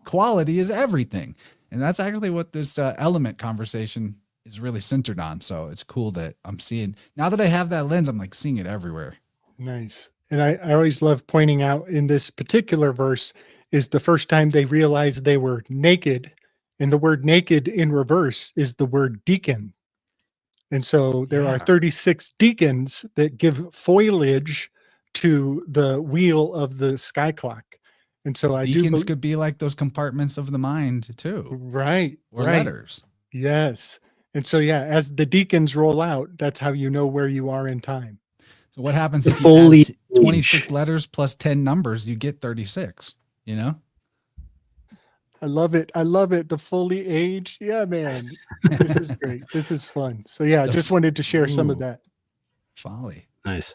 Quality is everything. And that's actually what this element conversation is really centered on. So it's cool that I'm seeing, now that I have that lens, I'm like seeing it everywhere. Nice. And I always love pointing out in this particular verse is the first time they realized they were naked. And the word naked in reverse is the word deacon. And so there are 36 deacons that give foliage to the wheel of the sky clock. And so Deacons could be like those compartments of the mind too. Right. Or letters. Yes. And so, as the deacons roll out, that's how you know where you are in time. So what happens if you add 26 letters plus 10 numbers, you get 36, I love it. I love it. The fully aged. Yeah, man. This is great. This is fun. So I just wanted to share some of that. Folly. Nice.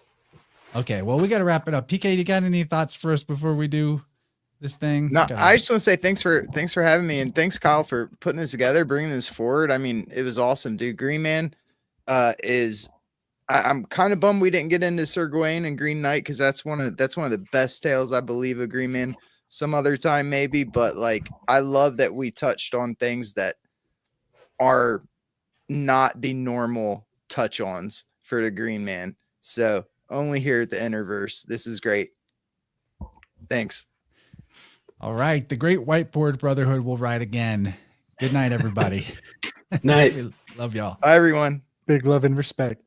Okay. Well, we got to wrap it up. PK, you got any thoughts for us before we do this thing? No, I just want to say thanks for having me, and thanks Kyle for putting this together, bringing this forward. I mean, it was awesome, dude. Green Man I'm kind of bummed we didn't get into Sir Gawain and Green Knight, because that's one of the best tales I believe of Green Man. Some other time maybe, but like I love that we touched on things that are not the normal touch-ons for the Green Man. So only here at the InnerVerse. This is great. Thanks. All right. The Great Whiteboard Brotherhood will ride again. Good night, everybody. Night. Love y'all. Bye, everyone. Big love and respect.